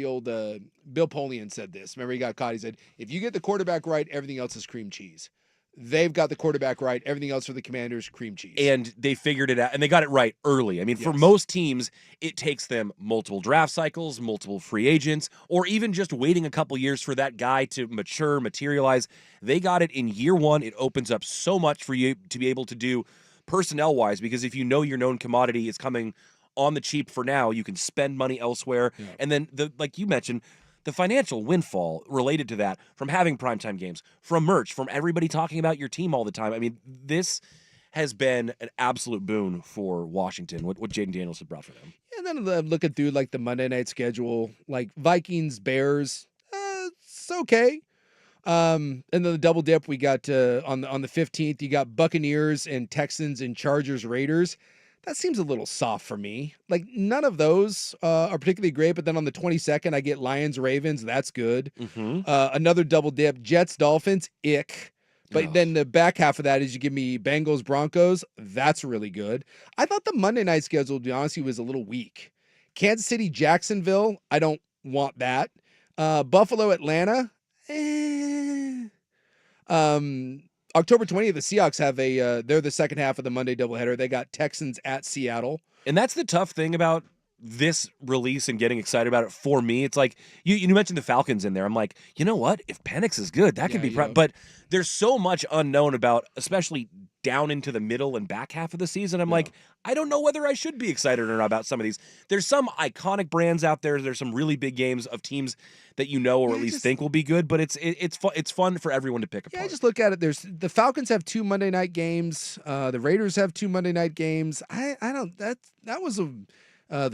old Bill Polian said this. Remember, he got caught. He said, if you get the quarterback right, everything else is cream cheese. They've got the quarterback right. Everything else for the Commanders, cream cheese. And they figured it out, and they got it right early. I mean, for most teams, it takes them multiple draft cycles, multiple free agents, or even just waiting a couple years for that guy to mature, materialize. They got it in year one. It opens up so much for you to be able to do personnel-wise, because if you know your known commodity is coming on the cheap for now, you can spend money elsewhere. Yeah. And then, like you mentioned, the financial windfall related to that from having primetime games, from merch, from everybody talking about your team all the time. I mean, this has been an absolute boon for Washington, what Jaden Daniels has brought for them. And then looking through like the Monday night schedule, like Vikings, Bears, it's okay. And then the double dip we got on the 15th, you got Buccaneers and Texans and Chargers, Raiders. That seems a little soft for me. Like, none of those are particularly great, but then on the 22nd, I get Lions, Ravens. That's good. Another double dip, Jets, Dolphins, ick. But then the back half of that is you give me Bengals, Broncos. That's really good. I thought the Monday night schedule, to be honest, was a little weak. Kansas City, Jacksonville, I don't want that. Buffalo, Atlanta, October 20th, the Seahawks have they're the second half of the Monday doubleheader. They got Texans at Seattle. And that's the tough thing about this release and getting excited about it for me. It's like, you mentioned the Falcons in there. I'm like, you know what? If Penix is good, that could be but there's so much unknown about, especially down into the middle and back half of the season. I'm like, I don't know whether I should be excited or not about some of these. There's some iconic brands out there. There's some really big games of teams that you know or at least think will be good, but it's fun for everyone to pick apart. Yeah, just look at it. There's the Falcons have 2 Monday night games. The Raiders have 2 Monday night games. The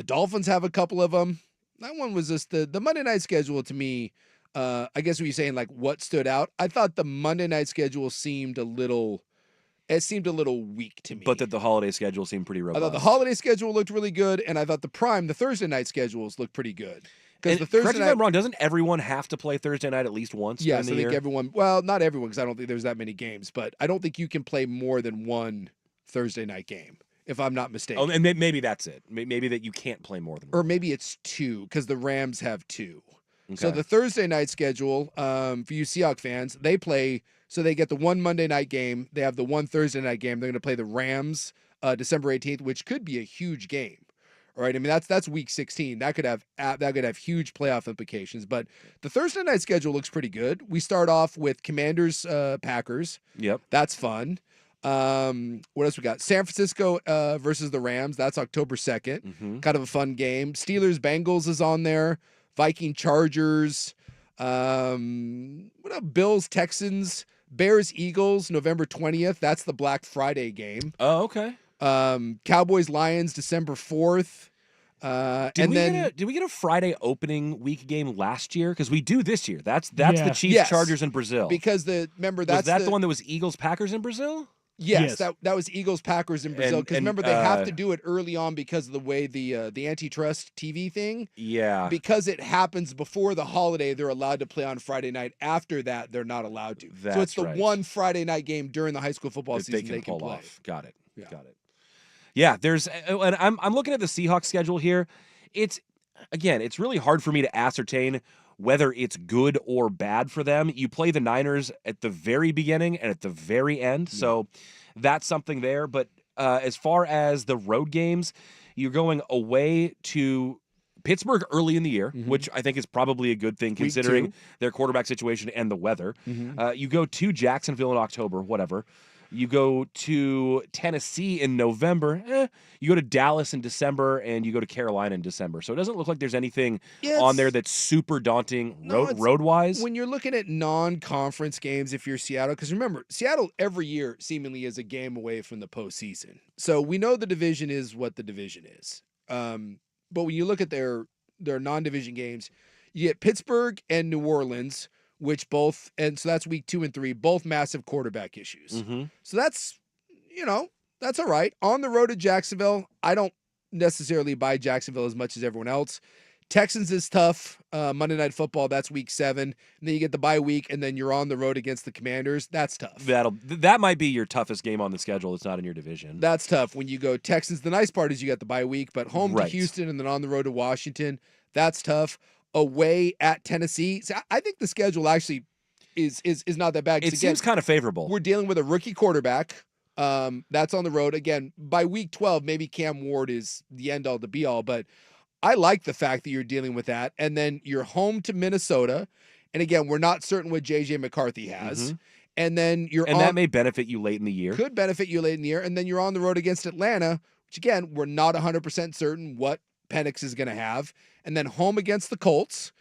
Dolphins have a couple of them. That one was just the Monday night schedule to me. I guess what you're saying, like what stood out. I thought the Monday night schedule seemed a little weak to me. But that the holiday schedule seemed pretty robust. I thought the holiday schedule looked really good, and I thought the Thursday night schedules looked pretty good. Because the Correct Thursday me if I'm night, wrong. Doesn't everyone have to play Thursday night at least once yes, during I the think year? everyone. Well, not everyone, because I don't think there's that many games, but I don't think you can play more than one Thursday night game, if I'm not mistaken. Oh, and maybe that's it. Maybe that you can't play more than Or one. maybe it's two, because the Rams have two. So Okay. the Thursday night schedule, for you Seahawks fans, they play. So they get the one Monday night game. They have the one Thursday night game. They're going to play the Rams December 18th, which could be a huge game. All right. I mean, that's week 16. That could have huge playoff implications. But the Thursday night schedule looks pretty good. We start off with Commanders Packers. Yep. That's fun. What else we got? San Francisco versus the Rams. That's October 2nd. Mm-hmm. Kind of a fun game. Steelers Bengals is on there. Viking Chargers. What up? Bills Texans. Bears Eagles November 20th. That's the Black Friday game. Oh, okay. Cowboys Lions December 4th. Did we get a Friday opening week game last year? Because we do this year. That's Yeah. the Chiefs Yes. Chargers in Brazil. Because was that's that the one that was Eagles Packers in Brazil? Yes, Yes. that was Eagles Packers in Brazil. And- Because and, remember, they have to do it early on because of the way the antitrust TV thing. Yeah. Because it happens before the holiday, they're allowed to play on Friday night. After that, they're not allowed to. So That's it's the right. one Friday night game during the high school football That season they can pull play. off. Got it. Yeah. Got it. Yeah, there's and I'm looking at the Seahawks schedule here. It's really hard for me to ascertain whether it's good or bad for them. You play the Niners at the very beginning and at the very end. So that's something there. But as far as the road games, you're going away to Pittsburgh early in the year, which I think is probably a good thing considering 2. their quarterback situation and the weather. Mhm. You go to Jacksonville in October, whatever. You go to Tennessee in November. You go to Dallas in December, and you go to Carolina in December. So it doesn't look like there's anything Yeah, on there that's super daunting No, it's- road wise. When you're looking at non-conference games, if you're Seattle, because remember, Seattle every year seemingly is a game away from the postseason. So we know the division is what the division is. But when you look at their non-division games, you get Pittsburgh and New Orleans, which both, and so that's week 2 and 3, both massive quarterback issues. So that's all right. On the road to Jacksonville, I don't necessarily buy Jacksonville as much as everyone else. Texans is tough. Monday Night Football, that's week 7. And then you get the bye week, and then you're on the road against the Commanders. That's tough. That might be your toughest game on the schedule. It's not in your division. That's tough. When you go Texans, the nice part is you got the bye week, but home to Right. Houston and then on the road to Washington, that's tough. Away at Tennessee. So I think the schedule actually is not that bad. 'Cause It seems kind of favorable. We're dealing with a rookie quarterback. That's on the road. Again, by week 12, maybe Cam Ward is the end all to be all, but I like the fact that you're dealing with that. And then you're home to Minnesota. And again, we're not certain what JJ McCarthy has. And then that may benefit you late in the year. could benefit you late in the year. And then you're on the road against Atlanta, which again, we're not 100% certain what Penix is going to have. And then home against the Colts.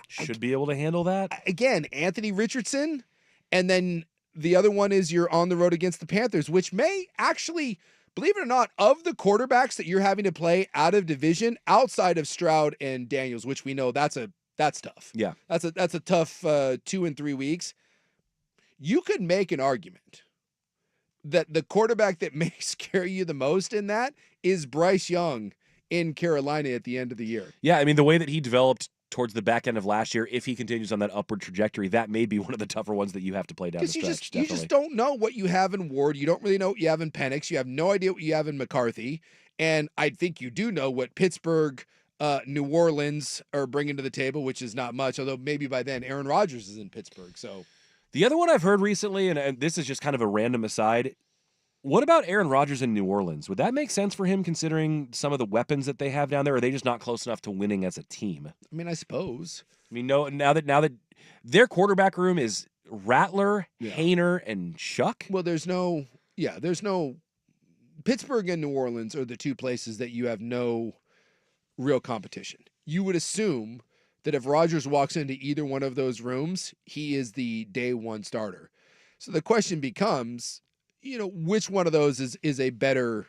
Should be able to handle that. Again, Anthony Richardson. And then the other one is you're on the road against the Panthers, which may actually, believe it or not, of the quarterbacks that you're having to play out of division, outside of Stroud and Daniels, which we know that's tough. Yeah. That's a tough 2 and 3 weeks. You could make an argument that the quarterback that may scare you the most in that is Bryce Young in Carolina at the end of the year. Yeah, I mean, the way that he developed towards the back end of last year, if he continues on that upward trajectory, that may be one of the tougher ones that you have to play down the Because stretch. you just don't know what you have in Ward. You don't really know what you have in Penix. You have no idea what you have in McCarthy. And I think you do know what Pittsburgh, New Orleans are bringing to the table, which is not much, although maybe by then Aaron Rodgers is in Pittsburgh. So The other one I've heard recently, and this is just kind of a random aside, what about Aaron Rodgers in New Orleans? Would that make sense for him considering some of the weapons that they have down there? Or are they just not close enough to winning as a team? I mean, I suppose. I mean, no. Now that their quarterback room is Rattler, Yeah. Hayner, and Shuck. Well, there's no Pittsburgh and New Orleans are the two places that you have no real competition. You would assume that if Rodgers walks into either one of those rooms, he is the day one starter. So the question becomes, which one of those is a better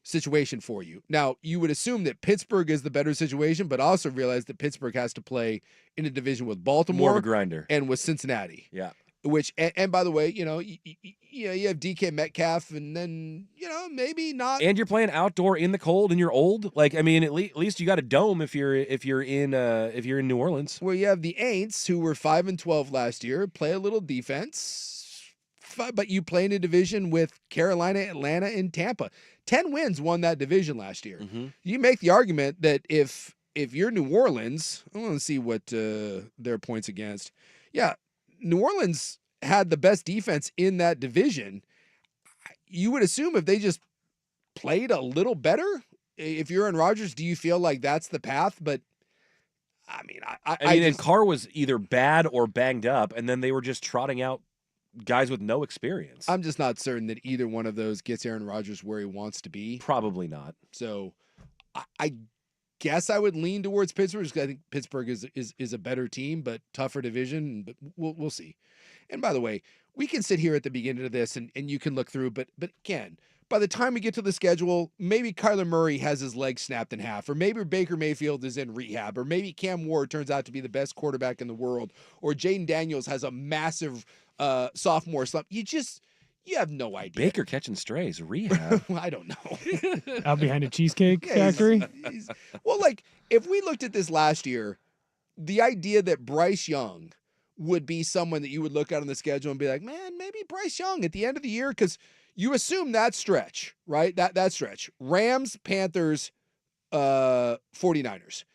situation for you? Now, you would assume that Pittsburgh is the better situation, but also realize that Pittsburgh has to play in a division with More Baltimore of a grinder. and with Cincinnati. Yeah. Which and by the way, you have DK Metcalf, and then maybe not. And you're playing outdoor in the cold, and you're old. Like, I mean, at least you got a dome if you're in New Orleans. Where you have the Aints, who were 5-12 last year, play a little defense, but you play in a division with Carolina, Atlanta, and Tampa. 10 wins won that division last year. Mm-hmm. You make the argument that if you're New Orleans, I want to see what their points against. Yeah, New Orleans had the best defense in that division. You would assume if they just played a little better, if you're Aaron Rodgers, do you feel like that's the path? But I mean, and Carr was either bad or banged up, and then they were just trotting out guys with no experience. I'm just not certain that either one of those gets Aaron Rodgers where he wants to be. Probably not. So I guess I would lean towards Pittsburgh because I think Pittsburgh is a better team, but tougher division. But we'll see. And by the way, we can sit here at the beginning of this and you can look through, but again, by the time we get to the schedule, maybe Kyler Murray has his leg snapped in half, or maybe Baker Mayfield is in rehab, or maybe Cam Ward turns out to be the best quarterback in the world, or Jaden Daniels has a massive sophomore slump. You have no idea. Baker catching strays, rehab. I don't know. Out behind a cheesecake factory. Well, like if we looked at this last year, the idea that Bryce Young would be someone that you would look at on the schedule and be like, man, maybe Bryce Young at the end of the year, because you assume that stretch, right? That stretch. Rams, Panthers, 49ers.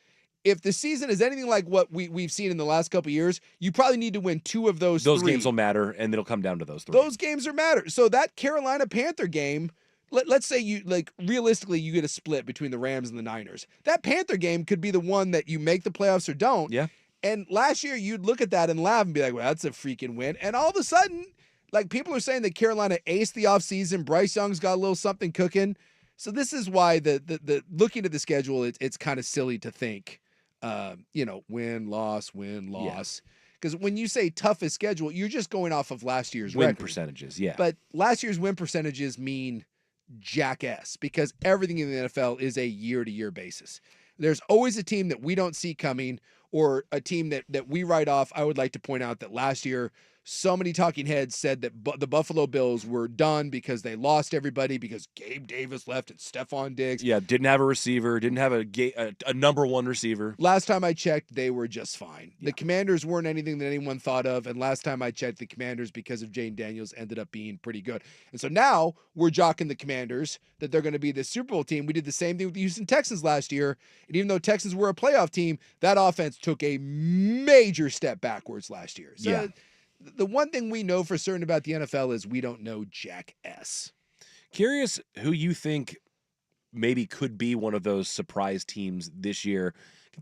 If the season is anything like what we've seen in the last couple of years, you probably need to win 2 of those. Those three. games will matter, and it'll come down to those 3. Those games are matter. So that Carolina Panther game, let's say you realistically you get a split between the Rams and the Niners. That Panther game could be the one that you make the playoffs or don't. Yeah. And last year you'd look at that and laugh and be like, well, that's a freaking win. And all of a sudden, like people are saying that Carolina aced the offseason. Bryce Young's got a little something cooking. So this is why the looking at the schedule, it's kind of silly to think, win, loss. Because when you say toughest schedule, you're just going off of last year's win record. percentages, yeah. But last year's win percentages mean jackass because everything in the NFL is a year-to-year basis. There's always a team that we don't see coming or a team that we write off. I would like to point out that last year, so many talking heads said that the Buffalo Bills were done because they lost everybody because Gabe Davis left and Stephon Diggs. Yeah, didn't have a receiver, didn't have a number 1 receiver. Last time I checked, they were just fine. Yeah. The Commanders weren't anything that anyone thought of, and last time I checked, the Commanders, because of Jaden Daniels, ended up being pretty good. And so now we're jocking the Commanders that they're going to be the Super Bowl team. We did the same thing with the Houston Texans last year, and even though Texans were a playoff team, that offense took a major step backwards last year. So yeah. The one thing we know for certain about the NFL is we don't know jack S. Curious who you think maybe could be one of those surprise teams this year.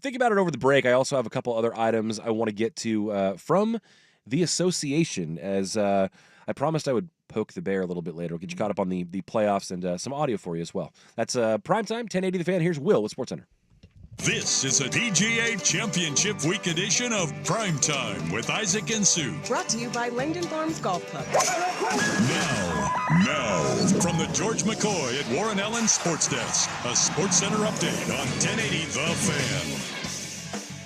Think about it over the break. I also have a couple other items I want to get to from the association, as I promised I would poke the bear a little bit later. We'll get you caught up on the playoffs and some audio for you as well. That's Primetime, 1080 The Fan. Here's Will with SportsCenter. This is a PGA Championship Week edition of Primetime with Isaac and Sue. Brought to you by Langdon Farms Golf Club. Now, from the George McCoy at Warren Allen Sports Desk, a Sports Center update on 1080 The Fan.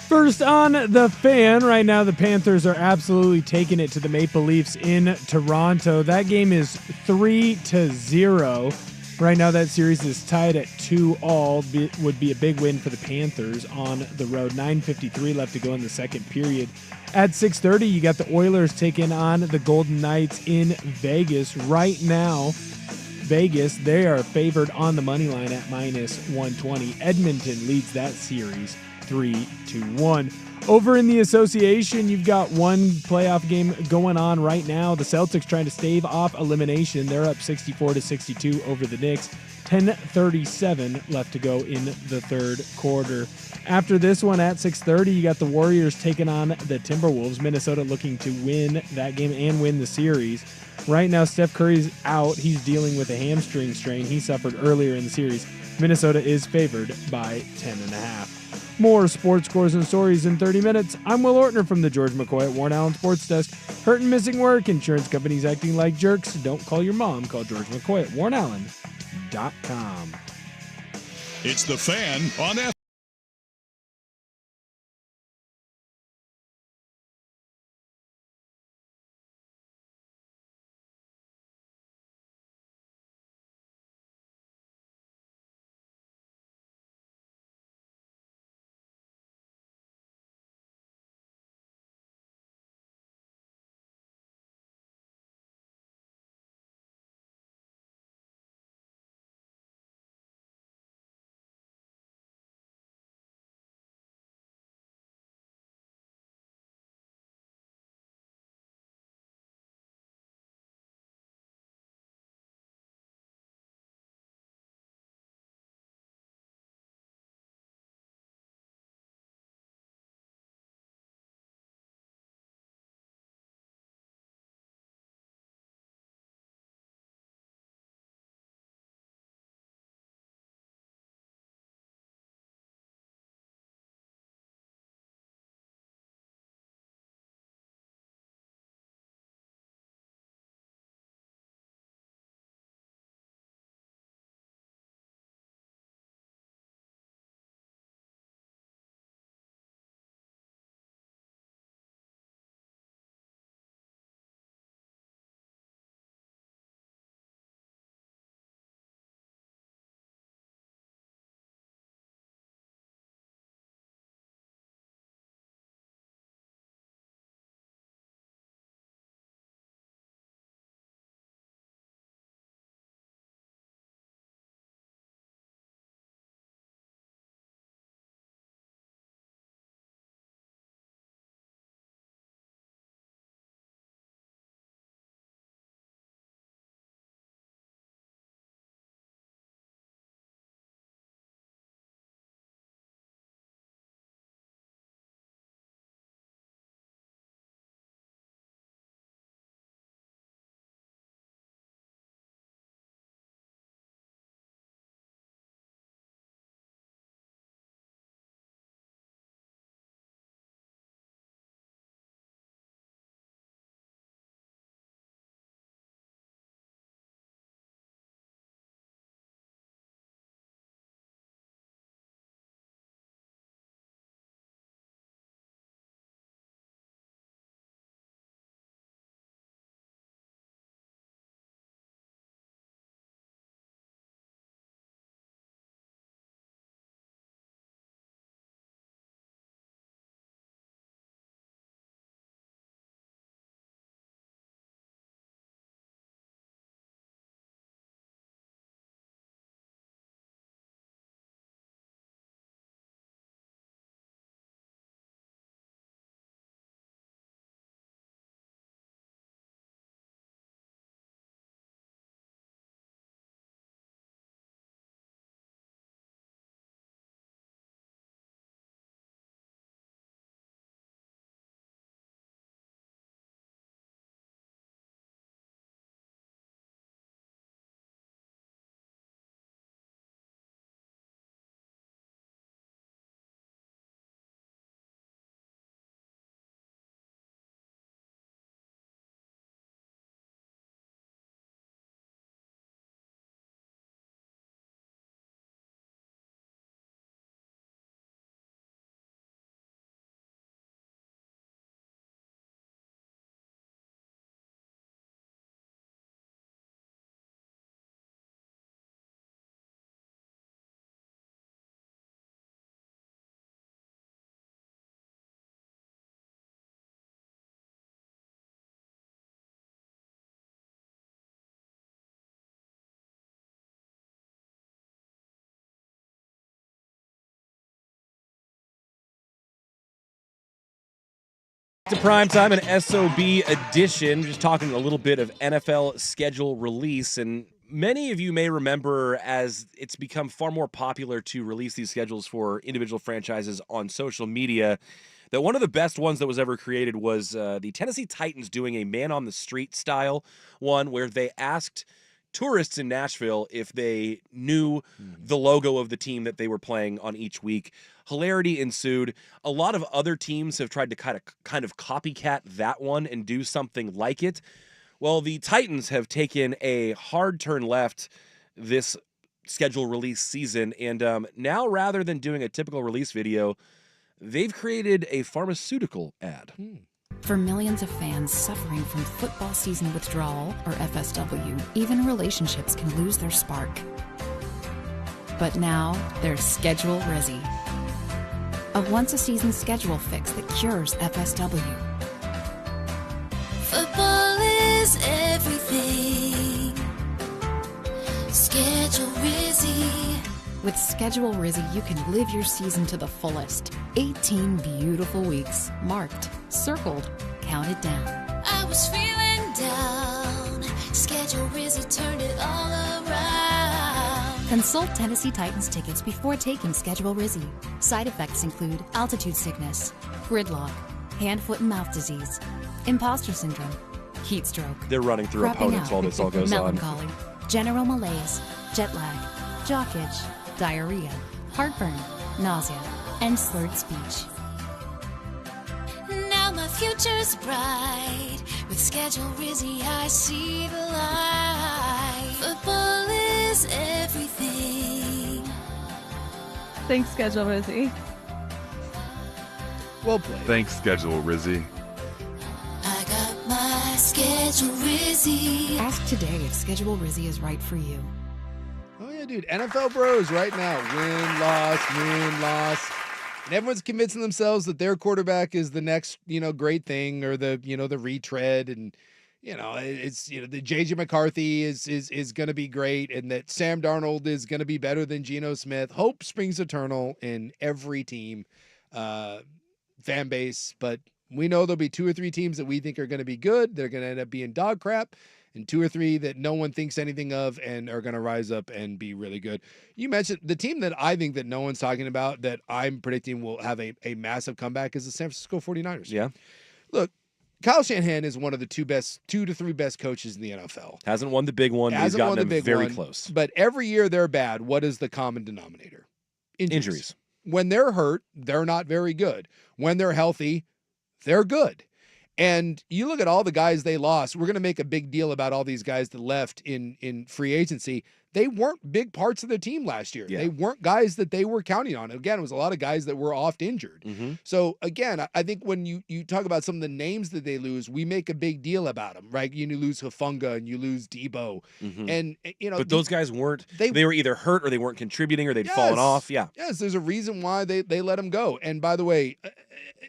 First on The Fan, right now the Panthers are absolutely taking it to the Maple Leafs in Toronto. That game is 3-0. Right now, that series is tied at 2-2. Would be a big win for the Panthers on the road. 9:53 left to go in the second period. At 6:30, you got the Oilers taking on the Golden Knights in Vegas. Right now, Vegas, they are favored on the money line at -120. Edmonton leads that series 3-1. Over in the association, you've got one playoff game going on right now. The Celtics trying to stave off elimination. They're up 64-62 over the Knicks. 10:37 left to go in the third quarter. After this one at 6:30, you got the Warriors taking on the Timberwolves. Minnesota looking to win that game and win the series. Right now, Steph Curry's out. He's dealing with a hamstring strain he suffered earlier in the series. Minnesota is favored by 10.5. More sports scores and stories in 30 minutes. I'm Will Ortner from the George McCoy at Warren Allen Sports Desk. Hurt and missing work, insurance companies acting like jerks. Don't call your mom. Call George McCoy at warrenallen.com. It's The Fan on To Primetime, an SOB edition, just talking a little bit of NFL schedule release. And many of you may remember, as it's become far more popular to release these schedules for individual franchises on social media, that one of the best ones that was ever created was the Tennessee Titans doing a man-on-the-street style one where they asked tourists in Nashville if they knew the logo of the team that they were playing on each week. Hilarity ensued. A lot of other teams have tried to kind of copycat that one and do something like it. Well, the Titans have taken a hard turn left this schedule release season, and now rather than doing a typical release video, they've created a pharmaceutical ad. For millions of fans suffering from football season withdrawal, or FSW, even relationships can lose their spark. But now, there's Schedule Resi, a once-a-season schedule fix that cures FSW. Football is everything. Schedule Resi. With Schedule Resi, you can live your season to the fullest. 18 beautiful weeks, marked, circled, counted down. I was feeling down. Schedule Resi turned it all around. Consult Tennessee Titans tickets before taking Schedule Resi. Side effects include altitude sickness, gridlock, hand, foot, and mouth disease, imposter syndrome, heat stroke. They're running through Crapping opponents out, while this all goes on. melancholy, general malaise, jet lag, jock itch, diarrhea, heartburn, nausea, and slurred speech. Now my future's bright. With Schedule Resi, I see the light. Football is everything. Thanks, Schedule Resi. Well played. Thanks, Schedule Rizzy. I got my Schedule Resi. Ask today if Schedule Resi is right for you. Oh, yeah, dude. NFL Bros right now. Win, loss. And everyone's convincing themselves that their quarterback is the next, great thing, or the retread. And, it's, the JJ McCarthy is going to be great, and that Sam Darnold is going to be better than Geno Smith. Hope springs eternal in every team, fan base. But we know there'll be 2 or 3 teams that we think are going to be good. They're going to end up being dog crap. And 2 or 3 that no one thinks anything of and are going to rise up and be really good. You mentioned the team that I think that no one's talking about that I'm predicting will have a massive comeback is the San Francisco 49ers. Yeah. Look, Kyle Shanahan is one of the 2 to 3 best coaches in the NFL. Hasn't won the big one. He's gotten them very close. But every year they're bad. What is the common denominator? Injuries. When they're hurt, they're not very good. When they're healthy, they're good. And you look at all the guys they lost. We're going to make a big deal about all these guys that left in free agency. They weren't big parts of their team last year. Yeah. They weren't guys that they were counting on. Again, it was a lot of guys that were oft injured. Mm-hmm. So, again, I think when you talk about some of the names that they lose, we make a big deal about them, right? You lose Hufanga and you lose Debo. Mm-hmm. And, but those guys weren't, they were either hurt or they weren't contributing or they'd fallen off. Yeah. Yes, there's a reason why they let them go. And by the way,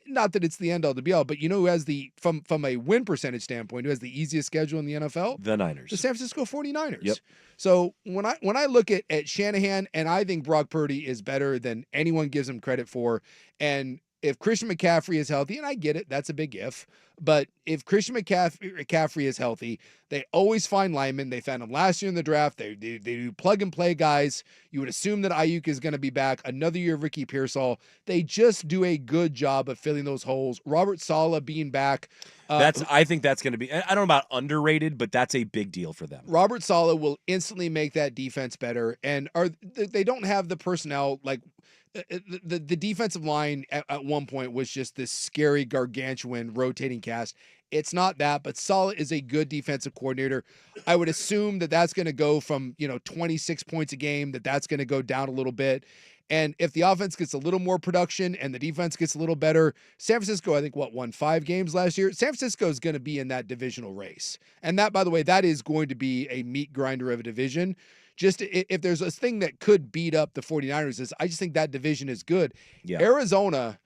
not that it's the end all to be all, but who has from a win percentage standpoint, who has the easiest schedule in the NFL? The Niners. The San Francisco 49ers. Yep. So when I look at Shanahan, and I think Brock Purdy is better than anyone gives him credit for, and if Christian McCaffrey is healthy, and I get it, that's a big if, but if Christian McCaffrey is healthy, they always find linemen. They found him last year in the draft. They do plug and play guys. You would assume that Ayuk is going to be back. Another year of Ricky Pearsall. They just do a good job of filling those holes. Robert Saleh being back. I think that's going to be, I don't know about underrated, but that's a big deal for them. Robert Saleh will instantly make that defense better. And they don't have the personnel like the defensive line at one point was just this scary gargantuan rotating cast. It's not that, but Saleh is a good defensive coordinator. I would assume that that's going to go from 26 points a game, that's going to go down a little bit. And if the offense gets a little more production and the defense gets a little better, San Francisco, I think, won 5 games last year? San Francisco is going to be in that divisional race. And that, by the way, that is going to be a meat grinder of a division. Just if there's a thing that could beat up the 49ers, I just think that division is good. Yeah. Arizona,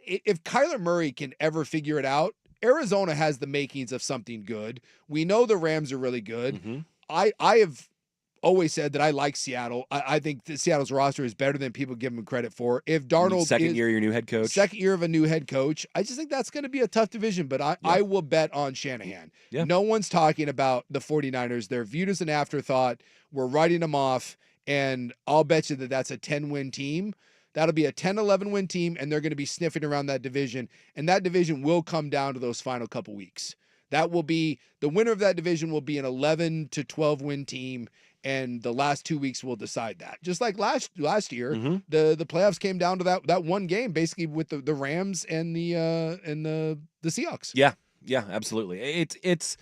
if Kyler Murray can ever figure it out, Arizona has the makings of something good. We know the Rams are really good. Mm-hmm. I have always said that I like Seattle. I think that Seattle's roster is better than people give them credit for. If Darnold second year, your new head coach. Second year of a new head coach, I just think that's going to be a tough division, but I will bet on Shanahan. Yeah. No one's talking about the 49ers. They're viewed as an afterthought. We're writing them off, and I'll bet you that that's a 10-win team. That'll be a 10-11 win team, and they're going to be sniffing around that division, and that division will come down to those final couple weeks. That will be the winner of that division will be an 11 to 12 win team, and the last 2 weeks will decide that. Just like last year, the playoffs came down to that one game, basically with the Rams and the Seahawks. Yeah, absolutely. It's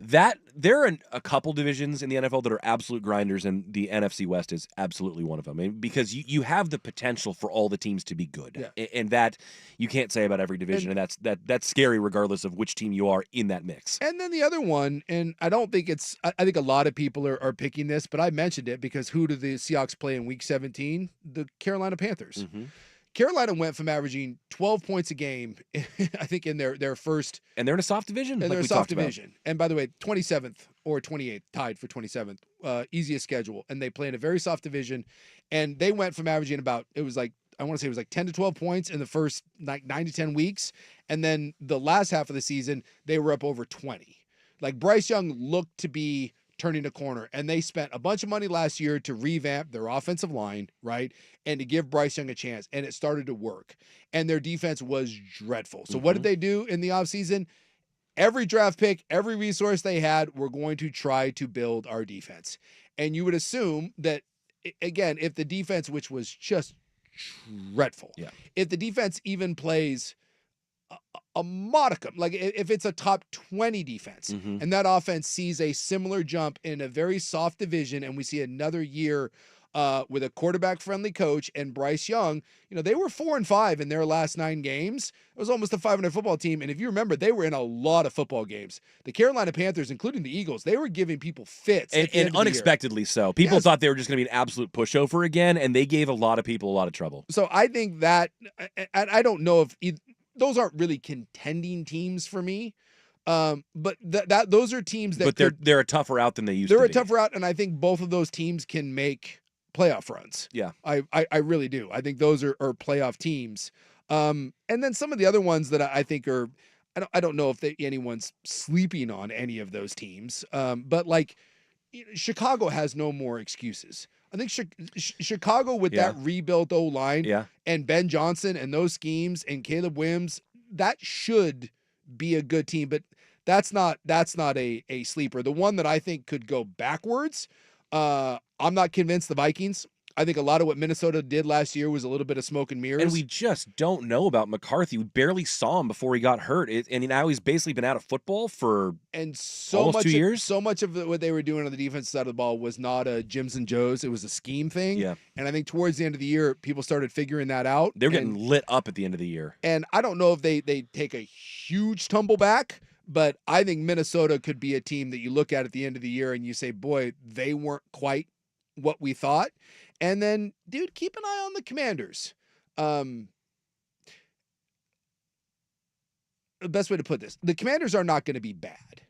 that there are a couple divisions in the NFL that are absolute grinders, and the NFC West is absolutely one of them. Because you have the potential for all the teams to be good, and that you can't say about every division, and that's scary regardless of which team you are in that mix. And then the other one, and I don't think I think a lot of people are picking this, but I mentioned it because who do the Seahawks play in Week 17? The Carolina Panthers. Carolina went from averaging 12 points a game, I think, in their first. And they're in a soft division. And they're in a soft division. And by the way, 27th or 28th, tied for 27th, easiest schedule. And they play in a very soft division. And they went from averaging about, I want to say it was like 10 to 12 points in the first 9 to 10 weeks. And then the last half of the season, they were up over 20. Like Bryce Young looked to be turning a corner, and they spent a bunch of money last year to revamp their offensive line, right? And to give Bryce Young a chance, and it started to work. And their defense was dreadful. So what did they do in the offseason? Every draft pick, every resource they had, we're going to try to build our defense. And you would assume that, again, if the defense, which was just dreadful, if the defense even plays a modicum, like if it's a top 20 defense and that offense sees a similar jump in a very soft division, and we see another year with a quarterback friendly coach and Bryce Young, they were 4-5 in their last 9 games. It was almost a 500 football team. And if you remember, they were in a lot of football games. The Carolina Panthers, including the Eagles, they were giving people fits. And unexpectedly so. People thought they were just going to be an absolute pushover again, and they gave a lot of people a lot of trouble. So I think that, and I don't know if those aren't really contending teams for me. But those are teams that they're a tougher out than they used to be. They're a tougher out, and I think both of those teams can make playoff runs. Yeah. I really do. I think those are playoff teams. And then some of the other ones that I think are, I don't know if anyone's sleeping on any of those teams. But like Chicago has no more excuses. I think Chicago with that rebuilt O-line and Ben Johnson and those schemes and Caleb Williams, that should be a good team, but that's not a sleeper. The one that I think could go backwards, I'm not convinced the Vikings. I think a lot of what Minnesota did last year was a little bit of smoke and mirrors. And we just don't know about McCarthy. We barely saw him before he got hurt. And now he's basically been out of football for almost 2 years. So much of what they were doing on the defensive side of the ball was not a Jims and Joes. It was a scheme thing. Yeah. And I think towards the end of the year, people started figuring that out. They're getting lit up at the end of the year. And I don't know if they take a huge tumble back, but I think Minnesota could be a team that you look at the end of the year and you say, boy, they weren't quite what we thought. And then, dude, keep an eye on the Commanders. The best way to put this, the Commanders are not going to be bad.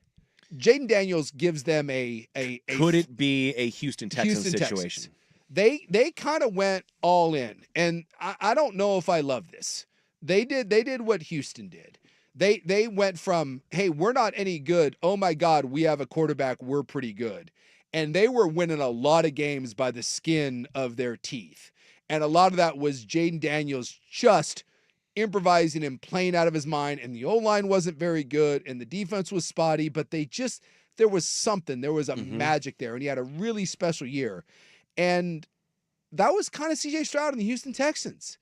Jaden Daniels gives them a could it be a Houston Texans situation? Texans. They kind of went all in, and I don't know if I love this. They did what Houston did. They went from, hey, we're not any good. Oh my God, we have a quarterback. We're pretty good. And they were winning a lot of games by the skin of their teeth. And a lot of that was Jaden Daniels just improvising and playing out of his mind. And the O-line wasn't very good and the defense was spotty, but there was something. There was a magic there. And he had a really special year. And that was kind of C.J. Stroud and the Houston Texans.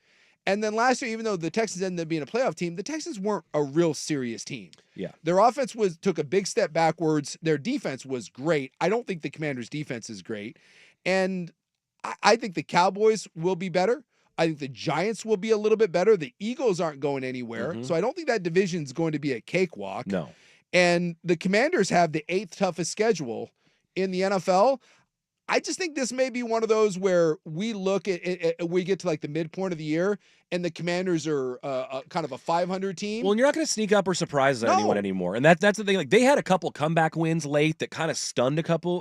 And then last year, even though the Texans ended up being a playoff team, the Texans weren't a real serious team. Yeah. Their offense took a big step backwards. Their defense was great. I don't think the Commanders' defense is great. And I think the Cowboys will be better. I think the Giants will be a little bit better. The Eagles aren't going anywhere. So I don't think that division's going to be a cakewalk. No. And the Commanders have the 8th toughest schedule in the NFL. I just think this may be one of those where we look at we get to like the midpoint of the year, and the Commanders are kind of a 500 team. Well, and you're not going to sneak up or surprise anyone No. anymore, and that's the thing. Like they had a couple comeback wins late that kind of stunned a couple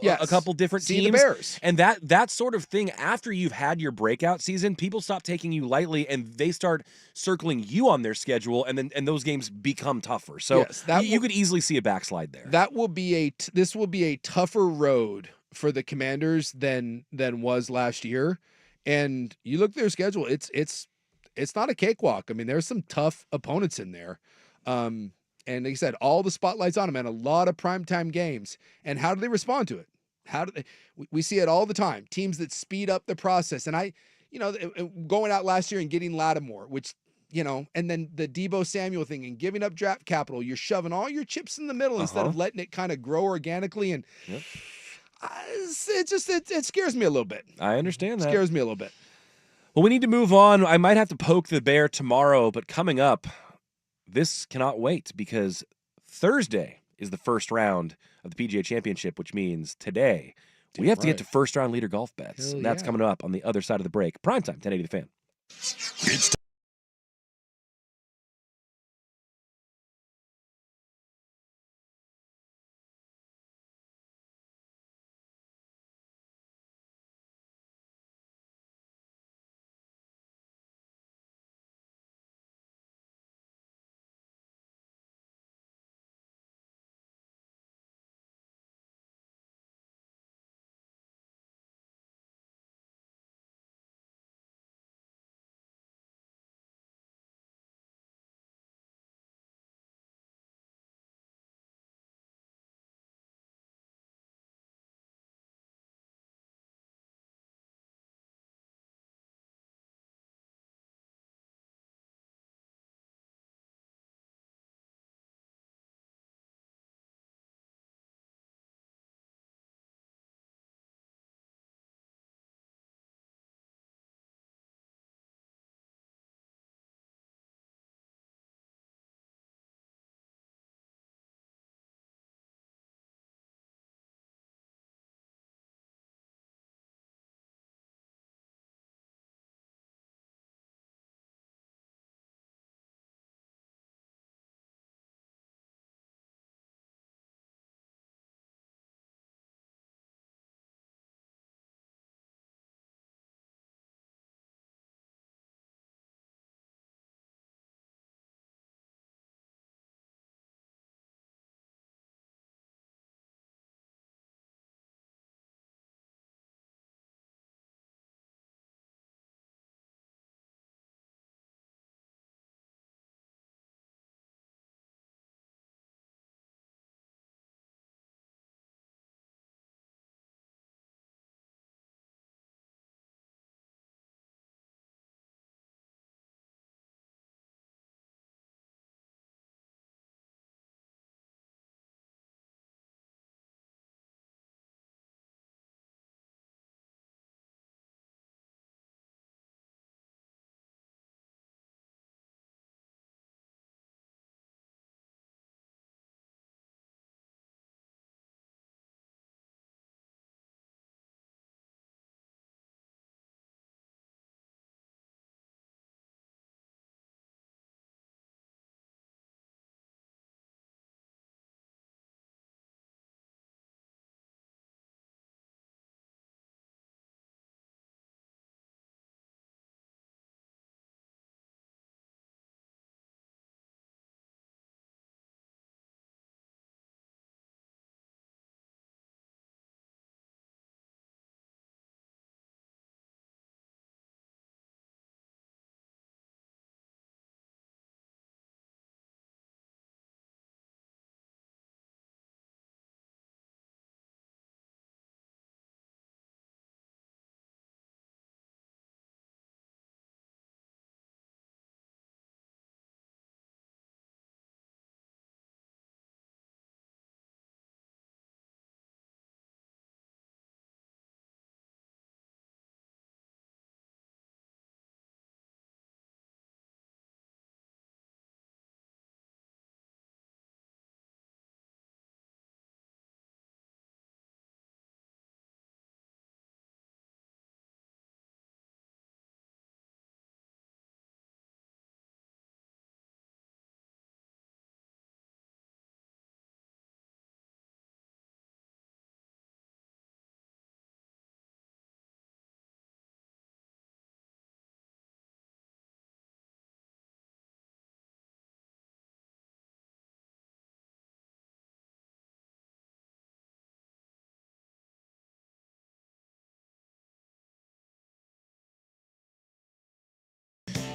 different See teams. the Bears. And that sort of thing, after you've had your breakout season, people stop taking you lightly, and they start circling you on their schedule, and those games become tougher. So Yes, you could easily see a backslide there. That will be this will be a tougher road for the Commanders than was last year. And you look at their schedule, it's not a cakewalk. I mean, there's some tough opponents in there. And like I said, all the spotlights on them and a lot of primetime games. And how do they respond to it? How do they? We see it all the time. Teams that speed up the process. And going out last year and getting Lattimore, which, and then the Deebo Samuel thing and giving up draft capital, you're shoving all your chips in the middle instead of letting it kind of grow organically. And it scares me a little bit. I understand that. It scares me a little bit. Well, we need to move on. I might have to poke the bear tomorrow, but coming up, this cannot wait because Thursday is the first round of the PGA Championship, which means today we have to get to first round leader golf bets. Hell And that's yeah. coming up on the other side of the break. Primetime, 1080 The Fan. It's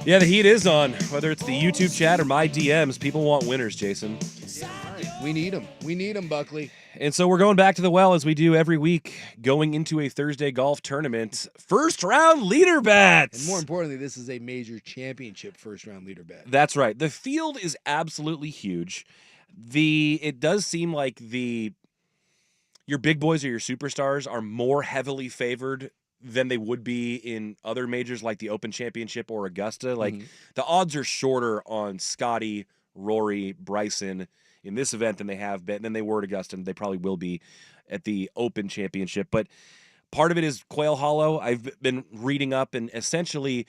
Yeah, the heat is on. Whether it's the YouTube chat or my DMs, people want winners, Jason. We need them. We need them, Buckley. And so we're going back to the well as we do every week, going into a Thursday golf tournament. First round leader bets. And more importantly, this is a major championship first round leader bet. That's right. The field is absolutely huge. It does seem like your big boys or your superstars are more heavily favored than they would be in other majors like the Open Championship or Augusta. Like the odds are shorter on Scotty, Rory, Bryson in this event than they were at Augusta, and they probably will be at the Open Championship. But part of it is Quail Hollow. I've been reading up, and essentially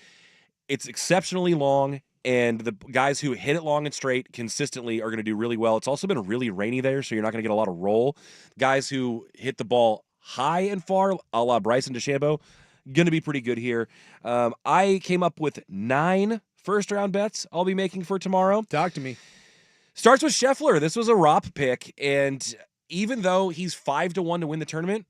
it's exceptionally long, and the guys who hit it long and straight consistently are going to do really well. It's also been really rainy there, so you're not going to get a lot of roll. Guys who hit the ball high and far, a la Bryson DeChambeau, going to be pretty good here. I came up with 9 first-round bets I'll be making for tomorrow. Talk to me. Starts with Scheffler. This was a ROP pick, and even though he's 5-1 to win the tournament,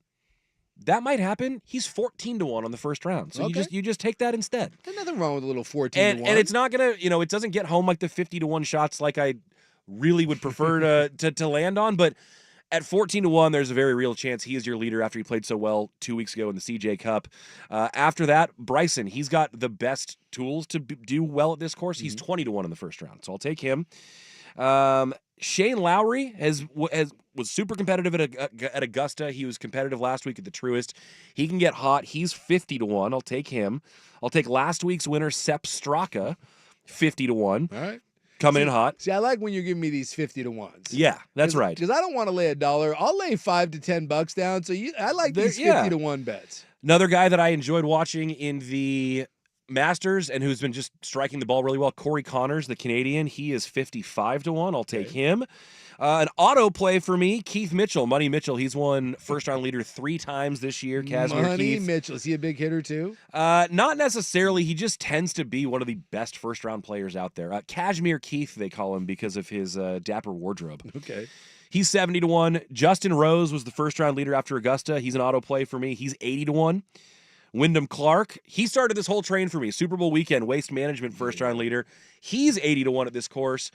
that might happen. He's 14-1 on the first round, so you just take that instead. There's nothing wrong with a little 14-1. And it's not gonna, it doesn't get home like the 50-1 shots like I really would prefer to land on, but at 14-1, there's a very real chance he is your leader after he played so well 2 weeks ago in the CJ Cup. After that, Bryson, he's got the best tools to do well at this course. He's 20-1 in the first round, so I'll take him. Shane Lowry was super competitive at Augusta. He was competitive last week at the Truist. He can get hot. He's 50-1. I'll take him. I'll take last week's winner, Sepp Straka, 50-1. All right. Coming in hot. See, I like when you're giving me these 50-1s. Yeah, that's right. Because I don't want to lay $1. I'll lay $5 to $10 down. So I like these 50-1 bets. Another guy that I enjoyed watching in the Masters and who's been just striking the ball really well, Corey Connors, the Canadian. He is 55-1. I'll take him. An auto play for me, Keith Mitchell, Money Mitchell. He's won first-round leader 3 times this year. Money Mitchell. Is he a big hitter too? Not necessarily. He just tends to be one of the best first-round players out there. Cashmere Keith, they call him because of his dapper wardrobe. Okay. He's 70-1. Justin Rose was the first-round leader after Augusta. He's an auto play for me. He's 80-1. Wyndham Clark, he started this whole train for me. Super Bowl weekend, Waste Management first-round leader. He's 80-1 at this course.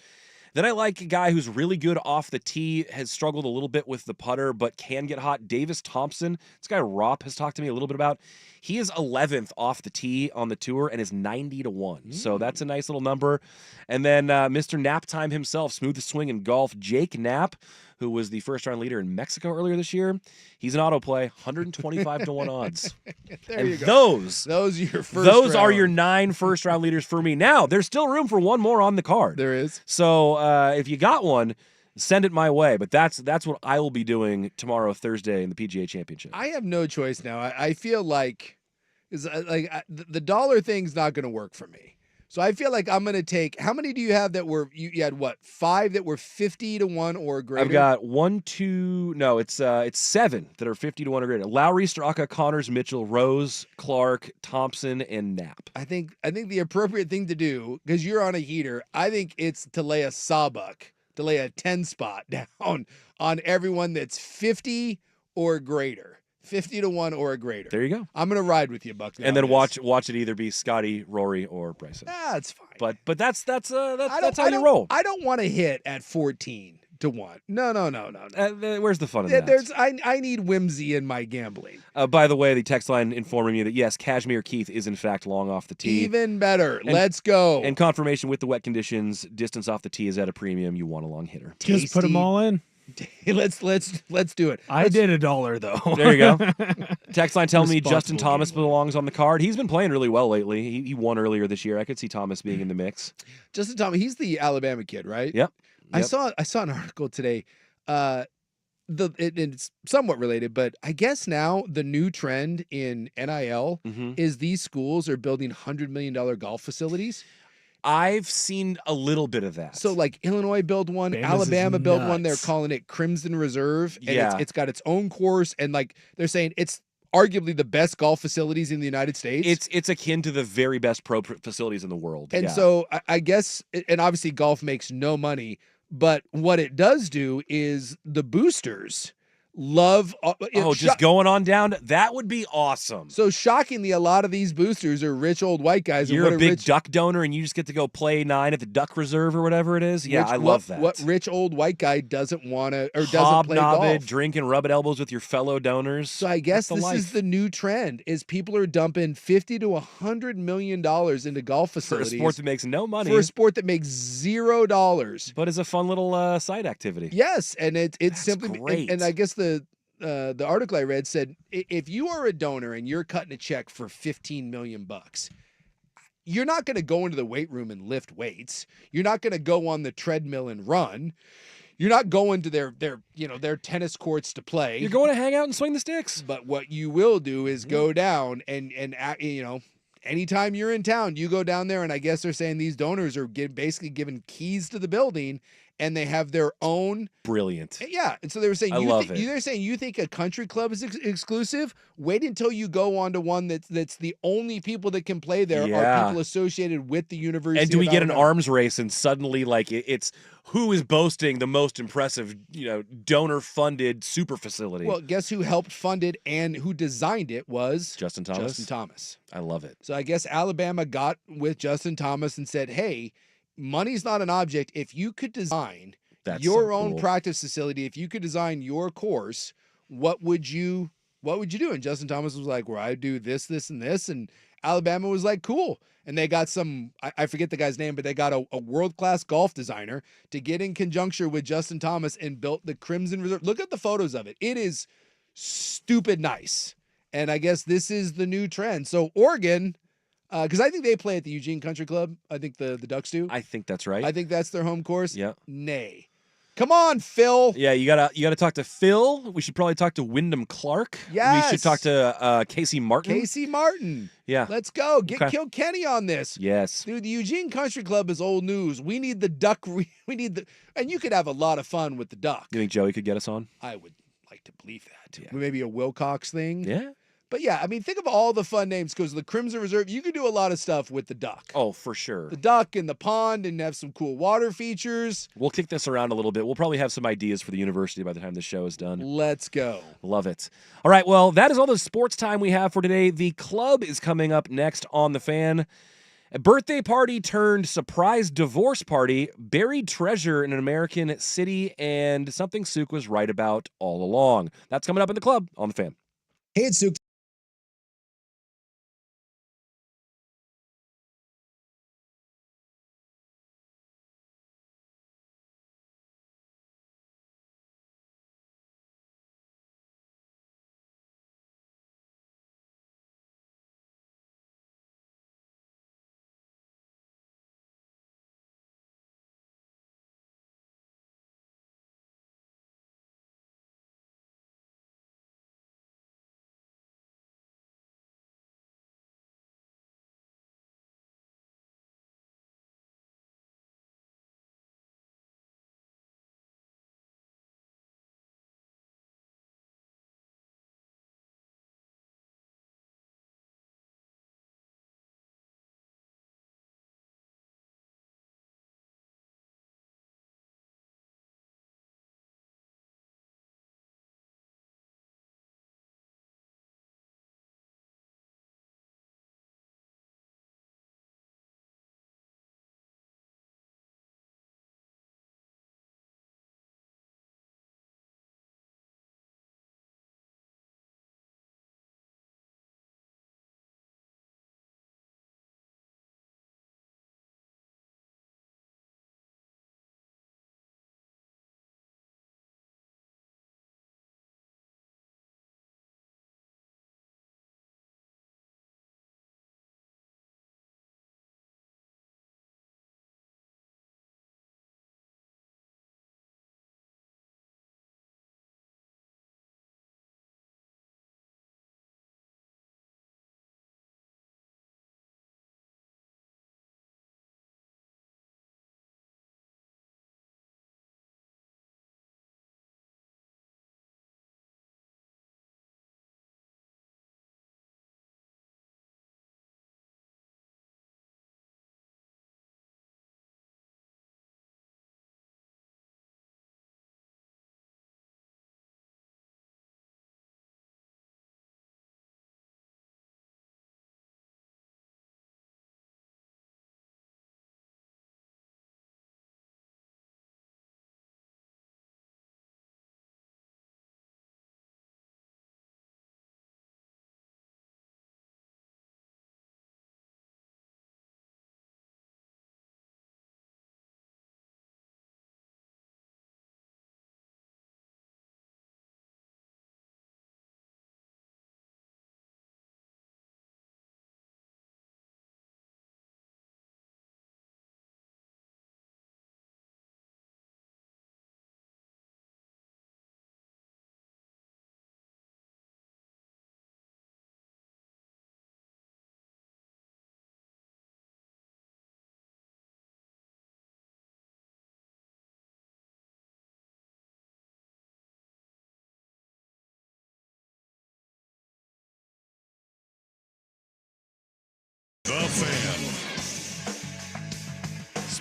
Then I like a guy who's really good off the tee, has struggled a little bit with the putter, but can get hot. Davis Thompson, this guy Rop has talked to me a little bit about. He is 11th off the tee on the tour and is 90-1. So that's a nice little number. And then Mr. Nap Time himself, smoothest swing in golf, Jake Knapp, who was the first-round leader in Mexico earlier this year. He's an auto play, 125-1 odds. There you go. Those are your Those are your 9 first-round leaders for me. Now, there's still room for one more on the card. There is. So if you got one, send it my way. But that's what I will be doing tomorrow, Thursday, in the PGA Championship. I have no choice now. I feel like the dollar thing's not going to work for me. So I feel like I'm going to take, how many do you have that were, you had what, 5 that were 50-1 or greater? I've got it's 7 that are 50-1 or greater. Lowry, Straka, Connors, Mitchell, Rose, Clark, Thompson, and Knapp. I think the appropriate thing to do, because you're on a heater, I think it's to lay a sawbuck, to lay a 10 spot down on everyone that's 50 or greater. 50-1 or a greater. There you go. I'm gonna ride with you, Buckley. And then watch it either be Scotty, Rory, or Bryson. That's fine. But that's how you roll. I don't want to hit at 14-1. No. Where's the fun of that? I need whimsy in my gambling. By the way, the text line informing me that yes, Cashmere Keith is in fact long off the tee. Even better. Let's go. And confirmation with the wet conditions, distance off the tee is at a premium. You want a long hitter. Just put them all in. Let's do it. I did $1 though. There you go. Text line telling me Justin Thomas belongs on the card. He's been playing really well lately. He won earlier this year. I could see Thomas being in the mix. Justin Thomas, he's the Alabama kid, right? Yep. I saw an article today. It's somewhat related, but I guess now the new trend in NIL is these schools are building $100 million golf facilities. I've seen a little bit of that. So like Illinois built one, Alabama built one. They're calling it Crimson Reserve, and it's got its own course, and like they're saying it's arguably the best golf facilities in the United States. It's akin to the very best pro facilities in the world. And so I guess, and obviously golf makes no money, but what it does do is the boosters love. Just going on down. That would be awesome. So shockingly, a lot of these boosters are rich old white guys. You're a big duck donor, and you just get to go play 9 at the Duck Reserve or whatever it is. Yeah, I love that. What rich old white guy doesn't want to or doesn't play golf? Hobnob it, drink and rub elbows with your fellow donors. So I guess this is the new trend: is people are dumping $50 to $100 million into golf facilities for a sport that makes no money. For a sport that makes $0, but is a fun little side activity. Yes, and it's That's simply great. And I guess the article I read said if you are a donor and you're cutting a check for $15 million, you're not going to go into the weight room and lift weights. You're not going to go on the treadmill and run. You're not going to their tennis courts to play. You're going to hang out and swing the sticks. But what you will do is go down and anytime you're in town, you go down there, and I guess they're saying these donors are basically given keys to the building, and they have their own. Brilliant. Yeah, and so they were saying, they're saying you think a country club is exclusive? Wait until you go on to one that's the only people that can play there are people associated with the university. And do we get an arms race, and suddenly it's who is boasting the most impressive, donor-funded super facility? Well, guess who helped fund it and who designed it was Justin Thomas. Justin Thomas. I love it. So I guess Alabama got with Justin Thomas and said, hey, money's not an object. If you could design your own practice facility, if you could design your course, what would you do? And Justin Thomas was like, well, I do this, this, and this. And Alabama was like, cool. And they got I forget the guy's name, but they got a world-class golf designer to get in conjunction with Justin Thomas and built the Crimson Reserve. Look at the photos of it. It is stupid nice. And I guess this is the new trend. So Oregon, because I think they play at the Eugene Country Club. I think the Ducks do. I think that's right. I think that's their home course. Yeah. Nay. Come on, Phil. Yeah, you gotta talk to Phil. We should probably talk to Wyndham Clark. Yes. We should talk to Casey Martin. Casey Martin. Yeah. Let's go. Get Kilkenny on this. Yes. Dude, the Eugene Country Club is old news. We need the duck. And you could have a lot of fun with the duck. You think Joey could get us on? I would like to believe that. Yeah. Maybe a Wilcox thing. Yeah. But yeah, I mean, think of all the fun names because the Crimson Reserve, you could do a lot of stuff with the duck. Oh, for sure. The duck and the pond and have some cool water features. We'll kick this around a little bit. We'll probably have some ideas for the university by the time the show is done. Let's go. Love it. All right, well, that is all the sports time we have for today. The club is coming up next on The Fan. A birthday party turned surprise divorce party, buried treasure in an American city, and something Suk was right about all along. That's coming up in the club on The Fan. Hey, it's Suk.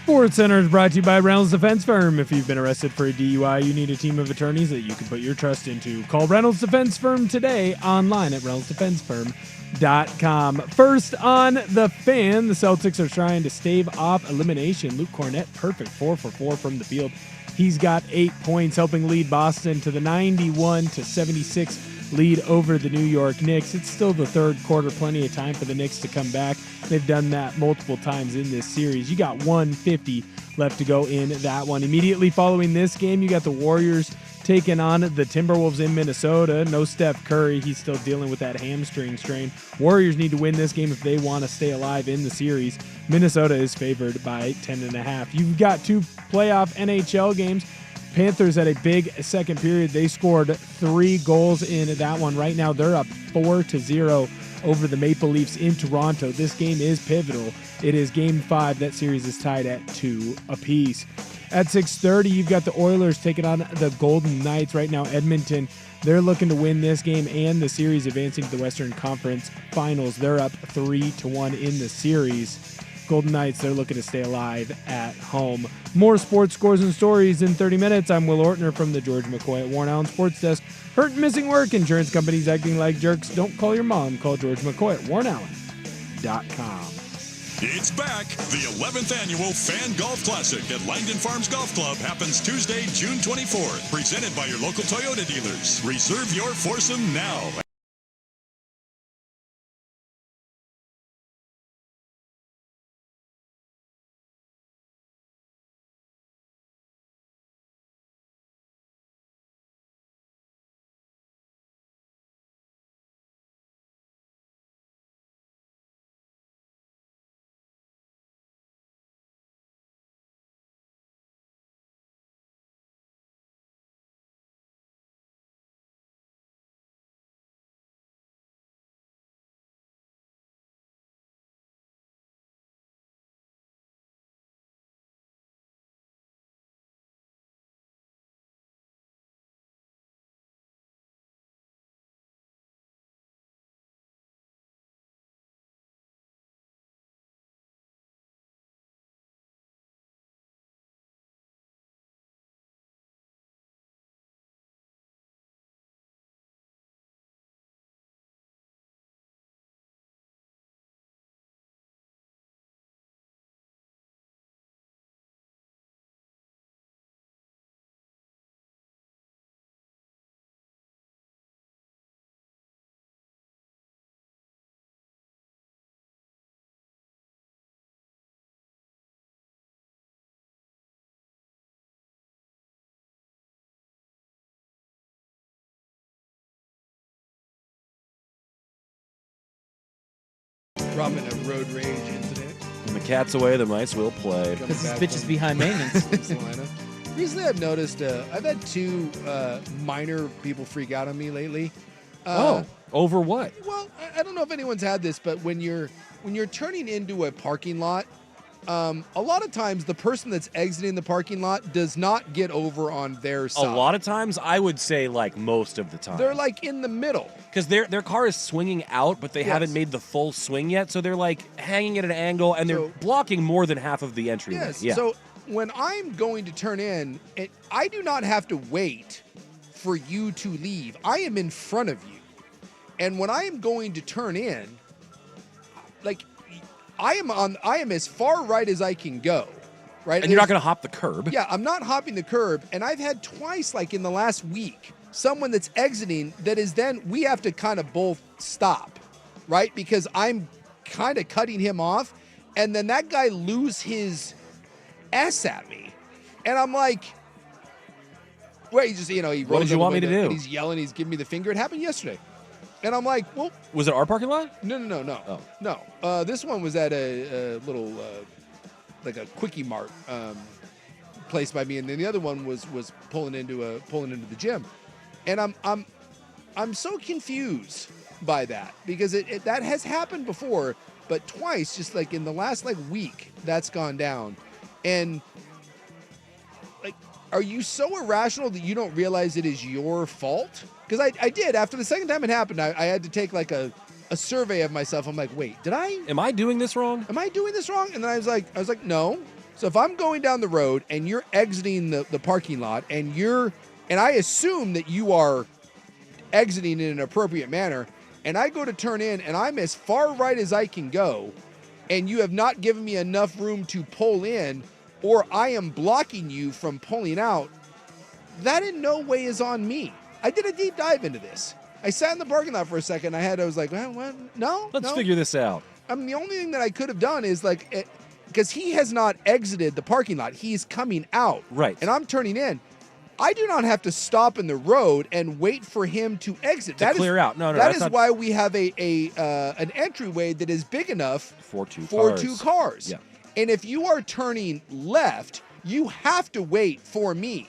Sports Center is brought to you by Reynolds Defense Firm. If you've been arrested for a DUI, you need a team of attorneys that you can put your trust into. Call Reynolds Defense Firm today, online at reynoldsdefensefirm.com. First on The Fan, the Celtics are trying to stave off elimination. Luke Cornett, perfect 4 for 4 from the field. He's got 8 points, helping lead Boston to the 91-76 lead over the New York Knicks. It's still the third quarter, plenty of time for the Knicks to come back. They've done that multiple times in this series. You got 150 left to go in that one. Immediately following this game, you got the Warriors taking on the Timberwolves in Minnesota. No Steph Curry. He's still dealing with that hamstring strain. Warriors need to win this game if they want to stay alive in the series. Minnesota is favored by 10.5. You've got 2 playoff NHL games. Panthers had a big second period. They scored 3 goals in that one. Right now, they're up 4-0 over the Maple Leafs in Toronto. This game is pivotal. It is Game 5. That series is tied at 2 apiece. At 6:30, you've got the Oilers taking on the Golden Knights. Right now, Edmonton, they're looking to win this game and the series, advancing to the Western Conference Finals. They're up 3-1 in the series. Golden Knights, they're looking to stay alive at home. More sports scores and stories in 30 minutes. I'm Will Ortner from the George McCoy at Warren Allen Sports Desk. Hurt and missing work. Insurance companies acting like jerks. Don't call your mom. Call George McCoy at warrenallen.com. It's back. The 11th annual Fan Golf Classic at Langdon Farms Golf Club happens Tuesday, June 24th. Presented by your local Toyota dealers. Reserve your foursome now. Dropping a road rage incident. When the cat's away, the mice will play. Because this bitch is behind maintenance. Recently, I've noticed I've had 2 minor people freak out on me lately. Over what? Well, I don't know if anyone's had this, but when you're turning into a parking lot, a lot of times the person that's exiting the parking lot does not get over on their side. A lot of times, I would say like most of the time. They're like in the middle. Because their car is swinging out, but they haven't made the full swing yet, so they're like hanging at an angle, and they're blocking more than half of the entry. Yes. Yeah. So when I'm going to turn in, I do not have to wait for you to leave. I am in front of you. And when I am going to turn in, like I am as far right as I can go. Right? And you're not going to hop the curb. Yeah, I'm not hopping the curb. And I've had twice, like in the last week, someone that's exiting that is then we have to kind of both stop, right? Because I'm kind of cutting him off. And then that guy lose his S at me. And I'm like, wait, he just, he rolls What did you want me to do? And he's yelling, he's giving me the finger. It happened yesterday. And I'm like, well. Was it our parking lot? No. Oh. No. This one was at a little, like a Quickie Mart place by me. And then the other one was pulling into the gym. And I'm so confused by that because that has happened before, but twice, just like in the last week, that's gone down. And like, are you so irrational that you don't realize it is your fault? Because I did. After the second time it happened, I had to take like a survey of myself. I'm like, wait, am I doing this wrong? And then I was like, no. So if I'm going down the road and you're exiting the parking lot and I assume that you are exiting in an appropriate manner, and I go to turn in and I'm as far right as I can go, and you have not given me enough room to pull in, or I am blocking you from pulling out, that in no way is on me. I did a deep dive into this. I sat in the parking lot for a second. I was like, well, no. Let's figure this out. I mean, the only thing that I could have done is because he has not exited the parking lot. He's coming out. Right. And I'm turning in. I do not have to stop in the road and wait for him to exit. To clear out. No, that is why we have an entryway that is big enough for two cars. Yeah. And if you are turning left, you have to wait for me.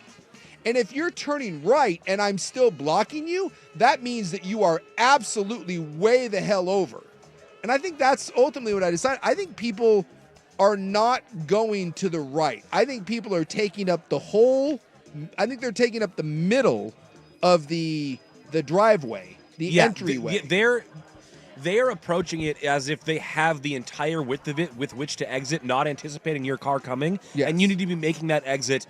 And if you're turning right and I'm still blocking you, that means that you are absolutely way the hell over. And I think that's ultimately what I decided. I think people are not going to the right. I think people are taking up they're taking up the middle of the driveway, the entryway. They're approaching it as if they have the entire width of it with which to exit, not anticipating your car coming. Yes. And you need to be making that exit,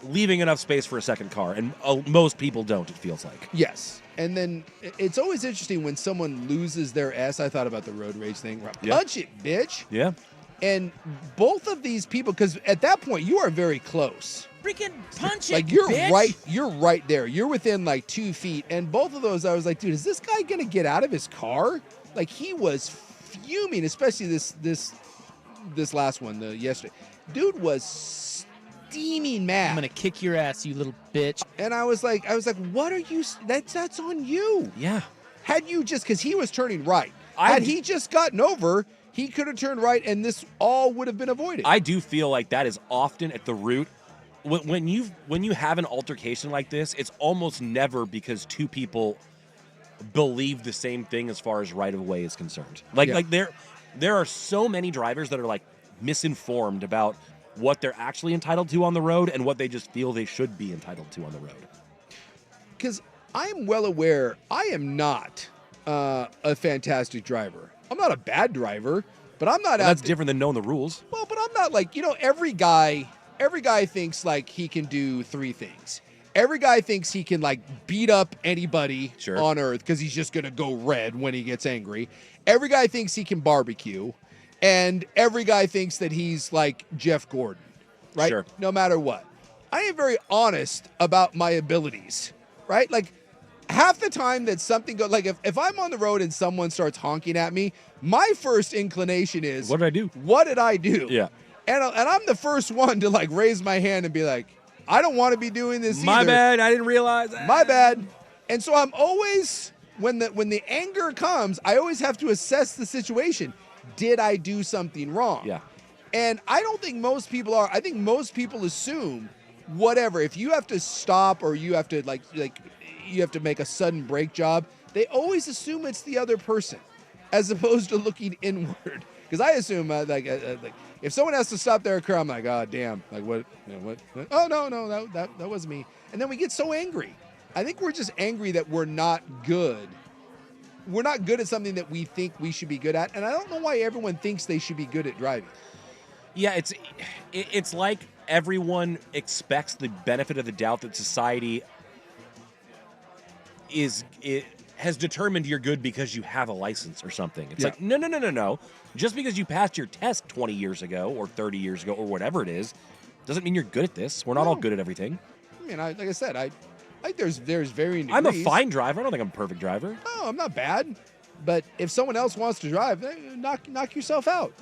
leaving enough space for a second car. And most people don't, it feels like. Yes. And then it's always interesting when someone loses their S. I thought about the road rage thing. Punch it, bitch. Yeah. And both of these people, because at that point you are very close. Freaking punch it, like you're bitch. You're right there. You're within like 2 feet. And both of those, I was like, dude, is this guy gonna get out of his car? Like he was fuming, especially this last one, yesterday. Dude was steaming mad. I'm gonna kick your ass, you little bitch. And I was like, what are you? That's on you. Yeah. Had you just, because he was turning right. Had he just gotten over, he could have turned right, and this all would have been avoided. I do feel like that is often at the root. When you have an altercation like this, it's almost never because two people believe the same thing as far as right of way is concerned. Like there are so many drivers that are like misinformed about what they're actually entitled to on the road and what they just feel they should be entitled to on the road. Because I am well aware I am not a fantastic driver. I'm not a bad driver, but I'm not. That's different than knowing the rules. Well, but I'm not like, every guy thinks like he can do 3 things. Every guy thinks he can like beat up anybody on earth because he's just going to go red when he gets angry. Every guy thinks he can barbecue. And every guy thinks that he's like Jeff Gordon, right? Sure. No matter what. I am very honest about my abilities, right? Like half the time that something goes, like if I'm on the road and someone starts honking at me, my first inclination is, what did I do? What did I do? Yeah. And I'm the first one to like raise my hand and be like, I don't want to be doing this My either. bad, I didn't realize that. My bad. And so I'm always, when the anger comes, I always have to assess the situation. Did I do something wrong? Yeah. And I don't think most people are. I think most people assume whatever. If you have to stop or you have to like you have to make a sudden brake job, they always assume it's the other person as opposed to looking inward. Because I assume like if someone has to stop their car, I'm like, oh damn, like what? Oh no, that was me. And then we get so angry. I think we're just angry that we're not good. We're not good at something that we think we should be good at, and I don't know why everyone thinks they should be good at driving. Yeah, it's like everyone expects the benefit of the doubt that society has determined you're good because you have a license or something. It's like, no. Just because you passed your test 20 years ago or 30 years ago or whatever it is, doesn't mean you're good at this. We're not all good at everything. I mean, like I said, I think there's varying degrees. I'm a fine driver. I don't think I'm a perfect driver. No, I'm not bad. But if someone else wants to drive, knock yourself out.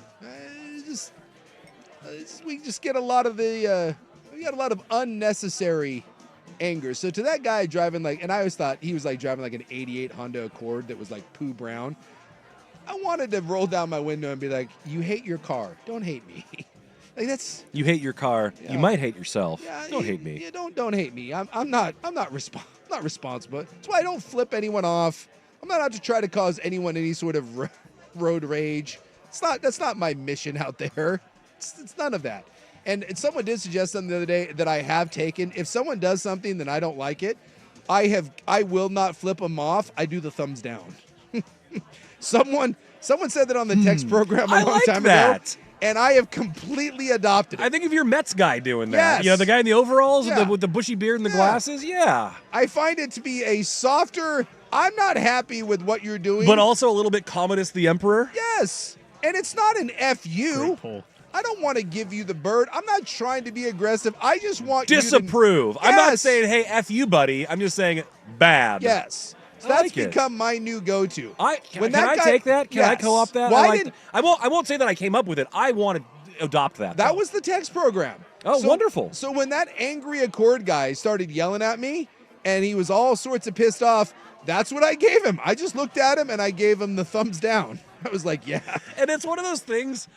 We just get a lot of we got a lot of unnecessary anger. So to that guy driving and I always thought he was like driving like an 88 Honda Accord that was like poo brown. I wanted to roll down my window and be like, you hate your car. Don't hate me. Like that's. You hate your car. Yeah. You might hate yourself. Yeah, don't hate me. Yeah, don't hate me. I'm not responsible. That's why I don't flip anyone off. I'm not out to try to cause anyone any sort of road rage. That's not my mission out there. It's none of that. And someone did suggest something the other day that I have taken. If someone does something that I don't like it, I will not flip them off. I do the thumbs down. Someone said that on the text program a long time ago. and I have completely adopted it. I think of your Mets guy doing that. Yes. You know, the guy in the overalls Yeah. with the bushy beard and the Yeah. glasses. Yeah. I find it to be a softer, I'm not happy with what you're doing. But also a little bit Commodus the Emperor. Yes. And it's not an FU. Great pull. I don't want to give you the bird. I'm not trying to be aggressive. I just want Disapprove. you to... I'm not Yes. saying, hey, F you, buddy. I'm just saying bad. Yes. So I that's like it. become my new go-to. Can I take that? Can I Yes. co-op that? Why I, like didn't... I won't say that I came up with it. I want to adopt that. That though. was the text program. Oh, wonderful. So when that angry Accord guy started yelling at me and he was all sorts of pissed off, that's what I gave him. I just looked at him and I gave him the thumbs down. I was like, yeah. And it's one of those things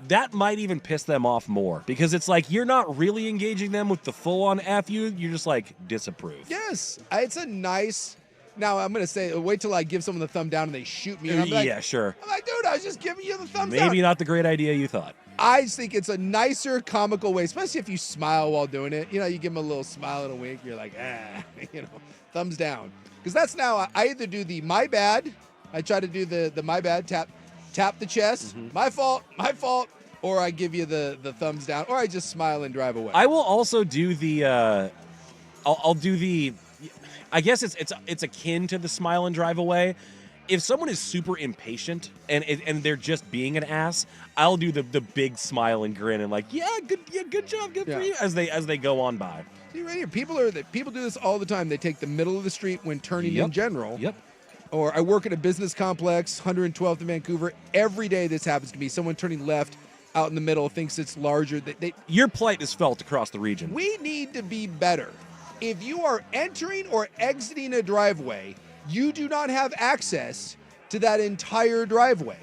that might even piss them off more because it's like you're not really engaging them with the full-on F you. You're just like disapprove. Yes. It's a nice... Now, I'm going to say, wait till I give someone the thumb down and they shoot me. And I'm like, Yeah, sure. I'm like, dude, I was just giving you the thumbs down. Maybe not the great idea you thought. I just think it's a nicer, comical way, especially if you smile while doing it. You know, you give them a little smile and a wink. You're like, thumbs down. Because that's now, I either do the my bad. I try to do the my bad, tap the chest. Mm-hmm. My fault. Or I give you the thumbs down. Or I just smile and drive away. I will also do the, I'll do the, I guess it's akin to the smile and drive away. If someone is super impatient and they're just being an ass, I'll do the big smile and grin and like, good job, good for you as they go on by. See right here, people do this all the time. They take the middle of the street when turning in general. Yep. Or I work at a business complex, 112th in Vancouver. Every day this happens to me. Someone turning left out in the middle thinks it's larger. Your plight is felt across the region. We need to be better. If you are entering or exiting a driveway, you do not have access to that entire driveway.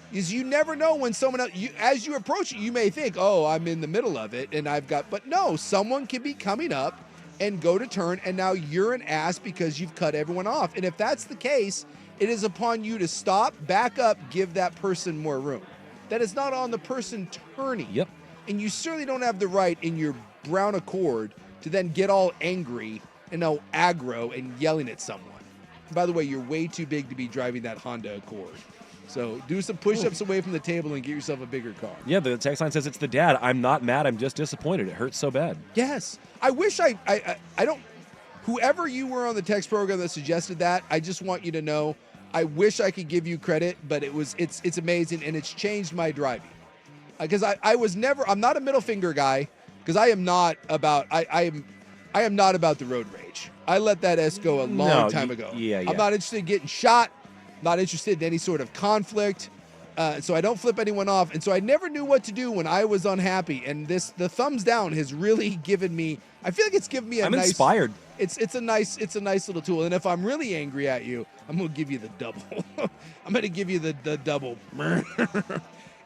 Because you never know when someone else, as you approach it, you may think, oh, I'm in the middle of it and but no, someone can be coming up and go to turn and now you're an ass because you've cut everyone off. And if that's the case, it is upon you to stop, back up, give that person more room. That is not on the person turning. Yep. And you certainly don't have the right in your brown Accord to then get all angry and all aggro and yelling at someone. By the way, you're way too big to be driving that Honda Accord. So do some push-ups away from the table and get yourself a bigger car. Yeah, the text line says it's the dad. I'm not mad. I'm just disappointed. It hurts so bad. Yes. I wish I don't... Whoever you were on the text program that suggested that, I just want you to know, I wish I could give you credit, but it's amazing, and it's changed my driving. Because I'm not a middle finger guy, because I am not about the road rage. I let that S go a long time ago. Yeah. I'm not interested in getting shot, not interested in any sort of conflict, so I don't flip anyone off. And so I never knew what to do when I was unhappy. And the thumbs down has really given me, I feel like it's given me I'm inspired. It's a nice little tool. And if I'm really angry at you, I'm going to give you the double. I'm going to give you the double.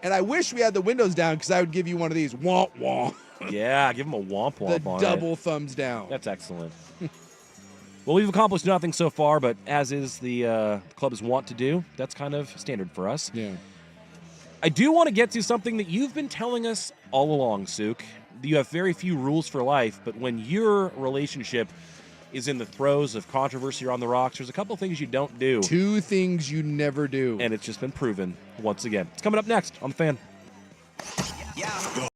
And I wish we had the windows down because I would give you one of these. Womp womp. Yeah, give him a womp womp The on double it. thumbs down. That's excellent. Well, we've accomplished nothing so far, but as is the club's want to do, that's kind of standard for us. Yeah. I do want to get to something that you've been telling us all along, Suk. You have very few rules for life, but when your relationship is in the throes of controversy or on the rocks, there's a couple things you don't do. 2 things you never do. And it's just been proven once again. It's coming up next on The Fan. Yeah.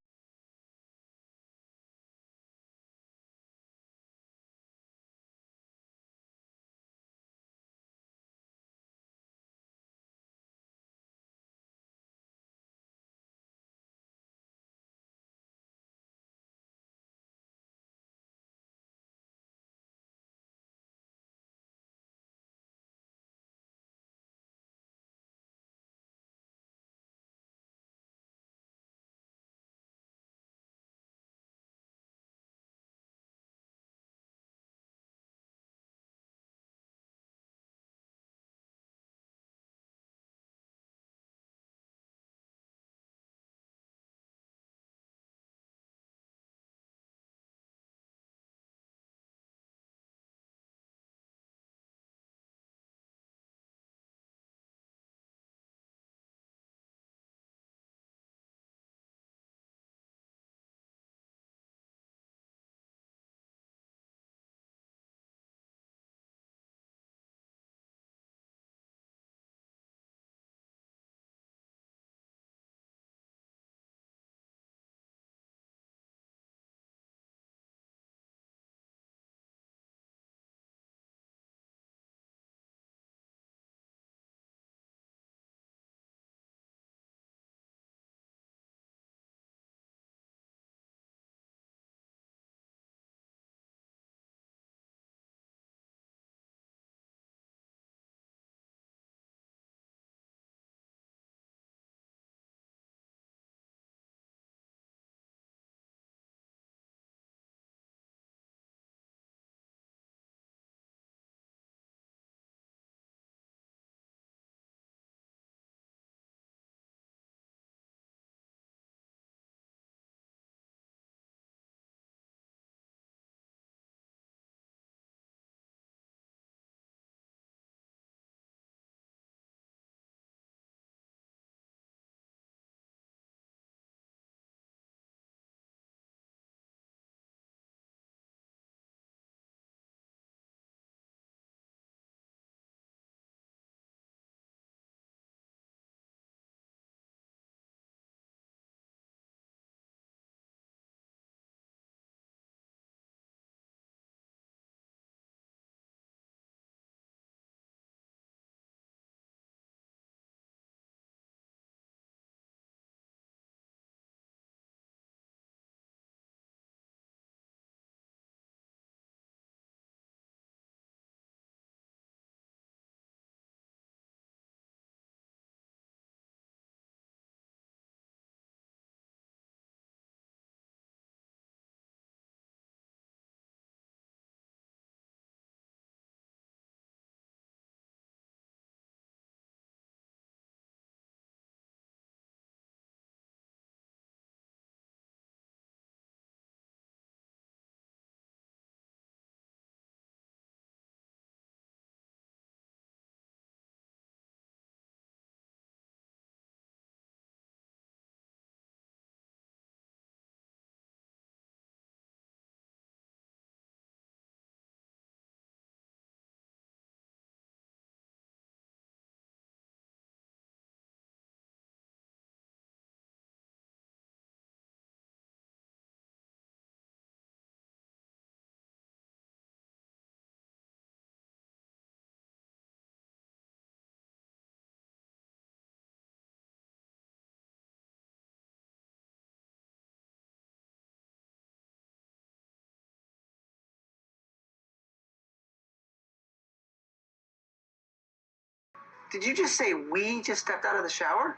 Did you just say we just stepped out of the shower?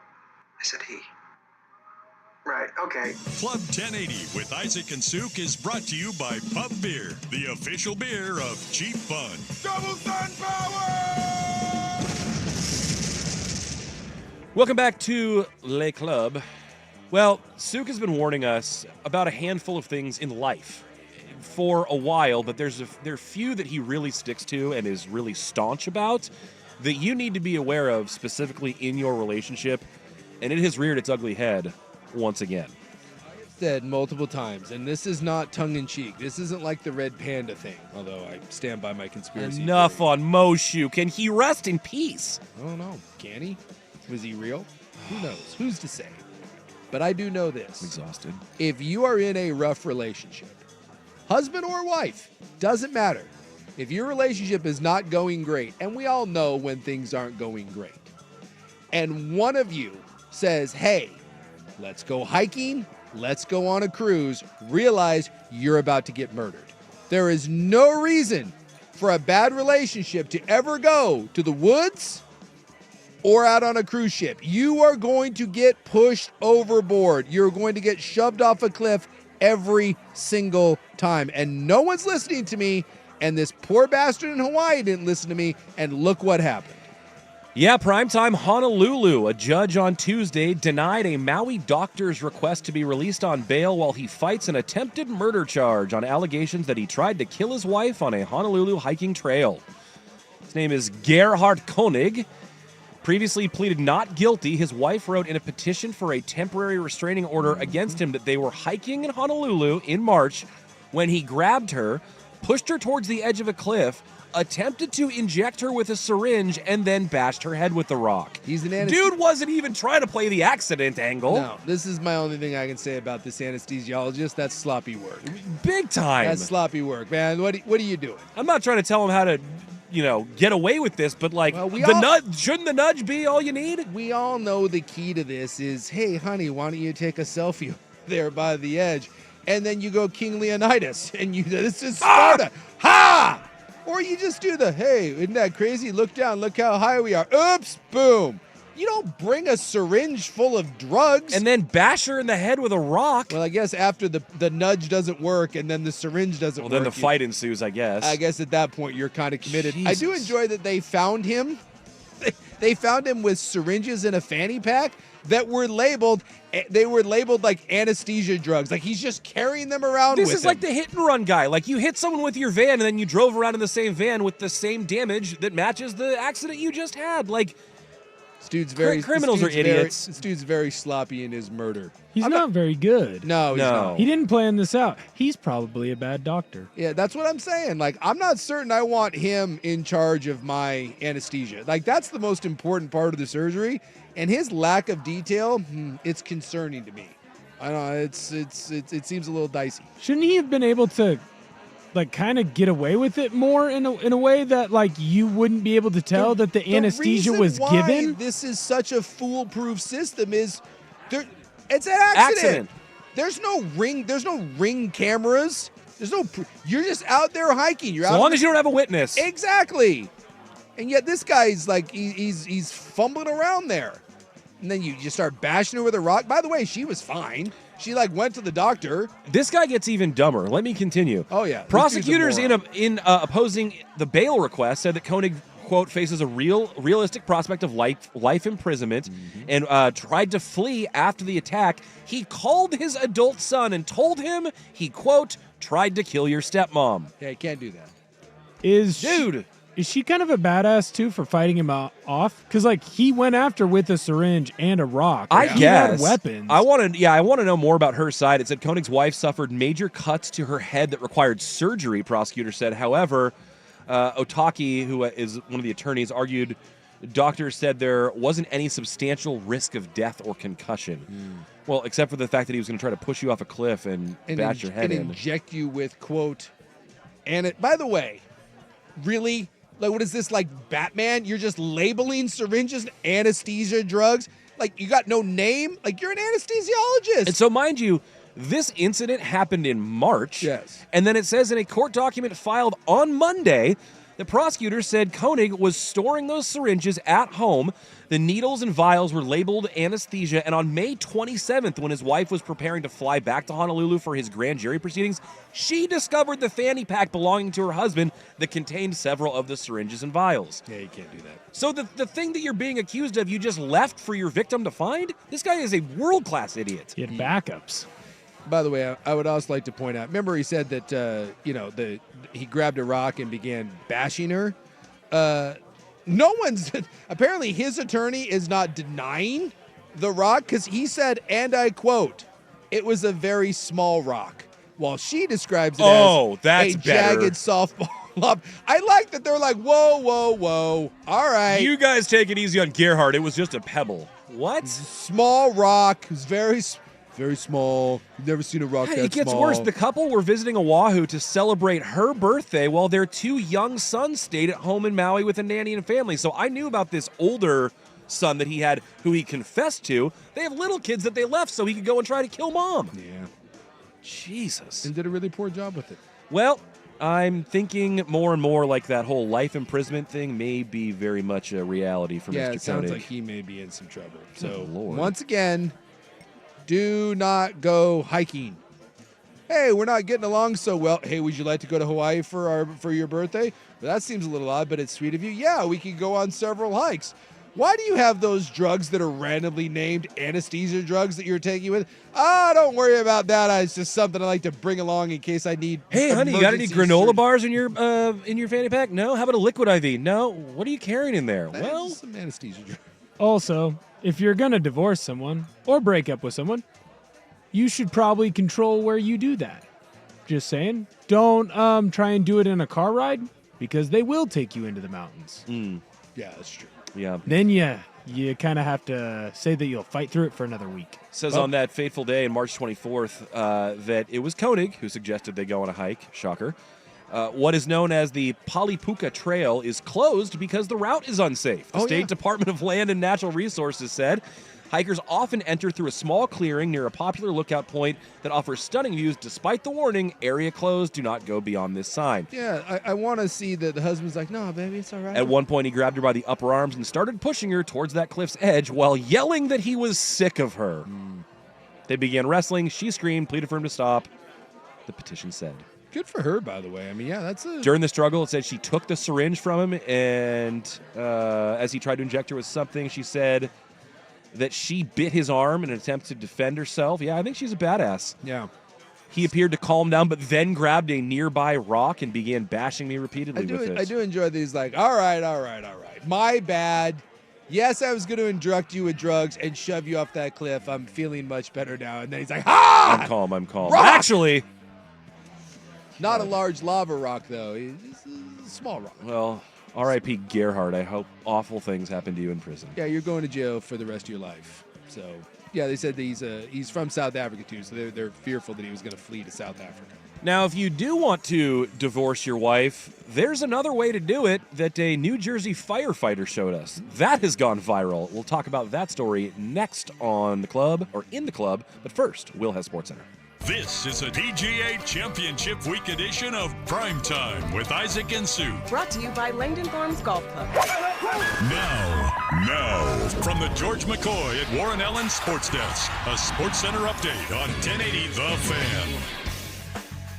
I said he. Right, okay. Club 1080 with Isaac and Souk is brought to you by Pub Beer, the official beer of Cheap Fun. Double Sun Power! Welcome back to Le Club. Well, Souk has been warning us about a handful of things in life for a while, but there are few that he really sticks to and is really staunch about that you need to be aware of specifically in your relationship, and it has reared its ugly head once again. Said multiple times, and this is not tongue-in-cheek. This isn't like the red panda thing, although I stand by my conspiracy Enough theory. on Moshe. Can he rest in peace? I don't know. Can he? Was he real? Who knows? Who's to say? But I do know this. I'm exhausted. If you are in a rough relationship, husband or wife, doesn't matter. If your relationship is not going great, and we all know when things aren't going great, and one of you says, hey, let's go hiking, let's go on a cruise, realize you're about to get murdered. There is no reason for a bad relationship to ever go to the woods or out on a cruise ship. You are going to get pushed overboard. You're going to get shoved off a cliff every single time. And no one's listening to me, and this poor bastard in Hawaii didn't listen to me, and look what happened. Yeah, Primetime Honolulu. A judge on Tuesday denied a Maui doctor's request to be released on bail while he fights an attempted murder charge on allegations that he tried to kill his wife on a Honolulu hiking trail. His name is Gerhard Koenig. Previously pleaded not guilty. His wife wrote in a petition for a temporary restraining order against him that they were hiking in Honolulu in March when he grabbed her, pushed her towards the edge of a cliff, attempted to inject her with a syringe, and then bashed her head with the rock. He's an Dude wasn't even trying to play the accident angle. No, this is my only thing I can say about this anesthesiologist. That's sloppy work. Big time. That's sloppy work, man. What are you doing? I'm not trying to tell him how to, get away with this, but shouldn't the nudge be all you need? We all know the key to this is, hey, honey, why don't you take a selfie there by the edge? And then you go King Leonidas, and this is Sparta. Ha! Or you just do the, hey, isn't that crazy? Look down, look how high we are. Oops, boom. You don't bring a syringe full of drugs. And then bash her in the head with a rock. Well, I guess after the nudge doesn't work and then the syringe doesn't work. Well, then the fight ensues, I guess. I guess at that point you're kind of committed. Jesus. I do enjoy that they found him. They found him with syringes in a fanny pack that were labeled. They were labeled like anesthesia drugs. Like he's just carrying them around. This is like the hit and run guy. Like you hit someone with your van and then you drove around in the same van with the same damage that matches the accident you just had. Like, criminals are idiots. This dude's very sloppy in his murder. He's not very good. No, he's not. He didn't plan this out. He's probably a bad doctor. Yeah, that's what I'm saying. Like, I'm not certain I want him in charge of my anesthesia. Like, that's the most important part of the surgery. And his lack of detail, it's concerning to me. I don't know, it seems a little dicey. Shouldn't he have been able to, kind of get away with it more in a way that, you wouldn't be able to tell that the anesthesia was why given? This is such a foolproof system it's an accident. There's no ring cameras. You're just out there hiking. You're as long as you don't have a witness. Exactly. And yet this guy's he's fumbling around there. And then you just start bashing her with a rock. By the way, she was fine. She went to the doctor. This guy gets even dumber. Let me continue. Oh yeah. Prosecutors in opposing the bail request said that Koenig, quote, faces a realistic prospect of life imprisonment and tried to flee after the attack. He called his adult son and told him he, quote, tried to kill your stepmom. Yeah, you can't do that. Is she kind of a badass, too, for fighting him off? Because, he went after with a syringe and a rock. He had weapons. I want to know more about her side. It said Koenig's wife suffered major cuts to her head that required surgery, prosecutors said. However, Otaki, who is one of the attorneys, argued doctors said there wasn't any substantial risk of death or concussion. Well, except for the fact that he was going to try to push you off a cliff and bash your head in. And inject you with, quote, by the way, really? What is this, Batman? You're just labeling syringes anesthesia drugs? You got no name? You're an anesthesiologist. And so, mind you, this incident happened in March. Yes. And then it says in a court document filed on Monday The prosecutor said Koenig was storing those syringes at home. The needles and vials were labeled anesthesia, and on May 27th, when his wife was preparing to fly back to Honolulu for his grand jury proceedings, she discovered the fanny pack belonging to her husband that contained several of the syringes and vials. Yeah, you can't do that. So the thing that you're being accused of, you just left for your victim to find? This guy is a world-class idiot. He had backups. By the way, I would also like to point out, remember he said that, he grabbed a rock and began bashing her? No one's, apparently his attorney is not denying the rock because he said, and I quote, it was a very small rock, while she describes it as that's a better. jagged softball lob. I like that they're like, whoa, whoa, whoa. All right. You guys take it easy on Gerhardt. It was just a pebble. What? Small rock. It was very small. You've never seen a rock that small. It gets worse. The couple were visiting Oahu to celebrate her birthday while their 2 young sons stayed at home in Maui with a nanny and family. So I knew about this older son that he had who he confessed to. They have little kids that they left so he could go and try to kill mom. Yeah. Jesus. And did a really poor job with it. Well, I'm thinking more and more like that whole life imprisonment thing may be very much a reality for Mr. Yeah, it sounds Koenig. like he may be in some trouble. So Lord. once again, do not go hiking. Hey, we're not getting along so well. Hey, would you like to go to Hawaii for your birthday? Well, that seems a little odd, but it's sweet of you. Yeah, we could go on several hikes. Why do you have those drugs that are randomly named anesthesia drugs that you're taking with? Don't worry about that. It's just something I like to bring along in case I need. Hey, honey, you got any emergency granola surgery. bars in your fanny pack? No? How about a liquid IV? No? What are you carrying in there? Well, some anesthesia drugs. Also, if you're going to divorce someone or break up with someone, you should probably control where you do that. Just saying. Don't try and do it in a car ride because they will take you into the mountains. Yeah, that's true. Yeah. Then you kind of have to say that you'll fight through it for another week. Says on that fateful day, on March 24th, that it was Koenig who suggested they go on a hike. Shocker. What is known as the Palipuka Trail is closed because the route is unsafe. The State Department of Land and Natural Resources said hikers often enter through a small clearing near a popular lookout point that offers stunning views despite the warning, area closed, do not go beyond this sign. Yeah, I want to see that the husband's like, no, baby, it's all right. At one point, he grabbed her by the upper arms and started pushing her towards that cliff's edge while yelling that he was sick of her. They began wrestling. She screamed, pleaded for him to stop. The petition said. Good for her, by the way. I mean, yeah, that's a... During the struggle, it said she took the syringe from him, and as he tried to inject her with something, she said that she bit his arm in an attempt to defend herself. Yeah, I think she's a badass. Yeah. He appeared to calm down, but then grabbed a nearby rock and began bashing me repeatedly with it. I do enjoy these, like, all right. My bad. Yes, I was going to inject you with drugs and shove you off that cliff. I'm feeling much better now. And then he's like, ha! I'm calm. Rock! Actually... Not a large lava rock, though. It's a small rock. Well, R.I.P. Gerhardt. I hope awful things happen to you in prison. Yeah, you're going to jail for the rest of your life. So, yeah, they said that he's from South Africa, too, so they're fearful that he was going to flee to South Africa. Now, if you do want to divorce your wife, there's another way to do it that a New Jersey firefighter showed us. That has gone viral. We'll talk about that story next on The Club, or in The Club, but first, Will has SportsCenter. This is a DGA Championship Week edition of Primetime with Isaac and Sue. Brought to you by Langdon Farms Golf Club. Now, from the George McCoy at Warren Allen Sports Desk, a SportsCenter update on 1080 The Fan.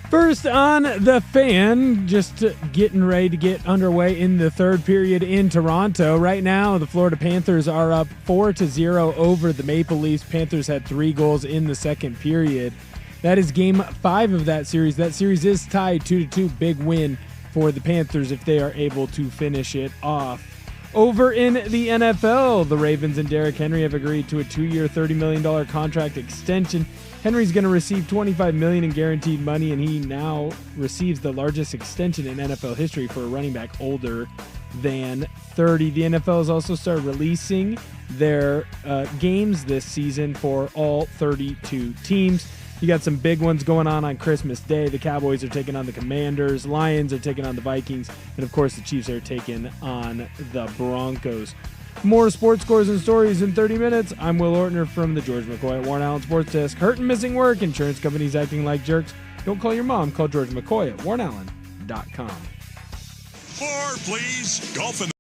First on The Fan, just getting ready to get underway in the third period in Toronto. Right now, the Florida Panthers are up 4-0 over the Maple Leafs. Panthers had 3 goals in the second period. That is game 5 of that series. That series is tied 2-2. Big win for the Panthers if they are able to finish it off. Over in the NFL, the Ravens and Derrick Henry have agreed to a 2-year, $30 million contract extension. Henry's going to receive $25 million in guaranteed money, and he now receives the largest extension in NFL history for a running back older than 30. The NFL has also started releasing their games this season for all 32 teams. You got some big ones going on Christmas Day. The Cowboys are taking on the Commanders. Lions are taking on the Vikings. And, of course, the Chiefs are taking on the Broncos. More sports scores and stories in 30 minutes. I'm Will Ortner from the George McCoy at Warren Allen Sports Desk. Hurt and missing work. Insurance companies acting like jerks. Don't call your mom. Call George McCoy at warrenallen.com. More, please. Golf in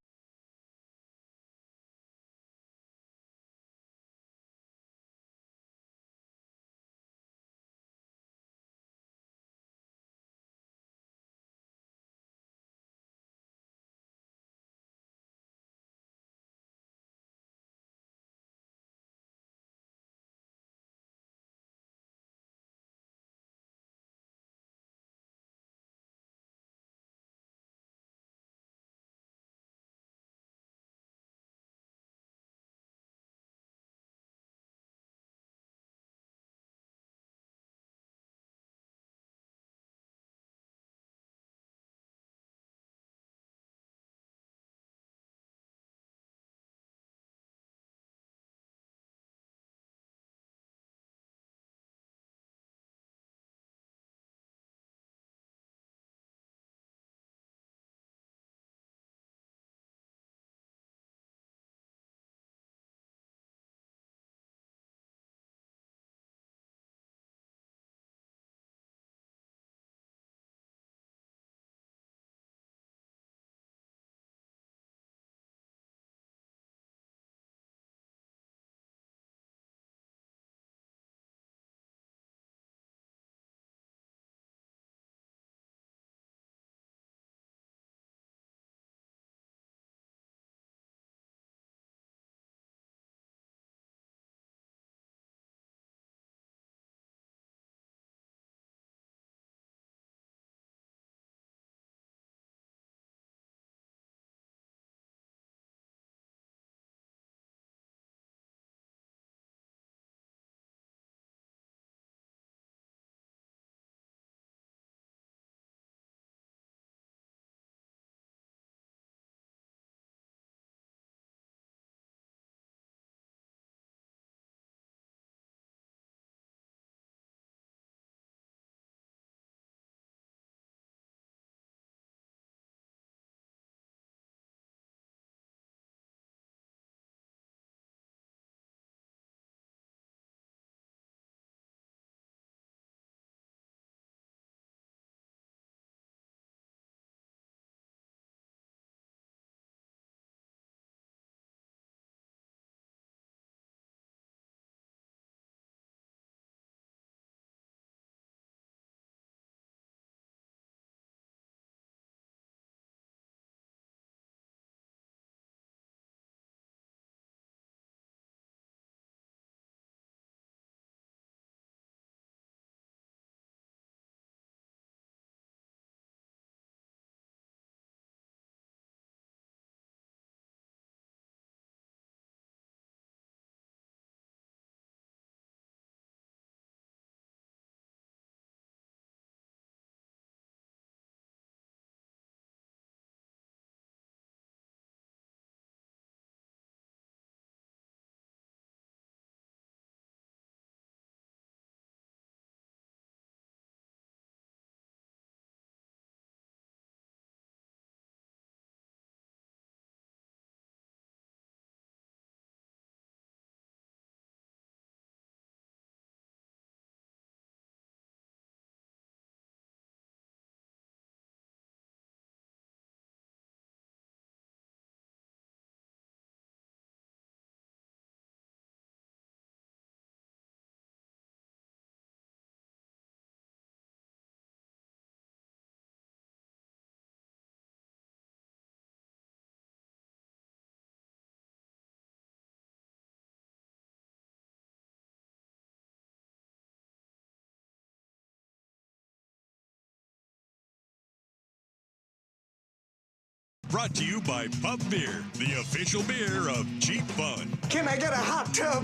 brought to you by Pub Beer, the official beer of Cheap Fun. Can I get a hot tub?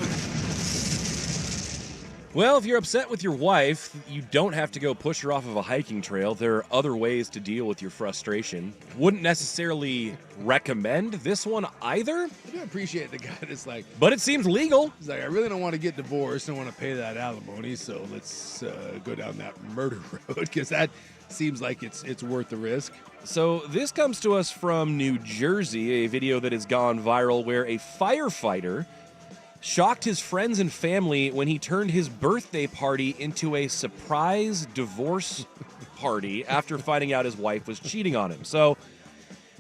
Well, if you're upset with your wife, you don't have to go push her off of a hiking trail. There are other ways to deal with your frustration. Wouldn't necessarily recommend this one either. I do appreciate the guy that's like, but it seems legal. He's like, I really don't want to get divorced. I don't want to pay that alimony, so let's go down that murder road because that seems like it's worth the risk. So this comes to us from New Jersey, a video that has gone viral where a firefighter shocked his friends and family when he turned his birthday party into a surprise divorce party after finding out his wife was cheating on him. So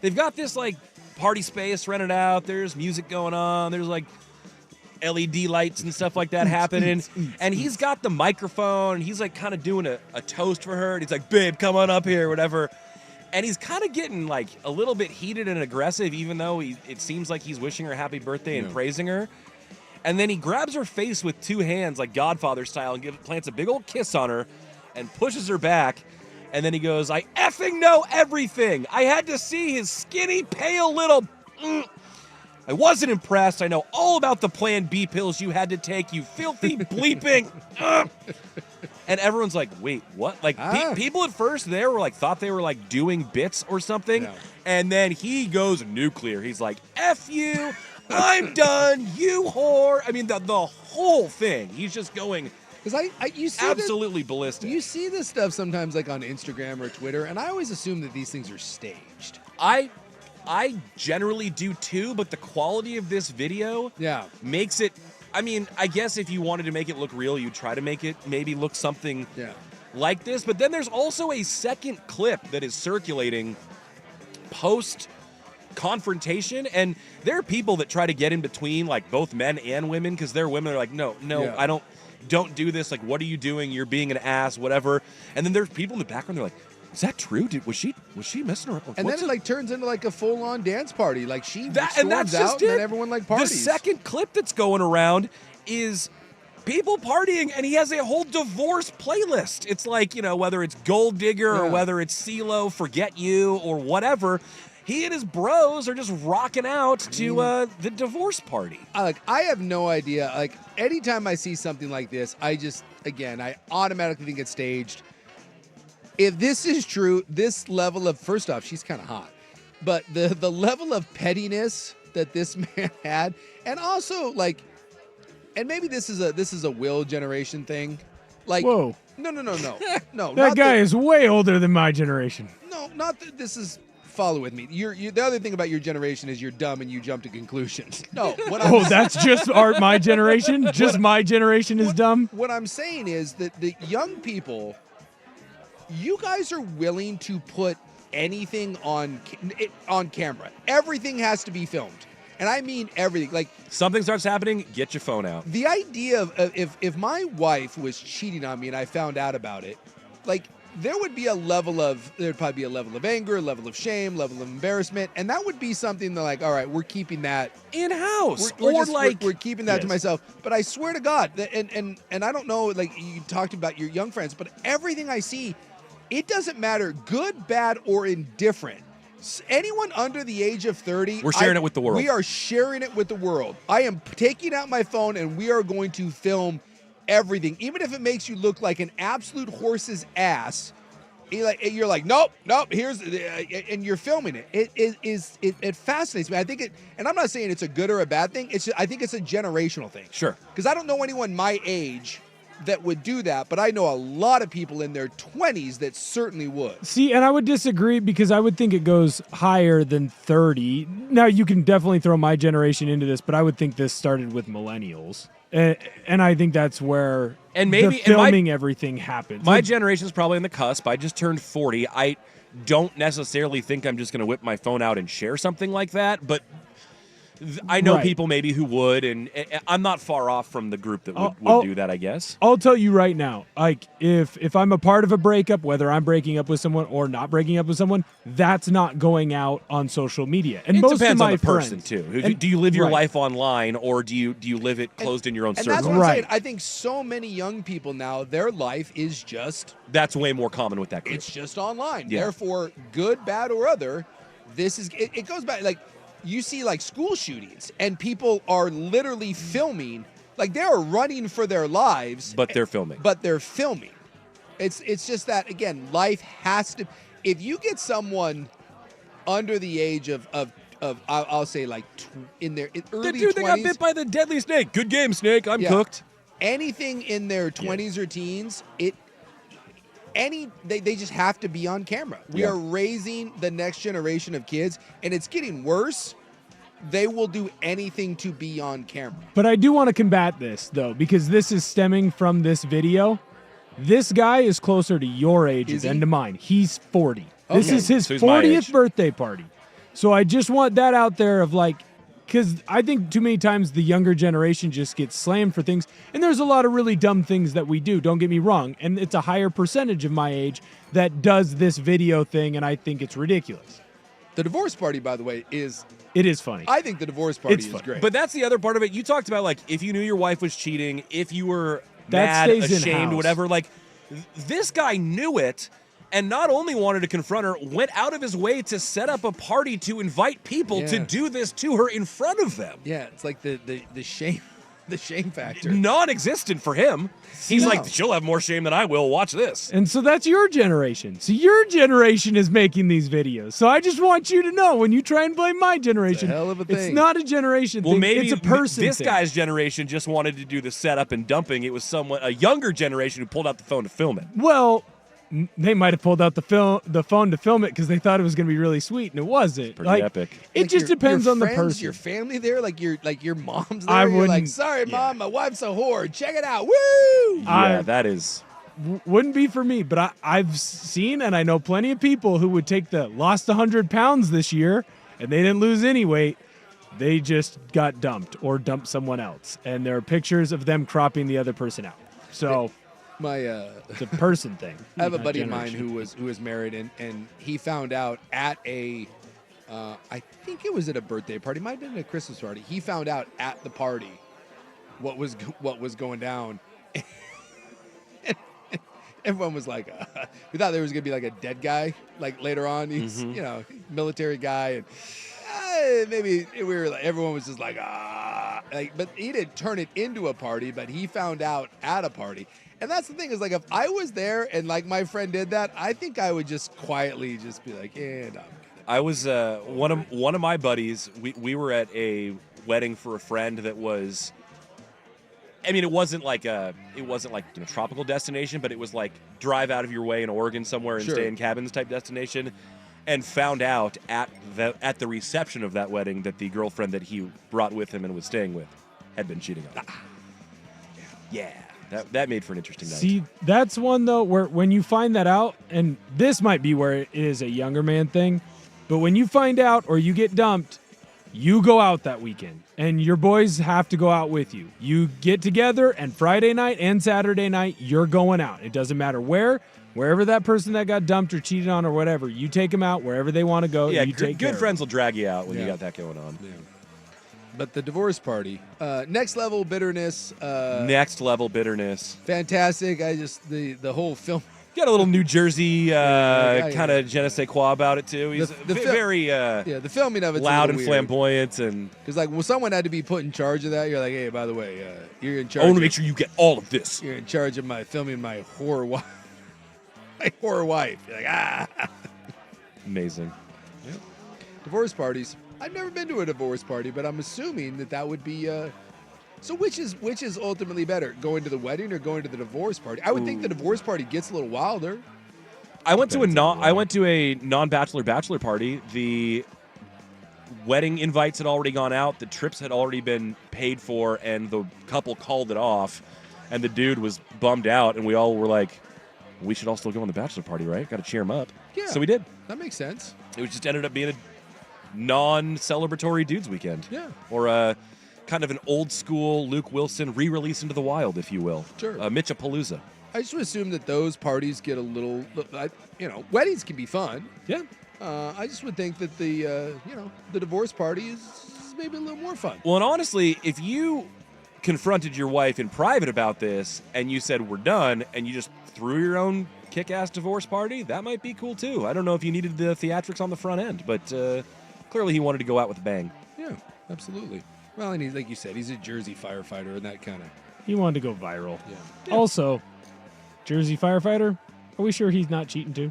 they've got this like party space rented out. There's music going on. There's like LED lights and stuff like that happening. And he's got the microphone. He's like kind of doing a toast for her. And he's like, babe, come on up here, whatever. And he's kind of getting like a little bit heated and aggressive, even though it seems like he's wishing her happy birthday and praising her. And then he grabs her face with two hands, like Godfather style, and plants a big old kiss on her and pushes her back. And then he goes, I effing know everything. I had to see his skinny, pale little... I wasn't impressed. I know all about the Plan B pills you had to take, you filthy bleeping. And everyone's like, wait, what? Like, people at first there were like, thought they were like doing bits or something. No. And then he goes nuclear. He's like, F you, I'm done, you whore. I mean, the whole thing. He's just going... Because you see absolutely ballistic. You see this stuff sometimes like on Instagram or Twitter, and I always assume that these things are staged. I generally do too, but the quality of this video makes it... I mean, I guess if you wanted to make it look real, you'd try to make it maybe look something like this. But then there's also a second clip that is circulating post-confrontation, and there are people that try to get in between, like both men and women, because they're women. They're like, no, I don't do this. Like, what are you doing? You're being an ass, whatever. And then there's people in the background. They're like, is that true? Was she messing around? And then it like turns into like a full-on dance party. Like she storms and that's out, just and then everyone like parties. The second clip that's going around is people partying, and he has a whole divorce playlist. It's like, whether it's Gold Digger or whether it's CeeLo, Forget You, or whatever. He and his bros are just rocking out to the divorce party. I have no idea. Like, anytime I see something like this, I automatically think it's staged. If this is true, this level of, first off, she's kind of hot, but the level of pettiness that this man had, and also like, and maybe this is a Will generation thing. Like, whoa, no. That guy is way older than my generation. No, not that this is. Follow with me. The other thing about your generation is you're dumb and you jump to conclusions. No. That's just my generation? Just my generation is dumb? What I'm saying is that the young people, you guys are willing to put anything on camera. Everything has to be filmed. And I mean everything. Like, something starts happening, get your phone out. The idea of if my wife was cheating on me and I found out about it, like, there'd probably be a level of anger, a level of shame, level of embarrassment, and that would be something that, like, all right, we're keeping that in-house. We're keeping that to myself. But I swear to God, and I don't know, like, you talked about your young friends, but everything I see, it doesn't matter, good, bad, or indifferent. Anyone under the age of 30, we're sharing it with the world. We are sharing it with the world. I am taking out my phone, and we are going to film everything, even if it makes you look like an absolute horse's ass. You're like, nope, here's, and you're filming it. It fascinates me. I think and I'm not saying it's a good or a bad thing. I think it's a generational thing. Sure. Because I don't know anyone my age that would do that, but I know a lot of people in their 20s that certainly would. See, and I would disagree because I would think it goes higher than 30. Now, you can definitely throw my generation into this, but I would think this started with millennials. And I think that's where the filming everything happens. My generation's probably on the cusp. I just turned 40. I don't necessarily think I'm just going to whip my phone out and share something like that, but I know people maybe who would, and I'm not far off from the group that would do that, I guess. I'll tell you right now, like, if I'm a part of a breakup, whether I'm breaking up with someone or not breaking up with someone, that's not going out on social media. And it most depends of my on the person, friends, too. Do you live your life online, or do you live it closed in your own circle? And that's what I'm saying. I think so many young people now, their life is just... That's way more common with that group. It's just online. Yeah. Therefore, good, bad, or other, this is... It goes back, like... You see, like, school shootings, and people are literally filming. Like, they are running for their lives. But they're filming. It's just that, again, life has to... If you get someone under the age of I'll say, like, in their early 20s... They got bit by the deadly snake. Good game, snake. I'm cooked. Anything in their 20s or teens, they just have to be on camera. We are raising the next generation of kids, and it's getting worse. They will do anything to be on camera. But I do want to combat this, though, because this is stemming from this video. This guy is closer to your age than to mine. He's 40. This is his 40th birthday party. So I just want that out there of like, because I think too many times the younger generation just gets slammed for things. And there's a lot of really dumb things that we do, don't get me wrong. And it's a higher percentage of my age that does this video thing, and I think it's ridiculous. The divorce party, by the way, is funny. I think the divorce party is great. But that's the other part of it. You talked about, like, if you knew your wife was cheating, if you were That mad, stays ashamed, in-house. whatever. Like, this guy knew it and not only wanted to confront her, went out of his way to set up a party to invite people to do this to her in front of them. Yeah, it's like the shame. The shame factor. Non-existent for him. He's like, she'll have more shame than I will. Watch this. And so that's your generation. So your generation is making these videos. So I just want you to know, when you try and blame my generation, hell of a it's thing. not a generation Well, thing. maybe it's a person this thing. guy's generation just wanted to do the setup and dumping. It was a younger generation who pulled out the phone to film it. Well, they might have pulled out the phone to film it because they thought it was going to be really sweet, and it wasn't. Pretty epic. It Like just your depends on the friends, person. Your family there, like your mom's there. I You're like, wouldn't- sorry, mom, my wife's a whore. Check it out. Woo! Yeah, that is. Wouldn't be for me, but I've seen and I know plenty of people who would take the lost 100 pounds this year, and they didn't lose any weight. They just got dumped or dumped someone else, and there are pictures of them cropping the other person out. So. It's a person thing. I have a not buddy of mine generation. who was married and he found out at a I think it was at a birthday party, might have been a Christmas party. He found out at the party what was going down. Everyone was like, we thought there was gonna be like a dead guy like later on. He's military guy and maybe we were like, everyone was just like but he didn't turn it into a party, but he found out at a party. And that's the thing is, like, if I was there and like my friend did that, I think I would just quietly just be like, no. I was one of my buddies. We were at a wedding for a friend that was. I mean, it wasn't like tropical destination, but it was like drive out of your way in Oregon somewhere and stay in cabins type destination. And found out at the reception of that wedding that the girlfriend that he brought with him and was staying with had been cheating on him. Yeah. That made for an interesting night. See, that's one, though, where when you find that out, and this might be where it is a younger man thing, but when you find out or you get dumped, you go out that weekend, and your boys have to go out with you. You get together, and Friday night and Saturday night, you're going out. It doesn't matter wherever that person that got dumped or cheated on or whatever, you take them out wherever they want to go. Yeah, you take care good of friends will drag you out when you got that going on. Yeah. But the divorce party, next level bitterness. Next level bitterness. Fantastic. The whole film. Got a little New Jersey Yeah. kind of je ne sais quoi about it too. He's very the filming of it's loud a and little weird. flamboyant, and because like when someone had to be put in charge of that, you're like, hey, by the way, you're in charge. I want to make sure you get all of this. You're in charge of filming my whore wife. My whore wife. You're like Amazing. Yep. Divorce parties. I've never been to a divorce party, but I'm assuming that would be. So which is ultimately better, going to the wedding or going to the divorce party? I would think the divorce party gets a little wilder. I went to a non-bachelor bachelor party. The wedding invites had already gone out. The trips had already been paid for, and the couple called it off. And the dude was bummed out, and we all were like, "We should all still go on the bachelor party, right? Got to cheer him up." Yeah, so we did. That makes sense. It just ended up being a non-celebratory dudes weekend. Yeah. Or a kind of an old school Luke Wilson re-release into the wild, if you will. Sure. Mitchapalooza. I just would assume that those parties get a little, weddings can be fun. Yeah. I just would think that the divorce party is maybe a little more fun. Well, and honestly, if you confronted your wife in private about this and you said, we're done, and you just threw your own kick-ass divorce party, that might be cool too. I don't know if you needed the theatrics on the front end, but clearly he wanted to go out with a bang. Yeah, absolutely. Well, and he's, like you said, he's a Jersey firefighter and that kind of... He wanted to go viral. Yeah. Also, Jersey firefighter, are we sure he's not cheating too?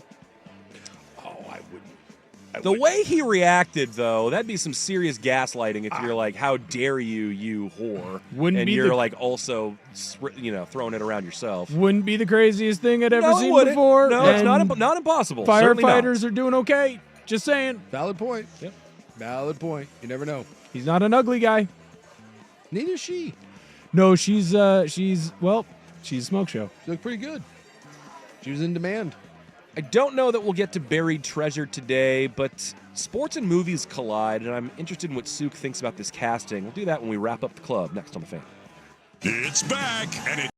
Oh, I wouldn't. The way he reacted, though, that'd be some serious gaslighting if you're like, how dare you, you whore. And you're like also, throwing it around yourself. Wouldn't be the craziest thing I'd ever No, it seen wouldn't. before. No, it's and not impossible. Certainly not. Firefighters are doing okay. Just saying. Valid point. Yep. Valid point. You never know. He's not an ugly guy. Neither is she. No, she's a smoke show. She looked pretty good. She was in demand. I don't know that we'll get to Buried Treasure today, but sports and movies collide, and I'm interested in what Sook thinks about this casting. We'll do that when we wrap up the club next on The Fan. It's back, and it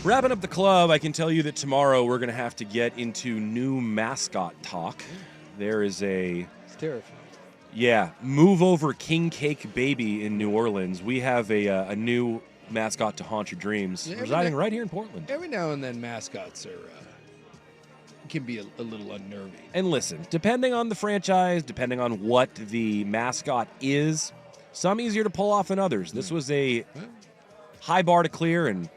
Wrapping up the club, I can tell you that tomorrow we're going to have to get into new mascot talk. there is a It's terrifying. move over king cake baby in New Orleans. We have a new mascot to haunt your dreams, residing right here in Portland. Every now and then, mascots can be a little unnerving. And listen, depending on the franchise, depending on what the mascot is, some easier to pull off than others. This was a high bar to clear, and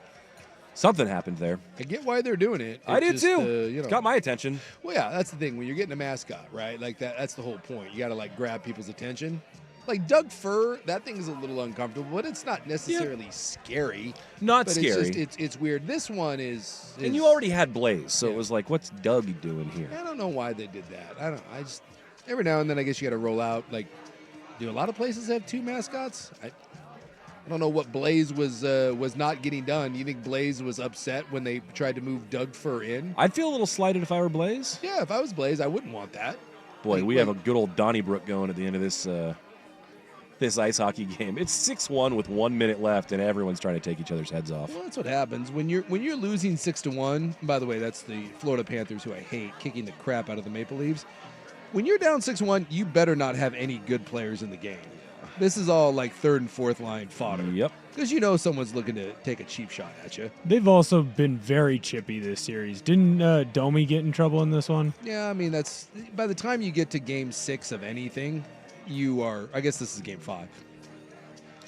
something happened there. I get why they're doing it. I did just, too. Got my attention. Well, yeah, that's the thing. When you're getting a mascot, right? Like that's the whole point. You got to like grab people's attention. Like Doug Fur, that thing is a little uncomfortable, but it's not necessarily scary. Not but scary. It's weird. This one is. And you already had Blaze, so it was like, what's Doug doing here? I don't know why they did that. I just every now and then I guess you got to roll out. Like, do a lot of places have two mascots? I don't know what Blaze was not getting done. You think Blaze was upset when they tried to move Doug Fur in? I'd feel a little slighted if I were Blaze. Yeah, if I was Blaze, I wouldn't want that. Boy, we have a good old Donnybrook going at the end of this this ice hockey game. It's 6-1 with 1 minute left, and everyone's trying to take each other's heads off. Well, that's what happens when you're losing 6-1. By the way, that's the Florida Panthers, who I hate, kicking the crap out of the Maple Leafs. When you're down 6-1, you better not have any good players in the game. This is all like third and fourth line fodder. Yep. Because you know someone's looking to take a cheap shot at you. They've also been very chippy this series. Didn't Domi get in trouble in this one? Yeah, I mean, that's by the time you get to game 6 of anything, you are, I guess this is game 5.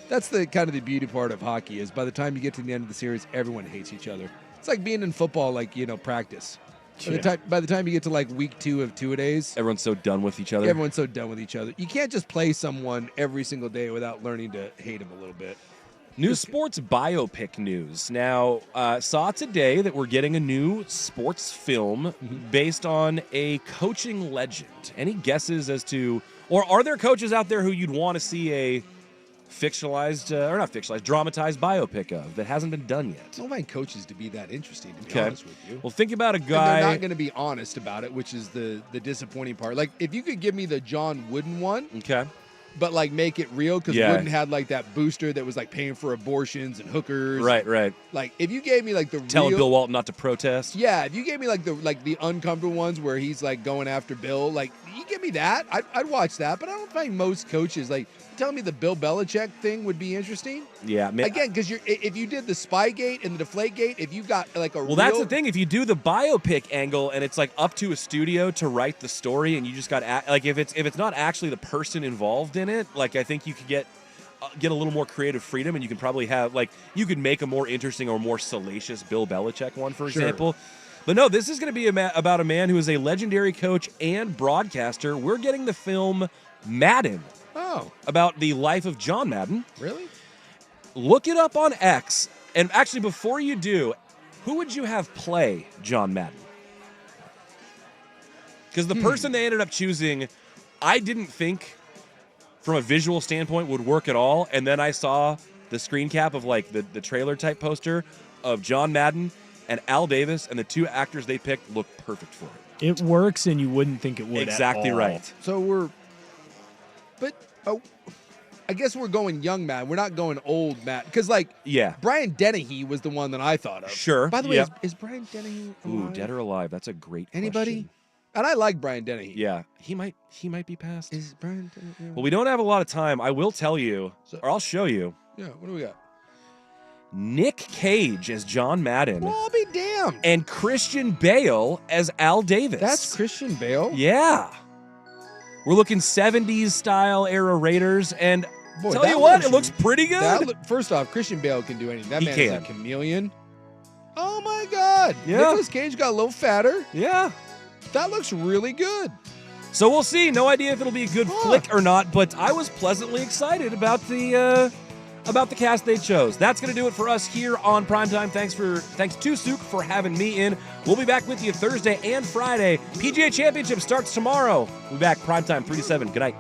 That's the kind of the beauty part of hockey is by the time you get to the end of the series, everyone hates each other. It's like being in football, like, practice. By the time you get to like week 2 of two-a-days, everyone's so done with each other. Everyone's so done with each other. You can't just play someone every single day without learning to hate him a little bit. New sports biopic news. Now, saw today that we're getting a new sports film based on a coaching legend. Any guesses as to, or are there coaches out there who you'd want to see a fictionalized, or not fictionalized, dramatized biopic of that hasn't been done yet? I don't find coaches to be that interesting, to be honest with you. Well, think about a And guy. they're not going to be honest about it, which is the disappointing part. Like, if you could give me the John Wooden one, but like make it real, because Wooden had like that booster that was like paying for abortions and hookers. Right. Like, if you gave me like the telling real, Bill Walton not to protest. Yeah, if you gave me like the uncomfortable ones where he's like going after Bill, like you give me that, I'd watch that. But I don't find most coaches like telling me the Bill Belichick thing would be interesting. Yeah, man. Again, because if you did the Spygate and the Deflategate, if you've got like a that's the thing. If you do the biopic angle and it's like up to a studio to write the story, and you just got like if it's not actually the person involved in it, like I think you could get a little more creative freedom, and you can probably have like you could make a more interesting or more salacious Bill Belichick one, for example. But no, this is going to be about a man who is a legendary coach and broadcaster. We're getting the film Madden. Oh. About the life of John Madden. Really? Look it up on X. And actually, before you do, who would you have play John Madden? Because the person they ended up choosing, I didn't think from a visual standpoint would work at all. And then I saw the screen cap of like the trailer type poster of John Madden and Al Davis, and the two actors they picked look perfect for it. It works, and you wouldn't think it would. Exactly at all. right. So I guess we're going young Matt. We're not going old Matt. Because, Brian Dennehy was the one that I thought of. Sure. By the way, is Brian Dennehy alive? Ooh, dead or alive? That's a great Anybody? question. And I like Brian Dennehy. Yeah, he might be passed. Is Brian Dennehy? Well, we don't have a lot of time. I will tell you, or I'll show you. Yeah, what do we got? Nick Cage as John Madden. Well, I'll be damned. And Christian Bale as Al Davis. That's Christian Bale? Yeah. We're looking 70s style era Raiders, and Boy, tell you what, it looks pretty good. First off, Christian Bale can do anything. That He man can. is a chameleon. Oh my God. Yeah. Nicolas Cage got a little fatter. Yeah. That looks really good. So we'll see. No idea if it'll be a good flick or not, but I was pleasantly excited about the cast they chose. That's going to do it for us here on Primetime. Thanks to Suk for having me in. We'll be back with you Thursday and Friday. PGA Championship starts tomorrow. We'll be back Primetime 3 to 7. Good night.